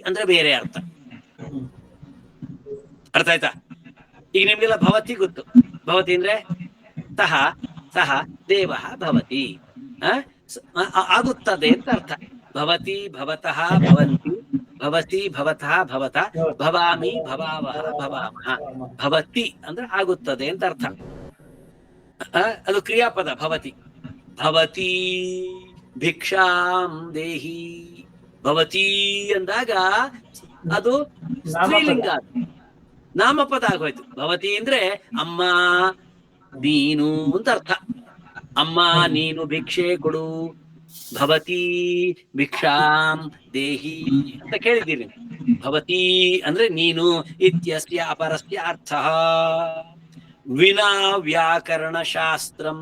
ಅಂದ್ರೆ ಬೇರೆ ಅರ್ಥ. ಅರ್ಥ ಆಯ್ತಾ? ಈಗ ನಿಮ್ಗೆಲ್ಲ ಭವತಿ ಗೊತ್ತು. ಭವತಿ ಅಂದ್ರೆ ಸಹ, ಸಹ ದೇವ ಭವತಿ, ಆಗುತ್ತದೆ ಅಂತ ಅರ್ಥ. ಭವತಿ ಭವತಃ ಭವಂತಿ, ಭವತಿ ಭವತಃ ಭವತ, ಭವಾಮಿ ಭವಾವಹ ಭವಾಮಹ. ಭವತಿ ಅಂದ್ರೆ ಆಗುತ್ತದೆ ಅಂತ ಅರ್ಥ. ಅದು ಕ್ರಿಯಾಪದ ಭವತಿ. ಭವತಿ ಭಿಕ್ಷಾಂ ದೇಹಿ. ಭವತಿ ಅಂದಾಗ ಅದು ಸ್ತ್ರೀಲಿಂಗ, ನಾಮಪದ ಆಗೋಯ್ತು. ಭವತಿ ಅಂದ್ರೆ ಅಮ್ಮ, ನೀನು ಅಂತ ಅರ್ಥ. ಅಮ್ಮ ನೀನು ಭಿಕ್ಷೆ ಕೊಡು. ಭವತಿ ಭಿಕ್ಷಾಂ ದೇಹಿ ಅಂತ ಕೇಳಿದ್ದೀರಿ. ಭವತಿ ಅಂದ್ರೆ ನೀನು. ಇತ್ಯಸ್ಯ ಅಪರಸ್ಯ ಅರ್ಥಃ ವಿನಾ ವ್ಯಾಕರಣ ಶಾಸ್ತ್ರಂ.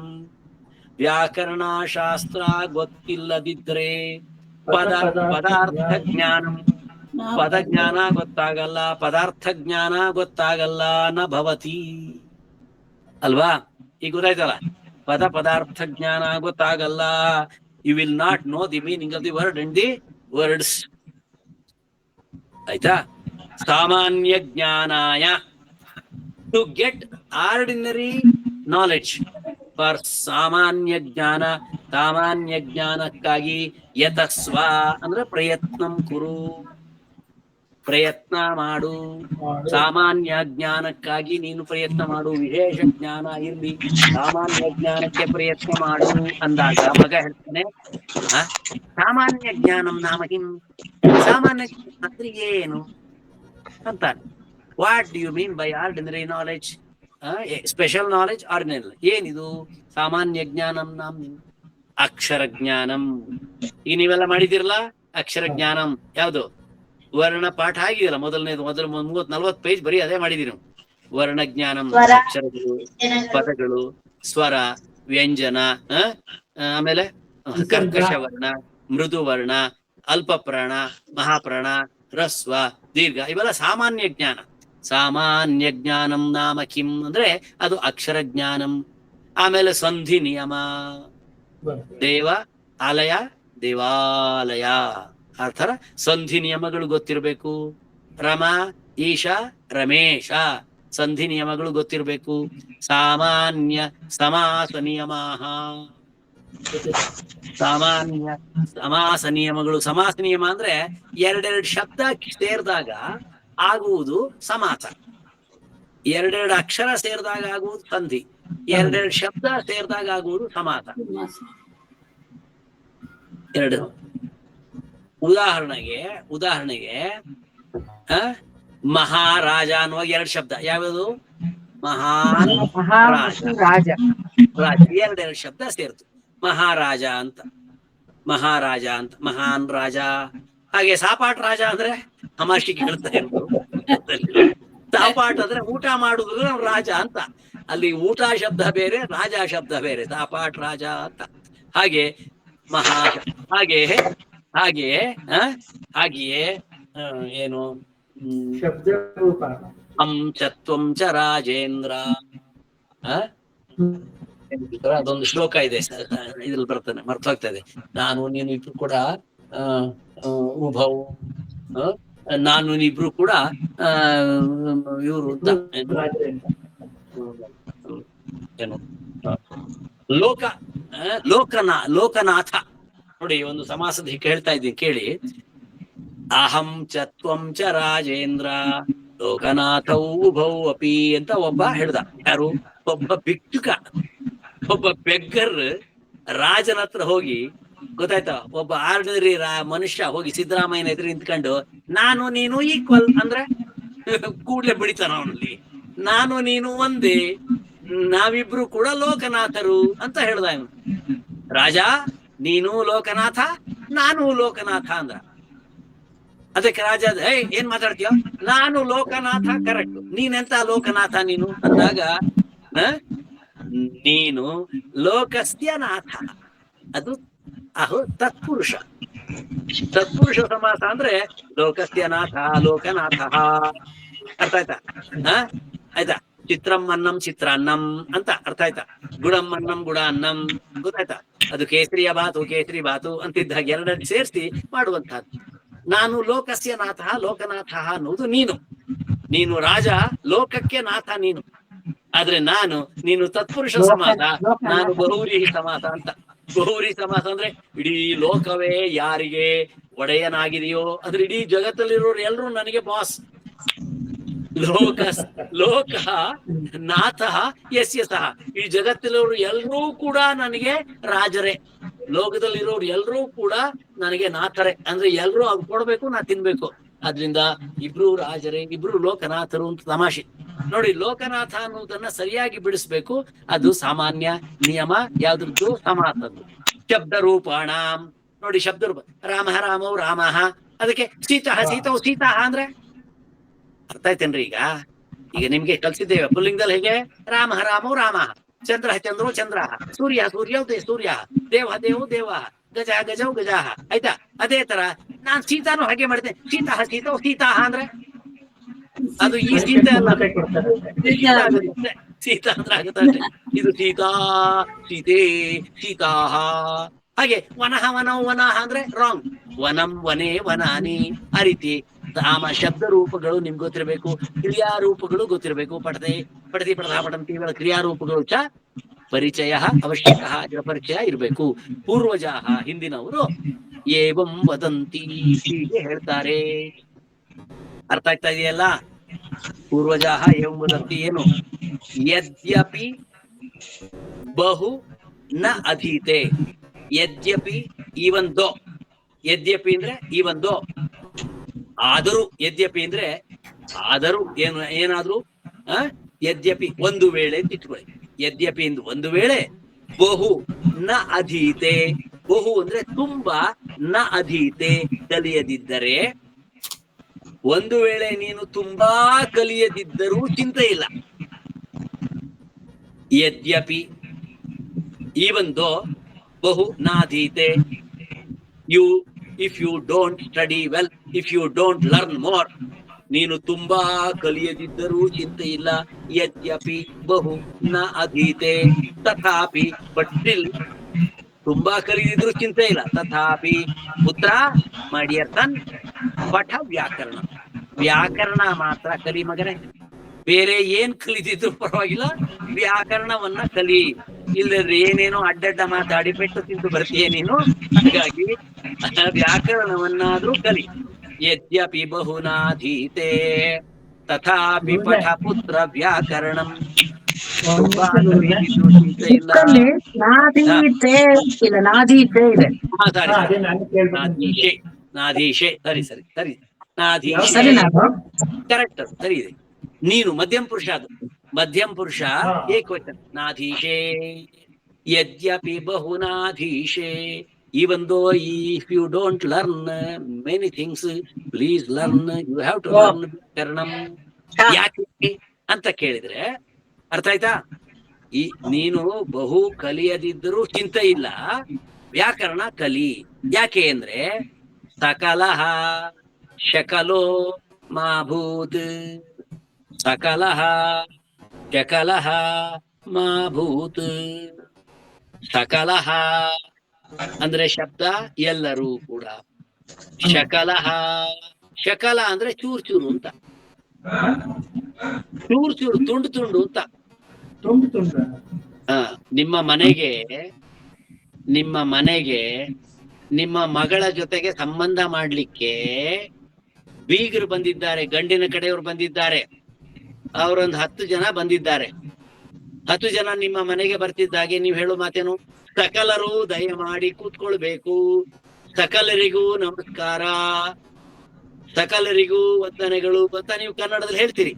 ವ್ಯಾಕರಣ ಶಾಸ್ತ್ರ ಗೊತ್ತಿಲ್ಲದಿದ್ರೆ ಪದಾರ್ಥ ಜ್ಞಾನಂ, ಪದ ಜ್ಞಾನ ಗೊತ್ತಾಗಲ್ಲ, ಪದಾರ್ಥ ಜ್ಞಾನ ಗೊತ್ತಾಗಲ್ಲ. ನ ಭವತಿ ಅಲ್ವಾ? ಈಗ ಗೊತ್ತಾಯ್ತಲ್ಲ, ಪದಾರ್ಥ ಜ್ಞಾನ ಗೊತ್ತಾಗಲ್ಲ. You will not know the meaning of the word and the words. ಆಯ್ತಾ? ಸಾಮಾನ್ಯ ಜ್ಞಾನಾಯ, to get ordinary knowledge. For ಸಾಮಾನ್ಯ ಜ್ಞಾನ, ಸಾಮಾನ್ಯ ಜ್ಞಾನಕ್ಕಾಗಿ ಯತಸ್ವ ಅಂದ್ರೆ ಪ್ರಯತ್ನಂ ಕುರು, ಪ್ರಯತ್ನ ಮಾಡು. ಸಾಮಾನ್ಯ ಜ್ಞಾನಕ್ಕಾಗಿ ನೀನು ಪ್ರಯತ್ನ ಮಾಡು. ವಿಶೇಷ ಜ್ಞಾನ ಇರ್ಲಿ, ಸಾಮಾನ್ಯ ಜ್ಞಾನಕ್ಕೆ ಪ್ರಯತ್ನ ಮಾಡು ಅಂದಾಗ ಮಗ ಹೇಳ್ತಾನೆ, ಸಾಮಾನ್ಯ ಜ್ಞಾನಂ ನಾಮ ಕಿಂ? ಸಾಮಾನ್ಯ ಜ್ಞಾನ ಅಂದ್ರೆ ಏನು ಅಂತ. What do you mean by ordinary knowledge? Special knowledge, ordinary ಏನಿದು? ಸಾಮಾನ್ಯ ಜ್ಞಾನಂ ನಾಮ ಅಕ್ಷರ ಜ್ಞಾನಂ. ಈಗ ನೀವೆಲ್ಲ ಮಾಡಿದಿರಲ್ಲ ಅಕ್ಷರ ಜ್ಞಾನಂ. ಯಾವುದು? ವರ್ಣ ಪಾಠ ಆಗಿದೆಯಲ್ಲ, ಮೊದಲು 30-40 ಪೇಜ್ ಬರೀ ಅದೇ ಮಾಡಿದಿರಿ. ವರ್ಣ ಜ್ಞಾನಂ, ಅಕ್ಷರಗಳು, ಪದಗಳು, ಸ್ವರ, ವ್ಯಂಜನ, ಆಮೇಲೆ ಕರ್ಕಶ ವರ್ಣ, ಮೃದು ವರ್ಣ, ಅಲ್ಪ ಪ್ರಾಣ, ಮಹಾಪ್ರಾಣ, ಹ್ರಸ್ವ, ದೀರ್ಘ, ಇವೆಲ್ಲ ಸಾಮಾನ್ಯ ಜ್ಞಾನ. ಸಾಮಾನ್ಯ ಜ್ಞಾನಂ ನಾಮ ಕಿಂ ಅಂದ್ರೆ ಅದು ಅಕ್ಷರ ಜ್ಞಾನಂ. ಆಮೇಲೆ ಸಂಧಿ ನಿಯಮ, ದೇವ ಆಲಯ, ದೇವಾಲಯ, ಆ ಥರ ಸಂಧಿ ನಿಯಮಗಳು ಗೊತ್ತಿರಬೇಕು. ರಮ, ಈಶ, ರಮೇಶ, ಸಂಧಿ ನಿಯಮಗಳು ಗೊತ್ತಿರಬೇಕು. ಸಾಮಾನ್ಯ ಸಮಾಸ ನಿಯಮ, ಸಾಮಾನ್ಯ ಸಮಾಸ ನಿಯಮಗಳು. ಸಮಾಸ ನಿಯಮ ಅಂದ್ರೆ ಎರಡೆರಡು ಶಬ್ದ ಸೇರಿದಾಗ ಆಗುವುದು ಸಮಾಸ. ಎರಡೆರಡು ಅಕ್ಷರ ಸೇರಿದಾಗ ಆಗುವುದು ಸಂಧಿ, ಎರಡೆರಡು ಶಬ್ದ ಸೇರಿದಾಗ ಆಗುವುದು ಸಮಾಸ. ಎರಡು ಉದಾಹರಣೆಗೆ ಮಹಾರಾಜ ಅನ್ನುವಾಗ ಎರಡು ಶಬ್ದ ಯಾವ್ಯಾವುದು? ಮಹಾನ್ ರಾಜ. ಎರಡೆರಡು ಶಬ್ದ ಸೇರ್ತು ಮಹಾರಾಜ ಅಂತ, ಮಹಾರಾಜ ಅಂತ, ಮಹಾನ್ ರಾಜ. ಹಾಗೆ ಸಾಪಾಟ ರಾಜ ಅಂದ್ರೆ ತಮಾಷೆಗೆ ಹೇಳ್ತಾ ಇರೋದು. ಸಾಪಾಟ ಅಂದ್ರೆ ಊಟ ಮಾಡುದು ರಾಜ ಅಂತ. ಅಲ್ಲಿ ಊಟ ಶಬ್ದ ಬೇರೆ, ರಾಜ ಶಬ್ದ ಬೇರೆ, ಸಾಪಾಟ ರಾಜ ಅಂತ. ಹಾಗೆ ಮಹಾ, ಹಾಗೆಯೇ ಏನು ಹಂ ಚತ್ವಂ ಚ ರಾಜೇಂದ್ರ. ಅದೊಂದು ಶ್ಲೋಕ ಇದೆ, ಇದ್ರಲ್ಲಿ ಬರ್ತಾನೆ, ಮರ್ತೋಗ್ತಾ ಇದೆ. ನಾನು ನೀನು ಇಬ್ರು ಕೂಡ ಉಭೌ, ನಾನು ಇಬ್ರು ಕೂಡ ಇವರು ಅಂತ ಏನು ಲೋಕನಾಥ. ನೋಡಿ, ಒಂದು ಸಮಾಸದ ಹೇಳ್ತಾ ಇದ್ದೀನಿ ಕೇಳಿ. ಅಹಂ ಚ ತ್ವಂ ಚ ರಾಜೇಂದ್ರ ಲೋಕನಾಥೌ ಉಭೌ ಅಪಿ ಅಂತ ಒಬ್ಬ ಹೇಳ್ದ. ಯಾರು? ಒಬ್ಬ ಭಿಕ್ಷುಕ, ಒಬ್ಬ ಬೆಗ್ಗರ್ ರಾಜನ ಹತ್ರ ಹೋಗಿ, ಗೊತ್ತಾಯ್ತಾ, ಒಬ್ಬ ಆರ್ಡಿನರಿ ಮನುಷ್ಯ ಹೋಗಿ ಸಿದ್ದರಾಮಯ್ಯನ ಎದುರು ನಿಂತ್ಕೊಂಡು ನಾನು ನೀನು ಈಕ್ವಲ್ ಅಂದ್ರೆ ಕೂಡ್ಲೆ ಬಿಡಿತಾನ ಅವನಲ್ಲಿ. ನಾನು ನೀನು ಒಂದೇ, ನಾವಿಬ್ರು ಕೂಡ ಲೋಕನಾಥರು ಅಂತ ಹೇಳ್ದ ಇವನು. ರಾಜ ನೀನು ಲೋಕನಾಥ, ನಾನು ಲೋಕನಾಥ ಅಂದ್ರ. ಅದಕ್ಕೆ ರಾಜ ಏನ್ ಮಾತಾಡ್ತೀಯೋ, ನಾನು ಲೋಕನಾಥ ಕರೆಕ್ಟ್, ನೀನೆಂತ ಲೋಕನಾಥ ನೀನು ಅಂದಾಗ, ನೀನು ಲೋಕಸ್ಯ ನಾಥ, ಅದು ತತ್ಪುರುಷ. ತತ್ಪುರುಷ ಸಮಾಸ ಅಂದ್ರೆ ಲೋಕಸ್ಯ ನಾಥ ಲೋಕನಾಥ. ಅರ್ಥ ಆಯ್ತಾ? ಆಯ್ತಾ? ಚಿತ್ರಂ ಅನ್ನಂ ಚಿತ್ರಾನ್ನಂ ಅಂತ ಅರ್ಥ ಆಯ್ತಾ? ಗುಡಂ ಅನ್ನಂ ಗುಡ ಅನ್ನಂ, ಗೊತ್ತಾಯ್ತಾ? ಅದು ಕೇಸರಿಯ ಬಾತು ಕೇಸರಿ ಬಾತು ಅಂತಿದ್ದ ಹಾಗೆ ಎರಡನ್ನು ಸೇರಿಸಿ ಮಾಡುವಂತಹದ್ದು. ನಾನು ಲೋಕಸ್ಯ ನಾಥ ಲೋಕನಾಥ ಅನ್ನೋದು ನೀನು ರಾಜ, ಲೋಕಕ್ಕೆ ನಾಥ ನೀನು. ಆದ್ರೆ ನೀನು ತತ್ಪುರುಷ ಸಮಾಸ, ನಾನು ಬಹುವ್ರೀಹಿ ಸಮಾಸ ಅಂತ. ಬಹುವ್ರೀಹಿ ಸಮಾಸ ಅಂದ್ರೆ ಇಡೀ ಲೋಕವೇ ಯಾರಿಗೆ ಒಡೆಯನಾಗಿದೆಯೋ ಅಂದ್ರೆ ಇಡೀ ಜಗತ್ತಲ್ಲಿರೋರು ಎಲ್ರು ನನಗೆ ಬಾಸ್. ಲೋಕ ನಾಥ ಯಸ್ಯ ಸಹ, ಈ ಜಗತ್ತಲ್ಲಿರೋರು ಎಲ್ರೂ ಕೂಡ ನನಗೆ ರಾಜರೇ, ಲೋಕದಲ್ಲಿರೋರು ಎಲ್ರೂ ಕೂಡ ನನಗೆ ನಾಥರೇ. ಅಂದ್ರೆ ಎಲ್ರೂ ಅವ್ರು ಕೊಡ್ಬೇಕು, ನಾ ತಿನ್ಬೇಕು. ಆದ್ರಿಂದ ಇಬ್ರು ರಾಜರೇ, ಇಬ್ರು ಲೋಕನಾಥರು ಅಂತ ತಮಾಷೆ ನೋಡಿ. ಲೋಕನಾಥ ಅನ್ನೋದನ್ನ ಸರಿಯಾಗಿ ಬಿಡಿಸ್ಬೇಕು. ಅದು ಸಾಮಾನ್ಯ ನಿಯಮ. ಯಾವ್ದ್ರದ್ದು? ಸಮಾಸದ್ದು. ಶಬ್ದ ರೂಪಾಣ ನೋಡಿ, ಶಬ್ದ ರೂಪ. ರಾಮ ರಾಮವು ರಾಮ, ಅದಕ್ಕೆ ಸೀತಾ ಸೀತವು ಸೀತಾ ಅಂದ್ರೆ ಅರ್ಥ ಆಯ್ತೇನ್ರಿ? ಈಗ ನಿಮ್ಗೆ ಕಲ್ಸಿದ್ದೇವೆ ಪುಲ್ಲಿಂಗದಲ್ಲಿ ಹೇಗೆ? ರಾಮ ರಾಮವು ರಾಮ, ಚಂದ್ರ ಚಂದ್ರೋ ಚಂದ್ರ, ಸೂರ್ಯ ಸೂರ್ಯವು ಸೂರ್ಯ, ದೇವ ದೇವೋ ದೇವ, ಗಜ ಗಜವು ಗಜ. ಆಯ್ತಾ? ಅದೇ ತರ ನಾನ್ ಸೀತಾನು ಹಾಗೆ ಮಾಡಿದೆ. ಸೀತಾ ಸೀತವು ಸೀತಾ ಅಂದ್ರೆ ಅದು ಈ ಸೀತೆ ಅಲ್ಲ, ಸೀತಾ ಅಂದ್ರೆ ಆಗುತ್ತೆ. ಇದು ಸೀತಾ ಸೀತೆ ಸೀತಾ. ಹಾಗೆ ವನಃ ವನವು ವನಃ ಅಂದ್ರೆ ರಾಂಗ್. ವನಂ ವನೇ ವನಾನಿ. ಆ ರೀತಿ ಶಬ್ದ ರೂಪಗಳು ನಿಮ್ಗೆ ಗೊತ್ತಿರಬೇಕು, ಕ್ರಿಯಾರೂಪಗಳು ಗೊತ್ತಿರಬೇಕು. ಪಡತಿ ಪಡಧಾ ಪಡಂತಿ ಇವುಗಳ ಕ್ರಿಯಾರೂಪಗಳು ಚ ಪರಿಚಯ ಅವಶ್ಯಕ, ಇದರ ಪರಿಚಯ ಇರಬೇಕು. ಪೂರ್ವಜಾಹ ಹಿಂದಿನವರು ಏವಂ ವದಂತಿ ಹೀಗೆ ಹೇಳ್ತಾರೆ. ಅರ್ಥ ಆಗ್ತಾ ಇದೆಯಲ್ಲ? ಪೂರ್ವಜಾಹ ಏವಂ ವದಂತಿ ಏನು? ಯದ್ಯಪಿ ಬಹು ನ ಅಧೀತೆ. ಯದ್ಯಪಿ ಈವನ್ ದೋ, ಯದ್ಯಪಿ ಅಂದ್ರೆ ಈವನ್ ದೋ, ಆದರೂ. ಯದ್ಯಪಿ ಅಂದ್ರೆ ಆದರೂ ಏನಾದ್ರೂ. ಯದ್ಯಪಿ ಒಂದು ವೇಳೆ ಅಂತ ಇಟ್ಕೊಳ್ಳಿ. ಯದ್ಯಪಿ ಎಂದು ಒಂದು ವೇಳೆ. ಬಹು ನ ಅಧೀತೆ, ಬಹು ಅಂದ್ರೆ ತುಂಬಾ, ನ ಅಧೀತೆ ಕಲಿಯದಿದ್ದರೆ. ಒಂದು ವೇಳೆ ನೀನು ತುಂಬಾ ಕಲಿಯದಿದ್ದರೂ ಚಿಂತೆ ಇಲ್ಲ. ಯದ್ಯಪಿ ಈವನ್ ದೋ ಬಹು ನಾಧೀತೆ, if you don't study well, if you don't learn more, ನೀನು ತುಂಬಾ ಕಲಿಯದಿದ್ದರೂ ಚಿಂತೆ ಇಲ್ಲ. ಯದ್ಯಪಿ ಬಹು ನ ಅಧೀತೆ ತಥಾಪಿ, ಬಟ್ ಸ್ಟಿಲ್ ತುಂಬಾ ಕಲಿದಿದ್ರು ಚಿಂತೆ ಇಲ್ಲ. ತಥಾಪಿ ಪುತ್ರ, ಮೈ ಡಿಯರ್ ಸನ್, ಪಠ ವ್ಯಾಕರಣ. ವ್ಯಾಕರಣ ಮಾತ್ರ ಕಲಿ ಮಗನೇ. ಬೇರೆ ಏನ್ ಕಲಿದಿದ್ರು ಪರವಾಗಿಲ್ಲ, ವ್ಯಾಕರಣವನ್ನ ಕಲಿ. ಇಲ್ಲದ್ರೆ ಏನೇನೋ ಅಡ್ಡಡ್ಡ ಮಾತಾಡಿ ಪೆಟ್ಟು ತಿಂದು ಬರ್ತೀಯ ನೀನು. ಹಾಗಾಗಿ ವ್ಯಾಕರಣವನ್ನಾದ್ರೂ ಕಲಿ. ಯದ್ಯಪಿ ಬಹುನಾಧೀತೆ ತಥಾಪಿ ಪಠ ಪುತ್ರ ವ್ಯಾಕರಣಂ. ತುಂಬಾ ಕಲಿದಿದ್ರು ಚಿಂತೆ ಇಲ್ಲ. ನಾದೀತೆ ಇಲ್ಲ, ನಾದೀತೆ ಇದೆ. ನಾಧೀಶೆ, ನಾಧೀಶೆ. ಸರಿ ನಾಧೀಶೆ ಕರೆಕ್ಟ್, ಸರಿ ಇದೆ. ನೀನು ಮಧ್ಯಮ ಪುರುಷ, ಅದು ಮಧ್ಯಮ ಪುರುಷ ಏಕವಚನ. ನಾಧೀಶೆ ಯದ್ಯಪಿ ಬಹುನಾಧೀಶೆ. Even though if you don't learn many things, please learn. You have to learn ವ್ಯಾಕರಣಂ. ಯಾಕೆ ಅಂತ ಕೇಳಿದ್ರೆ ಅರ್ಥ ಆಯ್ತಾ? ನೀನು ಬಹು ಕಲಿಯದಿದ್ದರೂ ಚಿಂತೆ ಇಲ್ಲ, ವ್ಯಾಕರಣ ಕಲಿ. ಯಾಕೆ ಅಂದ್ರೆ ಸಕಲಃ ಶಕಲೋ ಮಾಭೂತ್, ಸಕಲಃ ಶಕಲಃ ಮಾಭೂತ್. ಸಕಲಃ ಅಂದ್ರೆ ಶಬ್ದ ಎಲ್ಲರೂ ಕೂಡ. ಶಕಲಃ, ಶಕಲ ಅಂದ್ರೆ ಚೂರು ಚೂರು ಅಂತ, ಚೂರು ಚೂರು ತುಂಡು ತುಂಡು ಅಂತ. ನಿಮ್ಮ ಮನೆಗೆ ನಿಮ್ಮ ಮಗಳ ಜೊತೆಗೆ ಸಂಬಂಧ ಮಾಡ್ಲಿಕ್ಕೆ ಬೀಗರು ಬಂದಿದ್ದಾರೆ, ಗಂಡಿನ ಕಡೆಯವರು ಬಂದಿದ್ದಾರೆ. ಅವರೊಂದು 10 ಜನ ಬಂದಿದ್ದಾರೆ. 10 ಜನ ನಿಮ್ಮ ಮನೆಗೆ ಬರ್ತಿದ್ದಾಗೆ ನೀವು ಹೇಳೋ ಮಾತೇನು? ಸಕಲರು ದಯಮಾಡಿ ಕೂತ್ಕೊಳ್ಬೇಕು, ಸಕಲರಿಗೂ ನಮಸ್ಕಾರ, ಸಕಲರಿಗೂ ವಂದನೆಗಳು ಅಂತ ನೀವು ಕನ್ನಡದಲ್ಲಿ ಹೇಳ್ತೀರಿ.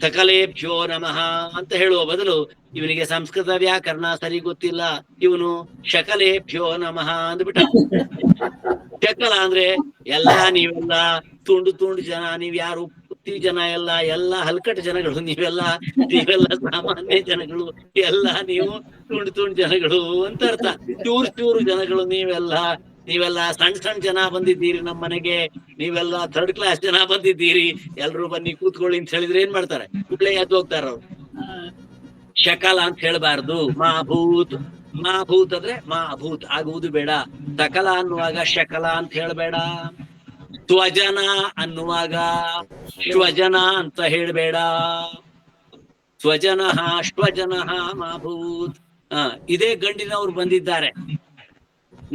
ಸಕಲೇಭ್ಯೋ ನಮಃ ಅಂತ ಹೇಳುವ ಬದಲು ಇವನಿಗೆ ಸಂಸ್ಕೃತ ವ್ಯಾಕರಣ ಸರಿ ಗೊತ್ತಿಲ್ಲ, ಇವನು ಶಕಲೇಭ್ಯೋ ನಮಃ ಅಂದ್ಬಿಟ್ಟ. ಶಕಲ ಅಂದ್ರೆ ನೀವೆಲ್ಲ ತುಂಡು ಜನ, ನೀವ್ ಯಾರು ಪುತ್ತಿ ಜನ ಎಲ್ಲ ಹಲ್ಕಟ್ ಜನಗಳು, ನೀವೆಲ್ಲ ಸಾಮಾನ್ಯ ಜನಗಳು, ನೀವು ತುಂಡು ಜನಗಳು ಅಂತ ಅರ್ಥ. ಚೂರು ಜನಗಳು ನೀವೆಲ್ಲ ಸಣ್ಣ ಜನ ಬಂದಿದ್ದೀರಿ ನಮ್ಮ ಮನೆಗೆ, ನೀವೆಲ್ಲ 3rd ಕ್ಲಾಸ್ ಜನ ಬಂದಿದ್ದೀರಿ, ಎಲ್ರು ಬನ್ನಿ ಕೂತ್ಕೊಳ್ಳಿ ಅಂತ ಹೇಳಿದ್ರೆ ಏನ್ ಮಾಡ್ತಾರೆ? ಕೂಡ್ಲೆ ಎದ್ದು ಹೋಗ್ತಾರ ಅವ್ರು. ಶಕಲ ಅಂತ ಹೇಳ್ಬಾರ್ದು. ಮಾಭೂತ್ ಅಂದ್ರೆ ಮಾಭೂತ್ ಆಗುವುದು ಬೇಡ. ಸಕಲ ಅನ್ನುವಾಗ ಶಕಲ ಅಂತ ಹೇಳ್ಬೇಡ. ಸ್ವಜನ ಅನ್ನುವಾಗ ಶ್ವಜನ ಅಂತ ಹೇಳ್ಬೇಡ. ಸ್ವಜನಃ ಶ್ವಜನಃ ಮಾಭೂತ್. ಇದೇ ಗಂಡಿನವ್ರು ಬಂದಿದ್ದಾರೆ,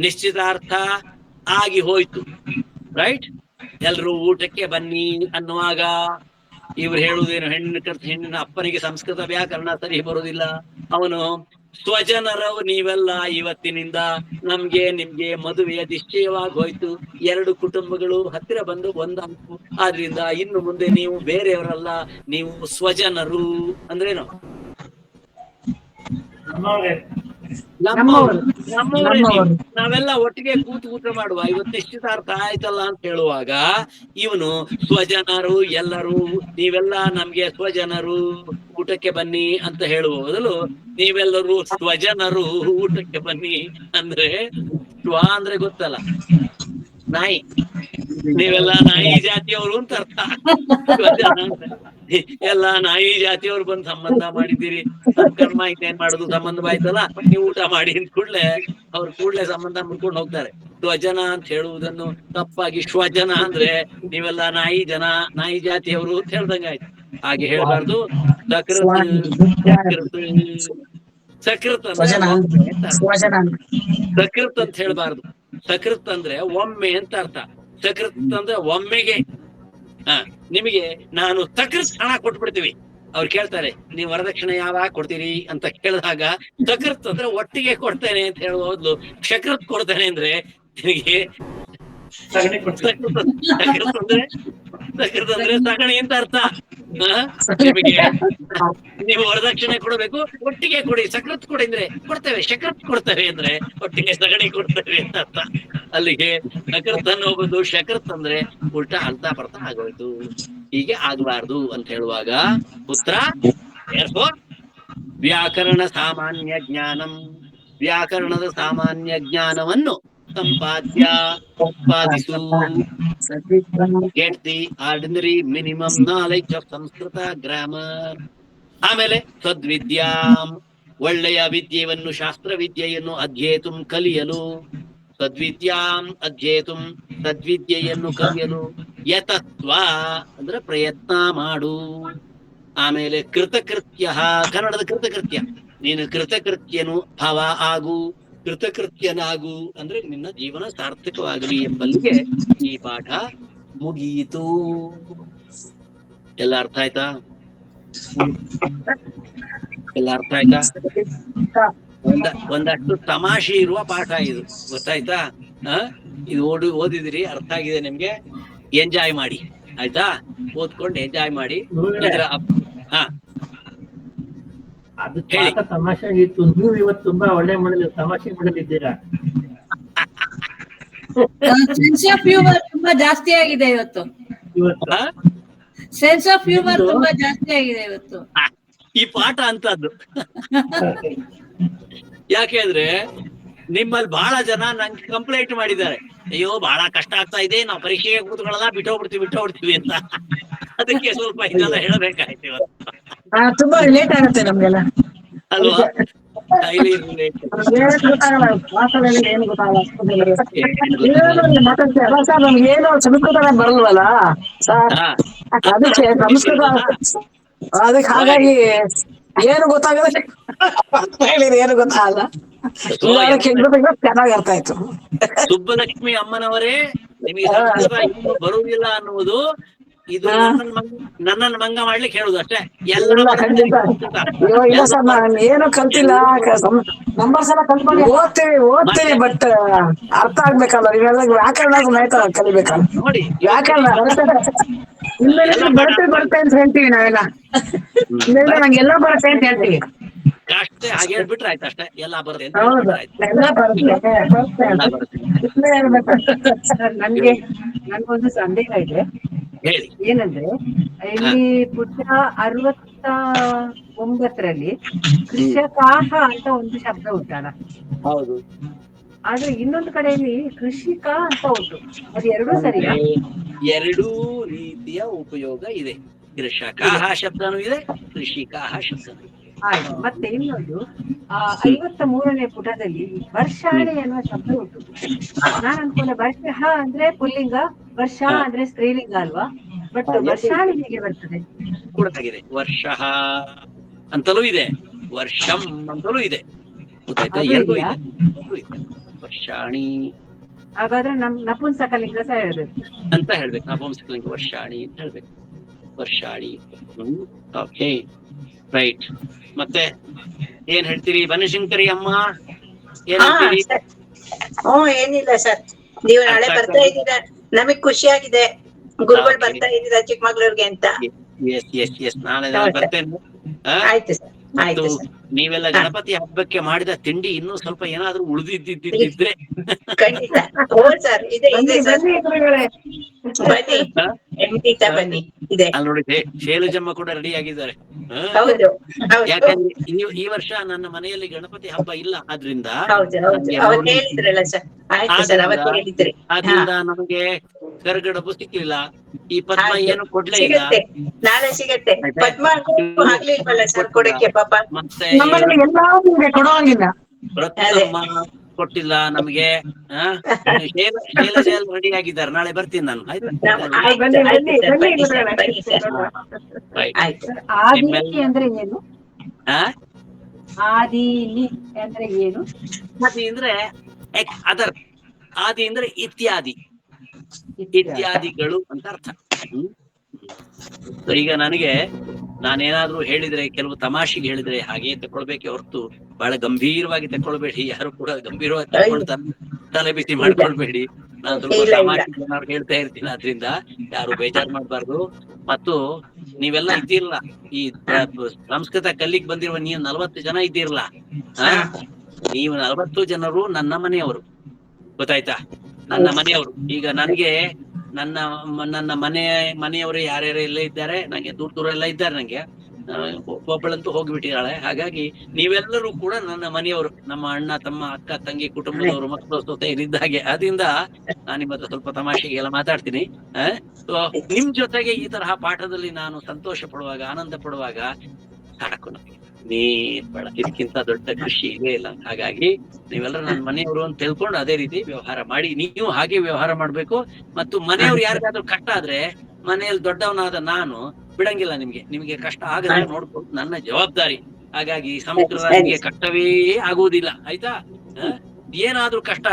ನಿಶ್ಚಿತಾರ್ಥ ಆಗಿ ಹೋಯ್ತು, ರೈಟ್? ಎಲ್ರು ಊಟಕ್ಕೆ ಬನ್ನಿ ಅನ್ನುವಾಗ ಇವ್ರು ಹೇಳುವುದೇನು? ಹೆಣ್ಣಿನ ಅಪ್ಪನಿಗೆ ಸಂಸ್ಕೃತ ವ್ಯಾಕರಣ ಸರಿ ಬರುವುದಿಲ್ಲ. ಅವನು ಸ್ವಜನರವು ನೀವೆಲ್ಲ ಇವತ್ತಿನಿಂದ ನಿಮ್ಗೆ ಮದುವೆಯ ನಿಶ್ಚಯವಾಗಿ ಹೋಯ್ತು, 2 ಕುಟುಂಬಗಳು ಹತ್ತಿರ ಬಂದು ಒಂದಾಯ್ತು, ಆದ್ರಿಂದ ಇನ್ನು ಮುಂದೆ ನೀವು ಬೇರೆಯವರಲ್ಲ, ನೀವು ಸ್ವಜನರು. ಅಂದ್ರೇನು? ನಮ್ಮವರು. ನಾವೆಲ್ಲ ಒಟ್ಟಿಗೆ ಊಟ ಮಾಡುವ, ಇವತ್ತು ನಿಶ್ಚಿತಾರ್ಥ ಆಯ್ತಲ್ಲ ಅಂತ ಹೇಳುವಾಗ ಇವನು ಸ್ವಜನರು, ಎಲ್ಲರೂ ನೀವೆಲ್ಲ ನಮ್ಗೆ ಸ್ವಜನರು ಊಟಕ್ಕೆ ಬನ್ನಿ ಅಂತ ಹೇಳುವ ಬದಲು ನೀವೆಲ್ಲರೂ ಸ್ವಜನರು ಊಟಕ್ಕೆ ಬನ್ನಿ ಅಂದ್ರೆ, ಅಂದ್ರೆ ಗೊತ್ತಲ್ಲ, ನಾಯಿ, ನೀವೆಲ್ಲ ನಾಯಿ ಜಾತಿಯವರು ಅಂತ ಅರ್ಥ. ಎಲ್ಲ ನಾಯಿ ಜಾತಿಯವ್ರು ಬಂದು ಸಂಬಂಧ ಮಾಡಿದ್ದೀರಿ, ಕರ್ಮ ಏನ್ ಮಾಡುದು, ಸಂಬಂಧವಾಯ್ತಲ್ಲ, ನೀವು ಊಟ ಮಾಡಿ ಅಂತ ಕೂಡ್ಲೆ ಸಂಬಂಧ ಮುಡ್ಕೊಂಡು ಹೋಗ್ತಾರೆ. ಸ್ವಜನ ಅಂತ ಹೇಳುವುದನ್ನು ತಪ್ಪಾಗಿ ಶ್ವಜನ ಅಂದ್ರೆ ನೀವೆಲ್ಲ ನಾಯಿ ಜಾತಿಯವರು ಅಂತ ಹೇಳ್ದಂಗಾಯ್ತು. ಹಾಗೆ ಹೇಳ್ಬಾರ್ದು. ಸಕೃತ್ ಅಂತ ಹೇಳ್ಬಾರ್ದು. ಸಕೃತ್ ಅಂದ್ರೆ ಒಮ್ಮೆ ಅಂತ ಅರ್ಥ. ಸಕೃತ್ ಅಂದ್ರೆ ಒಮ್ಮೆಗೆ. ನಿಮಗೆ ನಾನು ಸಕೃತ್ ಹಣ ಕೊಟ್ಬಿಡ್ತೀವಿ. ಅವ್ರು ಕೇಳ್ತಾರೆ, ನೀವು ವರದಕ್ಷಿಣೆ ಯಾವಾಗ ಕೊಡ್ತೀರಿ ಅಂತ ಕೇಳಿದಾಗ ಸಕೃತ್ ಅಂದ್ರೆ ಒಟ್ಟಿಗೆ ಕೊಡ್ತೇನೆ ಅಂತ ಹೇಳುವ ಬದಲು ಸಕೃತ್ ಕೊಡ್ತೇನೆ ಅಂದ್ರೆ ನಿನಗೆ ಅಂದ್ರೆ ಸಗಣಿ ಅಂತ ಅರ್ಥ. ನಿಮಗೆ ನೀವು ವರದಕ್ಷಿಣೆ ಕೊಡಬೇಕು, ಒಟ್ಟಿಗೆ ಕೊಡಿ, ಸಕೃತ್ ಕೊಡಿ ಅಂದ್ರೆ ಕೊಡ್ತೇವೆ, ಶಕೃತ್ ಕೊಡ್ತೇವೆ ಅಂದ್ರೆ ಒಟ್ಟಿಗೆ ಸಗಣಿ ಕೊಡ್ತೇವೆ ಅಂತ ಅರ್ಥ. ಅಲ್ಲಿಗೆ ಸಕೃತ್ ಅನ್ನೋದು ಶಕೃತ್ ಅಂದ್ರೆ ಉಲ್ಟಾ ಅರ್ಥ ಬರ್ತ ಆಗೋಯ್ತು. ಹೀಗೆ ಆಗ್ಬಾರ್ದು ಅಂತ ಹೇಳುವಾಗ ಪುತ್ರ ವ್ಯಾಕರಣ ಸಾಮಾನ್ಯ ಜ್ಞಾನಂ, ವ್ಯಾಕರಣದ ಸಾಮಾನ್ಯ ಜ್ಞಾನವನ್ನು ಉತ್ಪಾದಿಸು. Get the ordinary minimum knowledge of Sanskrit grammar. ಆಮೇಲೆ ಸದ್ವಿದ್ಯಾಂ, ಒಳ್ಳೆಯ ವಿದ್ಯೆಯನ್ನು, ಶಾಸ್ತ್ರ ವಿದ್ಯೆಯನ್ನು ಅಧ್ಯೇತುಂ ಕಲಿಯಲು. ಸದ್ವಿದ್ಯಾಂ ಅಧ್ಯೇತುಂ, ಸದ್ವಿದ್ಯೆಯನ್ನು ಕಲಿಯಲು. ಯತತ್ವ ಅಂದ್ರೆ ಪ್ರಯತ್ನ ಮಾಡು. ಆಮೇಲೆ ಕೃತಕೃತ್ಯ, ಕನ್ನಡದ ಕೃತಕೃತ್ಯ, ನೀನು ಕೃತಕೃತ್ಯನು ಭವ ಆಗು, ಕೃತಕೃತ್ಯನಾಗು ಅಂದ್ರೆ ನಿನ್ನ ಜೀವನ ಸಾರ್ಥಕವಾಗಲಿ ಎಂಬಲ್ಲಿಗೆ ಈ ಪಾಠ ಮುಗಿಯಿತು. ಎಲ್ಲ ಅರ್ಥ ಆಯ್ತಾ? ಒಂದಷ್ಟು ತಮಾಷೆ ಇರುವ ಪಾಠ ಇದು, ಗೊತ್ತಾಯ್ತಾ? ಇದು ಓದಿದಿರಿ, ಅರ್ಥ ಆಗಿದೆ ನಿಮ್ಗೆ, ಎಂಜಾಯ್ ಮಾಡಿ ಆಯ್ತಾ? ಓದ್ಕೊಂಡು ಎಂಜಾಯ್ ಮಾಡಿ. ಅದು ತಮಾಷೆ ಆಗಿತ್ತು. ನೀವು ಇವತ್ತು ತುಂಬಾ ಒಳ್ಳೆ ಮಾಡಲು ತಮಾಷೆ ಮಾಡಲಿದ್ದೀರಾ. ಸೆನ್ಸ್ ಆಫ್ ಹ್ಯೂಮರ್ ತುಂಬಾ ಜಾಸ್ತಿ ಆಗಿದೆ ಇವತ್ತು. ಸೆನ್ಸ್ ಆಫ್ ಹ್ಯೂಮರ್ ತುಂಬಾ ಜಾಸ್ತಿ ಆಗಿದೆ ಇವತ್ತು ಈ ಪಾಠ ಅಂತದ್ದು. ಯಾಕೆಂದ್ರೆ ನಿಮ್ಮಲ್ಲಿ ಬಹಳ ಜನ ನಂಗೆ ಕಂಪ್ಲೇಂಟ್ ಮಾಡಿದ್ದಾರೆ, ಅಯ್ಯೋ ಬಹಳ ಕಷ್ಟ ಆಗ್ತಾ ಇದೆ, ನಾವು ಪರೀಕ್ಷೆಗೆ ಕೂತ್ಕೊಳ್ಳಲ್ಲ, ಬಿಟ್ಟೋಗ್ಬಿಡ್ತೀವಿ ಅಂತ. ಅದಕ್ಕೆ ಸ್ವಲ್ಪ ಇದೆಲ್ಲ ಹೇಳಬೇಕಾಯ್ತು ಇವತ್ತು. ತುಂಬಾ ಲೇಟ್ ಆಗುತ್ತೆ ನಮ್ಗೆಲ್ಲ ಅಲ್ವಾ? ಏನು ಸಂಸ್ಕೃತ ಬರಲ್ವಲ್ಲ ಸರ್, ಅದಕ್ಕೆ ಸಂಸ್ಕೃತ ಅದಕ್ಕೆ ಹಾಗಾಗಿ ಏನು ಗೊತ್ತಾಗಲ್ಲ, ಹೇಳಿರಿ ಏನು ಗೊತ್ತಾಗಲ್ಲ. ಚೆನ್ನಾಗಿ ಅರ್ಥ ಆಯ್ತು. ಸುಬ್ಬಲಕ್ಷ್ಮಿ ಅಮ್ಮನವರೇ, ನಿಮಗೆ ಸಂಸ್ಕೃತ ಇನ್ನೂ ಬರುವುದಿಲ್ಲ ಅನ್ನುವುದು ಇದು ನನ್ನನ್ನು ಮಂಗ ಮಾಡ್ಲಿಕ್ಕೆ ಹೇಳುದು ಅಷ್ಟೇ. ಇಲ್ಲ ಸರ್, ನಾನು ಏನು ಕಲ್ತಿಲ್ಲ, ನಂಬರ್ಸ್ ಎಲ್ಲ ಕಲ್ತ್ಕೊಂಡು ಓದ್ತೀವಿ ಬಟ್ ಅರ್ಥ ಆಗ್ಬೇಕಲ್ಲ. ನೀವೆಲ್ಲ ವ್ಯಾಕರಣ ಸಮೇತ ಕಲಿಬೇಕಲ್ಲ. ನೋಡಿ, ವ್ಯಾಕರಣ ಬರುತ್ತೆ ಅಂತ ಹೇಳ್ತೀವಿ ನಾವೆಲ್ಲ. ಇಲ್ಲಾಂದ್ರೆ ನಂಗೆಲ್ಲ ಬರುತ್ತೆ ಅಂತ ಹೇಳ್ತೀವಿ. ಅಷ್ಟೇ ಹಾಗೆ ಹೇಳ್ಬಿಟ್ರೆ ಆಯ್ತು, ಅಷ್ಟೇ ಎಲ್ಲ ಬರುತ್ತೆ ಅಂತ ಹೌದು, ಹೇಳ್ಬಿಟ್ರೆ ಆಯ್ತು. ಎಲ್ಲ ಬರುತ್ತೆ. ಎಲ್ಲ ಬರುತ್ತೆ. ಇಲ್ಲೇ ಹೇಳ್ಬೇಕು. ಸರ್, ನನ್ಗೊಂದು ಸಂದೇಹ ಇದೆ. ಹೇಳಿ. ಏನಂದ್ರೆ ಇಲ್ಲಿ ಪುಟ 69ರಲ್ಲಿ ಕೃಷಕಾಹ ಅಂತ ಒಂದು ಶಬ್ದ ಉಂಟಲ್ಲ, ಹೌದು. ಆದ್ರೆ ಇನ್ನೊಂದು ಕಡೆಯಲ್ಲಿ ಕೃಷಿಕ ಅಂತ ಉಂಟು. ಅದು ಎರಡೂ ಸರಿಯಾ? ಎರಡೂ ರೀತಿಯ ಉಪಯೋಗ ಇದೆ. ಕೃಷಕಾಹ ಶಬ್ದನೂ ಇದೆ, ಕೃಷಿಕಾಹ ಶಬ್ದನೂ ಇದೆ. ಆಯ್ತು. ಮತ್ತೆ ಇನ್ನೊಂದು 53ನೇ ಪುಟದಲ್ಲಿ ವರ್ಷಾಣಿ ಅನ್ನುವ ಶಬ್ದ ಉಂಟು. ನಾನು ಅನ್ಕೊಂಡೆ ವರ್ಷ ಅಂದ್ರೆ ಪುಲ್ಲಿಂಗ, ವರ್ಷ ಅಂದ್ರೆ ಸ್ತ್ರೀಲಿಂಗ ಅಲ್ವಾ? ಬಟ್ ವರ್ಷಾಣಿ ಹೇಗೆ ಬರ್ತದೆ? ಕೂಡ ಆಗಿದೆ. ವರ್ಷ ಅಂತಲೂ ಇದೆ, ವರ್ಷಂ ಅಂತಲೂ ಇದೆ. ಗೊತ್ತಾಯ್ತಾ? ಅದು ಎರಡೂ ಇದೆಯಾ? ಇದೆ, ಎರಡೂ ಇದೆ. ವರ್ಷಾಣಿ ಹಾಗಾದ್ರೆ ನಪುಂಸಕಲಿಂಗ ಸಹ ಹೇಳ್ಬೇಕು ಅಂತ ಹೇಳ್ಬೇಕು. ನಪುಂಸಕಲಿಂಗ ವರ್ಷಾಣಿ ಅಂತ ಹೇಳ್ಬೇಕು. ವರ್ಷಾಣಿ. Okay, right. ಮತ್ತೆ ಏನ್ ಹೇಳ್ತೀರಿ ಬನಶಂಕರಿ ಅಮ್ಮ? ಏನ್ ಹೇಳ್ತೀರಿ? ಏನಿಲ್ಲ ಸರ್, ನೀವು ನಾಳೆ ಬರ್ತಾ ಇದ್ದೀರಾ, ನಮಗ್ ಖುಷಿ ಆಗಿದೆ. ಗುರುಗಳು Okay. ಬರ್ತಾ ಇದ್ದೀರಾ ಚಿಕ್ಕಮಗಳೂರ್ಗೆ ಅಂತ. ಎಸ್ ನಾಳೆ ಹೌದು. ಬರ್ತೇನೆ. ಆಯ್ತು ಸರ್, ಮತ್ತು ಆಯ್ತು ಸರ್. ನೀವೆಲ್ಲ ಗಣಪತಿ ಹಬ್ಬಕ್ಕೆ ಮಾಡಿದ ತಿಂಡಿ ಇನ್ನೂ ಸ್ವಲ್ಪ ಏನಾದ್ರೂ ಉಳಿದಿದ್ದಿದ್ರೆ ಖಂಡಿತ. ಓ ಸರ್, ಇದೆ ಇದೆ ಸರ್, ಬನ್ನಿ ಗುರುಗಳೇ. ಬನ್ನಿ, ಖಂಡಿತ ಬನ್ನಿ. ಇದೆ. ಅಲ್ಲಿ ನೋಡಿದ್ದೆ ಶೈಲಜಮ್ಮ ಕೂಡ ರೆಡಿ ಆಗಿದ್ದಾರೆ. ಹೌದು ಹೌದು ಯಾಕಂದ್ರೆ ಈ ವರ್ಷ ನನ್ನ ಮನೆಯಲ್ಲಿ ಗಣಪತಿ ಹಬ್ಬ ಇಲ್ಲ, ಆದ್ರಿಂದ ಹೌದು ಹೌದು, ನಮ್ಗೆ ಅವತ್ತು ಹೇಳಿದ್ರಲ್ಲ ಸರ್. ಆಯ್ತು ಸರ್, ಅವತ್ತು ಹೇಳಿದ್ರಿ. ಆದ್ರಿಂದ ನಮಗೆ ಕರ್ಗಡಬು ಸಿಕ್ಲಿಲ್ಲ. ಈ ಪದ್ಮ ಆಯ್ತು. ಏನು ಕೊಡ್ಲೇ ಇಲ್ಲ. ಸಿಗತ್ತೆ, ನಾಳೆ ಸಿಗತ್ತೆ. ಆಯ್ತಾ? ಪದ್ಮ ಆಗ್ಲಿಲ್ವಲ್ಲ ಸರ್ ಕೊಡಕ್ಕೆ ಪಾಪ. ಮತ್ತೆ ನಮ್ಮಲ್ಲಿ ಎಲ್ಲಾ ನಿಮ್ಗೆ ಕೊಡುವಂಗಿಲ್ಲ. ರತ್ನಮ್ಮ ಕೊಟ್ಟಿಲ್ಲ ನಮಗೆ. ಶೈಲಜ ರೆಡಿ ಆಗಿದ್ದಾರೆ, ನಾಳೆ ಬರ್ತೀನಿ ನಾನು. ಆಯ್ತಾ? ಆಯ್ತು ಬನ್ನಿ, ಆಯ್ತು ಸರ್, ಬನ್ನಿ ಬನ್ನಿ ಸರ್, ಗುರುಗಳೇ. ಬನ್ನಿ ಸರ್. Right. ಆಯ್ತು. ಆದೀನಿ ಅಂದ್ರೆ ಏನು? ಆ? ಆದೀನಿ ಅಂದ್ರೆ ಏನು? ಆದಿ ಅಂದ್ರೆ ಅದರ್, ಆದಿ ಅಂದ್ರೆ ಇತ್ಯಾದಿ, ಇತ್ಯಾದಿಗಳು ಅಂತ ಅರ್ಥ. So ಈಗ ನನಗೆ ನಾನೇನಾದ್ರೂ ಹೇಳಿದ್ರೆ, ಕೆಲವು ತಮಾಷೆಗೆ ಹೇಳಿದ್ರೆ ಹಾಗೆ ತಕೊಳ್ಬೇಕೆ ಹೊರತು ಬಹಳ ಗಂಭೀರವಾಗಿ ತಕೊಳ್ಬೇಡಿ. ಯಾರು ಕೂಡ ಗಂಭೀರವಾಗಿ ತಕೊಂಡು ತಲೆ ಬಿಸಿ ಮಾಡ್ಕೊಳ್ಬೇಡಿ. ನಾನು ಸ್ವಲ್ಪ ಇಲ್ಲ, ತಮಾಷೆ ಏನಾದ್ರು ಹೇಳ್ತಾ ಇರ್ತೀನಿ, ಆದ್ರಿಂದ ಯಾರು ಬೇಜಾರು ಮಾಡ್ಬಾರ್ದು. ಮತ್ತು ನೀವೆಲ್ಲ ಇದ್ದೀರಲ್ಲ, ಈ ಸಂಸ್ಕೃತ ಕಲ್ಲಿಗೆ ಬಂದಿರುವ ನೀವು 40 ಜನ ಇದ್ದೀರಲ್ಲ, ನೀವು 40 ಜನರು ನನ್ನ ಮನೆಯವರು. ಗೊತ್ತಾಯ್ತಾ? ನನ್ನ ಮನೆಯವರು. ಈಗ ನನಗೆ ನನ್ನ ಮನೆಯವರು ಯಾರ್ಯಾರು ಎಲ್ಲ ಇದ್ದಾರೆ, ನಂಗೆ ದೂರ ಎಲ್ಲ ಇದ್ದಾರೆ. ನಂಗೆ ಒಬ್ಬಳಂತೂ ಹೋಗ್ಬಿಟ್ಟಿದ್ದಾಳೆ. ಹಾಗಾಗಿ ನೀವೆಲ್ಲರೂ ಕೂಡ ನನ್ನ ಮನೆಯವರು, ನಮ್ಮ ಅಣ್ಣ ತಮ್ಮ ಅಕ್ಕ ತಂಗಿ ಕುಟುಂಬದವರು, ಮಕ್ಕಳು ಸೊಸೆ ಇದ್ದ ಹಾಗೆ. ಅದರಿಂದ ನಾನು ನಿಮ್ಮ ಹತ್ರ ಸ್ವಲ್ಪ ತಮಾಷೆಗೆ ಎಲ್ಲ ಮಾತಾಡ್ತೀನಿ. ನಿಮ್ ಜೊತೆಗೆ ಈ ತರಹ ಪಾಠದಲ್ಲಿ ನಾನು ಸಂತೋಷ ಪಡುವಾಗ, ಆನಂದ ಪಡುವಾಗ ಸಾಕು ನಮಗೆ. ಇದಕ್ಕಿಂತ ದೊಡ್ಡ ಖುಷಿ ಇದೇ ಇಲ್ಲ. ಹಾಗಾಗಿ ನೀವೆಲ್ಲರೂ ನನ್ನ ಮನೆಯವರು ಅಂತ ತಿಳ್ಕೊಂಡು ಅದೇ ರೀತಿ ವ್ಯವಹಾರ ಮಾಡಿ. ನೀವು ಹಾಗೆ ವ್ಯವಹಾರ ಮಾಡ್ಬೇಕು. ಮತ್ತು ಮನೆಯವ್ರು ಯಾರಿಗಾದ್ರೂ ಕಷ್ಟ ಆದ್ರೆ, ಮನೆಯಲ್ಲಿ ದೊಡ್ಡವನಾದ ನಾನು ಬಿಡಂಗಿಲ್ಲ. ನಿಮ್ಗೆ ಕಷ್ಟ ಆಗದೆ ನೋಡ್ಕೊಂಡು ನನ್ನ ಜವಾಬ್ದಾರಿ. ಹಾಗಾಗಿ ಸಂಸ್ಕೃತ ನಿಮಗೆ ಕಷ್ಟವೇ ಆಗುವುದಿಲ್ಲ. ಆಯ್ತಾ? ಏನಾದ್ರೂ ಕಷ್ಟ